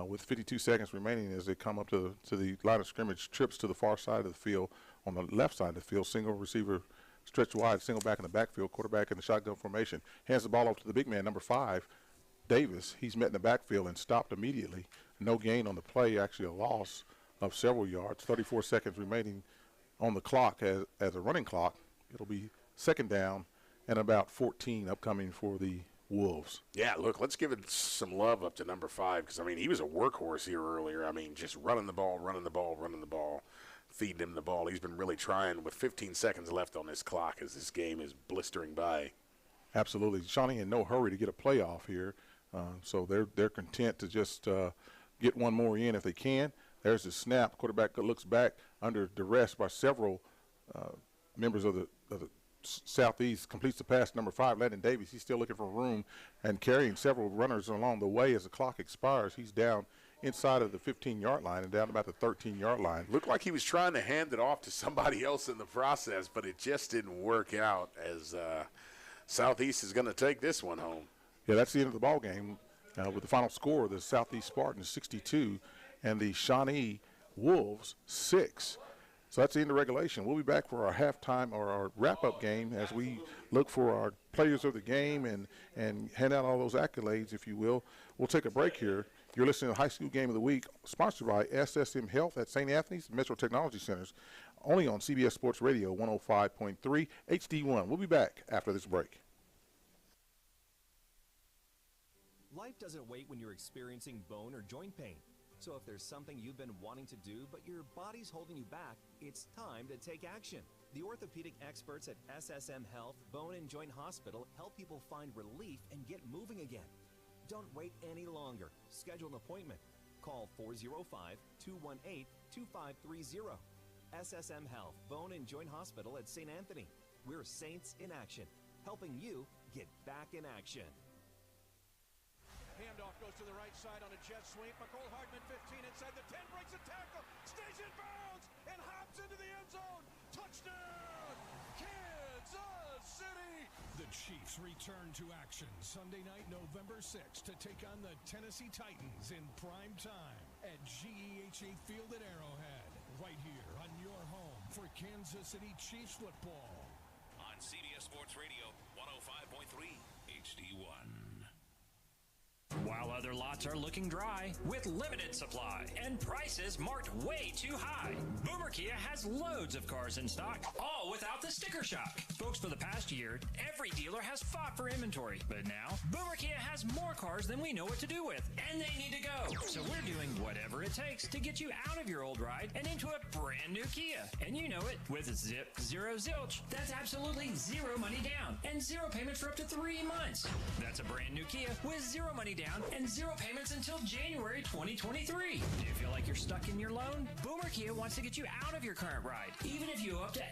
with 52 seconds remaining as they come up to the line of scrimmage, trips to the far side of the field. On the left side of the field, single receiver stretched wide, single back in the backfield, quarterback in the shotgun formation. Hands the ball off to the big man, number 5, Davis. He's met in the backfield and stopped immediately. No gain on the play, actually a loss of several yards. 34 seconds remaining on the clock as a running clock. It'll be 2nd down and about 14 upcoming for the Wolves. Yeah, look, let's give it some love up to number 5 because, he was a workhorse here earlier. Just running the ball, feeding him the ball. He's been really trying with 15 seconds left on this clock as this game is blistering by. Absolutely. Shawnee in no hurry to get a playoff here, so they're content to just get one more in if they can. There's the snap. Quarterback looks back under duress by several members of the Southeast. Completes the pass, number 5, Landon Davies. He's still looking for room and carrying several runners along the way as the clock expires. He's down inside of the 15-yard line and down about the 13-yard line. Looked like he was trying to hand it off to somebody else in the process, but it just didn't work out as Southeast is going to take this one home. Yeah, that's the end of the ball game with the final score, the Southeast Spartans 62 and the Shawnee Wolves 6. So that's the end of regulation. We'll be back for our halftime or our wrap-up game as we look for our players of the game and hand out all those accolades, if you will. We'll take a break here. You're listening to High School Game of the Week, sponsored by SSM Health at St. Anthony's Metro Technology Centers, only on CBS Sports Radio 105.3 HD1. We'll be back after this break. Life doesn't wait when you're experiencing bone or joint pain. So if there's something you've been wanting to do but your body's holding you back, it's time to take action. The orthopedic experts at SSM Health Bone and Joint Hospital help people find relief and get moving again. Don't wait any longer. Schedule an appointment. Call 405-218-2530. SSM Health Bone and Joint Hospital at St. Anthony. We're Saints in action, helping you get back in action. Handoff goes to the right side on a jet sweep. McCole Hardman 15 inside the 10, breaks a tackle, stays in bounds, and hops into the end zone. Touchdown, Kansas City! The Chiefs return to action Sunday night, November 6th to take on the Tennessee Titans in prime time. at GEHA Field at Arrowhead, right here on your home for Kansas City Chiefs football. On CBS Sports Radio, 105.3 HD1. While other lots are looking dry, with limited supply and prices marked way too high, Boomer Kia has loads of cars in stock, all without the sticker shock. Folks, for the past year, every dealer has fought for inventory, but now Boomer Kia has more cars than we know what to do with, and they need to go. So we're doing whatever it takes to get you out of your old ride and into a brand new Kia. And you know it, with zip, zero, zilch. That's absolutely zero money down and zero payments for up to 3 months. That's a brand new Kia with zero money down and zero payments until January 2023. Do you feel like you're stuck in your loan? Boomer Kia wants to get you out of your current ride, even if you owe up to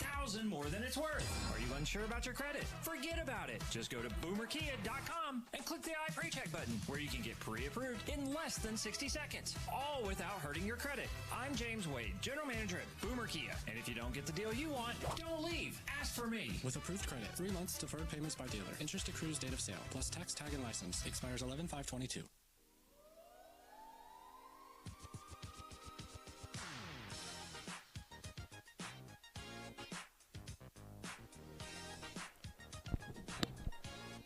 $8,000 more than it's worth. Are you unsure about your credit? Forget about it. Just go to boomerkia.com and click the I Pre-Check button, where you can get pre-approved in less than 60 seconds, all without hurting your credit. I'm James Wade, General Manager at Boomer Kia, and if you don't get the deal you want, don't leave. Ask for me. With approved credit, 3 months deferred payments by dealer. Interest accrues date of sale, plus tax, tag, and license. Expires 11/5/22.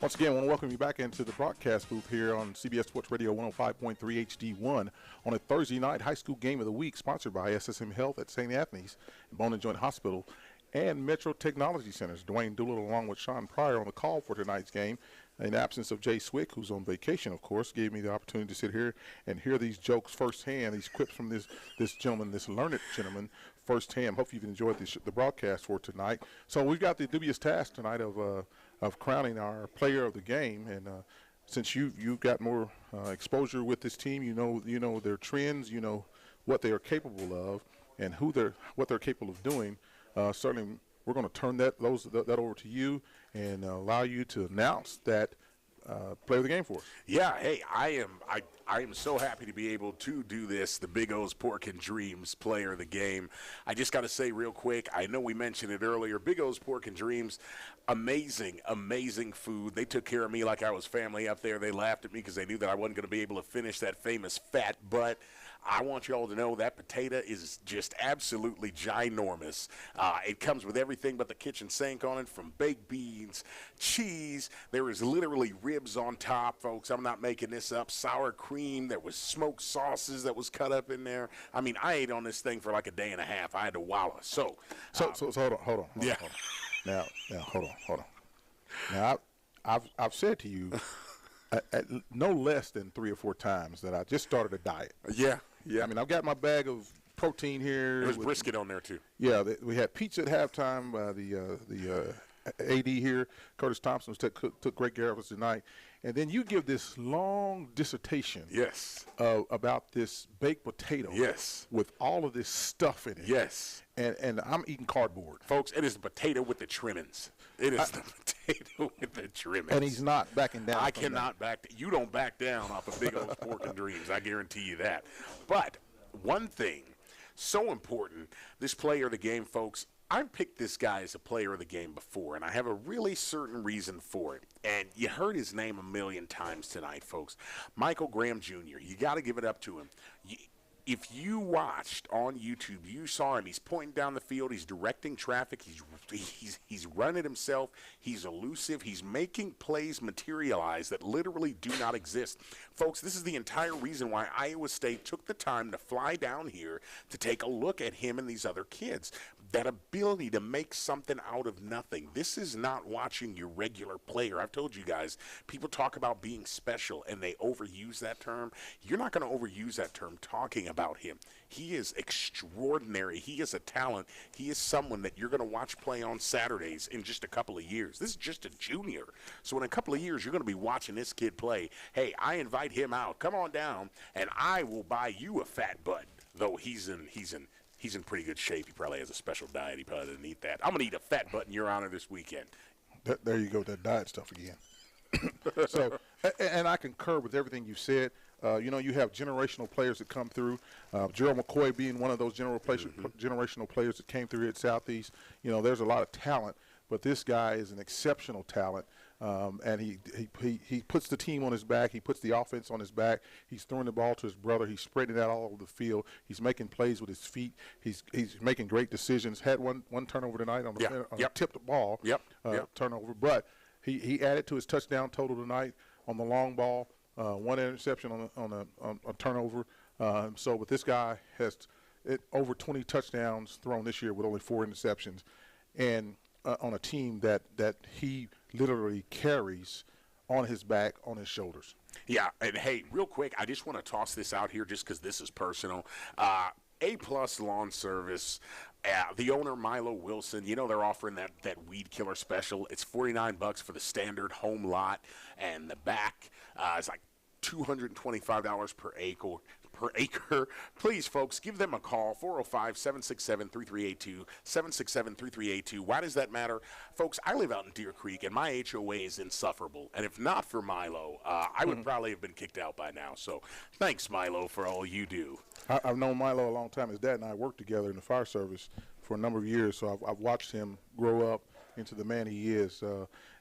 Once again, I want to welcome you back into the broadcast booth here on CBS Sports Radio 105.3 HD1 on a Thursday night high school game of the week, sponsored by SSM Health at St. Anthony's, Bone and Joint Hospital, and Metro Technology Centers. Dwayne Doolittle, along with Sean Pryor, on the call for tonight's game. In the absence of Jay Swick, who's on vacation, of course, gave me the opportunity to sit here and hear these jokes firsthand, these quips from this gentleman, this learned gentleman, firsthand. Hope you've enjoyed the broadcast for tonight. So we've got the dubious task tonight of crowning our player of the game, and since you've got more exposure with this team, you know their trends, you know what they are capable of, and what they're capable of doing. Certainly, we're going to turn that over to you and allow you to announce that player of the game for us. Yeah, hey, I am so happy to be able to do this, the Big O's Pork and Dreams player of the game. I just got to say real quick, I know we mentioned it earlier, Big O's Pork and Dreams, amazing, amazing food. They took care of me like I was family up there. They laughed at me because they knew that I wasn't going to be able to finish that famous fat butt. I want you all to know that potato is just absolutely ginormous. It comes with everything but the kitchen sink on it, from baked beans, cheese. There is literally ribs on top, folks. I'm not making this up. Sour cream. There was smoked sauces that was cut up in there. I mean, I ate on this thing for like a day and a half. I had to wallow. So hold on. Yeah. Now, hold on. Now, I've said to you at no less than 3 or 4 times that I just started a diet. Yeah. I mean, I've got my bag of protein here. There's brisket on there, too. Yeah, we had pizza at halftime by the AD here, Curtis Thompson, took great care of us tonight. And then you give this long dissertation about this baked potato with all of this stuff in it. Yes. And I'm eating cardboard. Folks, it is the potato with the trimmings. It is the potato with the trimmings. And he's not backing down. I cannot back down. You don't back down off of Big O's Pork and Dreams. I guarantee you that. But one thing, so important, this player of the game, folks, I've picked this guy as a player of the game before, and I have a really certain reason for it. And you heard his name a million times tonight, folks. Michael Graham Jr., you got to give it up to him. If you watched on YouTube, you saw him. He's pointing down the field. He's directing traffic. He's running himself. He's elusive. He's making plays materialize that literally do not exist. Folks, this is the entire reason why Iowa State took the time to fly down here to take a look at him and these other kids. That ability to make something out of nothing. This is not watching your regular player. I've told you guys, people talk about being special and they overuse that term. You're not going to overuse that term talking about him. He is extraordinary. He is a talent. He is someone that you're going to watch play on Saturdays in just a couple of years. This is just a junior. So in a couple of years, you're going to be watching this kid play. Hey, I invite him out. Come on down, and I will buy you a fat butt. Though he's in pretty good shape. He probably has a special diet. He probably doesn't eat that. I'm going to eat a fat butt in your honor this weekend. There you go, that diet stuff again. So, and I concur with everything you said. You have generational players that come through. Gerald McCoy being one of those generational players that came through here at Southeast. There's a lot of talent, but this guy is an exceptional talent. And he puts the team on his back. He puts the offense on his back. He's throwing the ball to his brother. He's spreading it out all over the field. He's making plays with his feet. He's making great decisions. Had one turnover tonight on a tipped ball turnover, but he added to his touchdown total tonight on the long ball. One interception on a turnover. But this guy has over 20 touchdowns thrown this year with only 4 interceptions, and on a team that he literally carries on his back, on his shoulders. Yeah, and hey, real quick, I just want to toss this out here just because this is personal. A-plus lawn service. The owner, Milo Wilson, they're offering that weed killer special. It's $49 for the standard home lot, and the back is like $225 per acre. Please, folks, give them a call, 405-767-3382, 767-3382. Why does that matter? Folks, I live out in Deer Creek, and my HOA is insufferable. And if not for Milo, I would probably have been kicked out by now. So thanks, Milo, for all you do. I've known Milo a long time. His dad and I worked together in the fire service for a number of years, so I've watched him grow up into the man he is,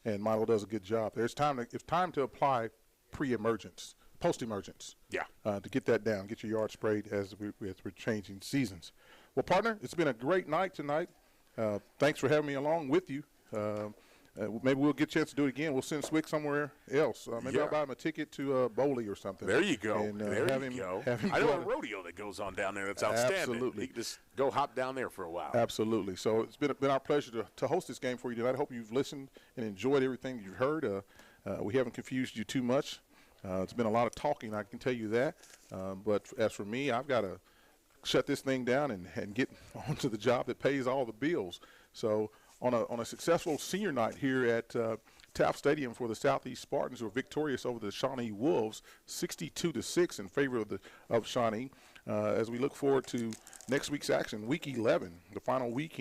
and Milo does a good job. It's time to apply pre-emergence. Post-emergence. Yeah. To get that down, get your yard sprayed as we're changing seasons. Well, partner, it's been a great night tonight. Thanks for having me along with you. Maybe we'll get a chance to do it again. We'll send Swick somewhere else. Maybe I'll buy him a ticket to Bowley or something. There you go. And, there you go. I know a rodeo that goes on down there that's outstanding. Absolutely. You can just go hop down there for a while. Absolutely. So it's been our pleasure to host this game for you tonight. I hope you've listened and enjoyed everything you've heard. We haven't confused you too much. It's been a lot of talking, I can tell you that. But as for me, I've got to shut this thing down and get on to the job that pays all the bills. So on a successful senior night here at Taft Stadium for the Southeast Spartans, who are victorious over the Shawnee Wolves, 62-6 in favor of Shawnee. As we look forward to next week's action, Week 11, the final week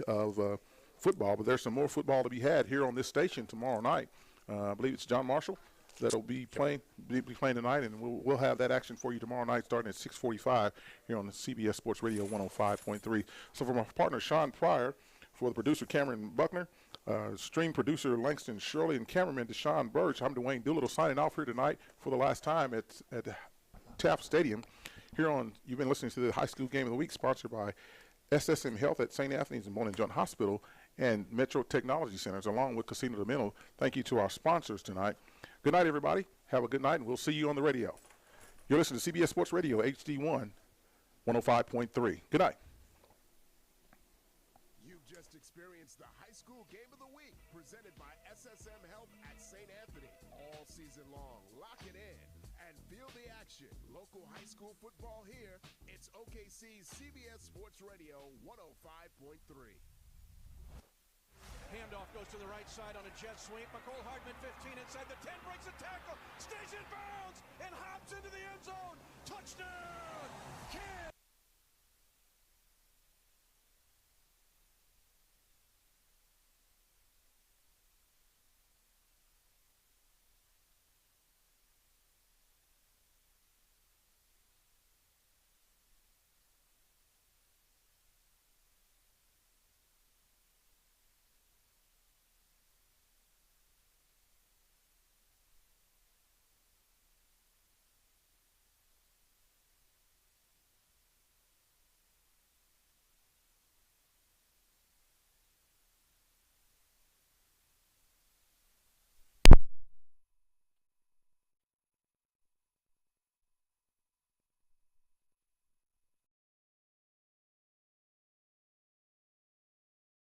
of football. But there's some more football to be had here on this station tomorrow night. I believe it's John Marshall that'll be playing tonight, and we'll have that action for you tomorrow night starting at 6:45 here on the CBS Sports Radio 105.3. So from our partner Sean Pryor, for the producer Cameron Buckner, stream producer Langston Shirley, and cameraman Deshaun Burge, I'm Dwayne Doolittle signing off here tonight for the last time at Taft Stadium. You've been listening to the High School Game of the Week, sponsored by SSM Health at St. Anthony's and Bone and Joint Hospital and Metro Technology Centers, along with Casino de Mino. Thank you to our sponsors tonight. Good night, everybody. Have a good night, and we'll see you on the radio. You're listening to CBS Sports Radio, HD1, 105.3. Good night. You've just experienced the High School Game of the Week, presented by SSM Health at St. Anthony. All season long, lock it in and feel the action. Local high school football here. It's OKC's CBS Sports Radio 105.3. Handoff goes to the right side on a jet sweep. McCole Hardman 15 inside the 10, breaks a tackle, stays in bounds, and hops into the end zone. Touchdown!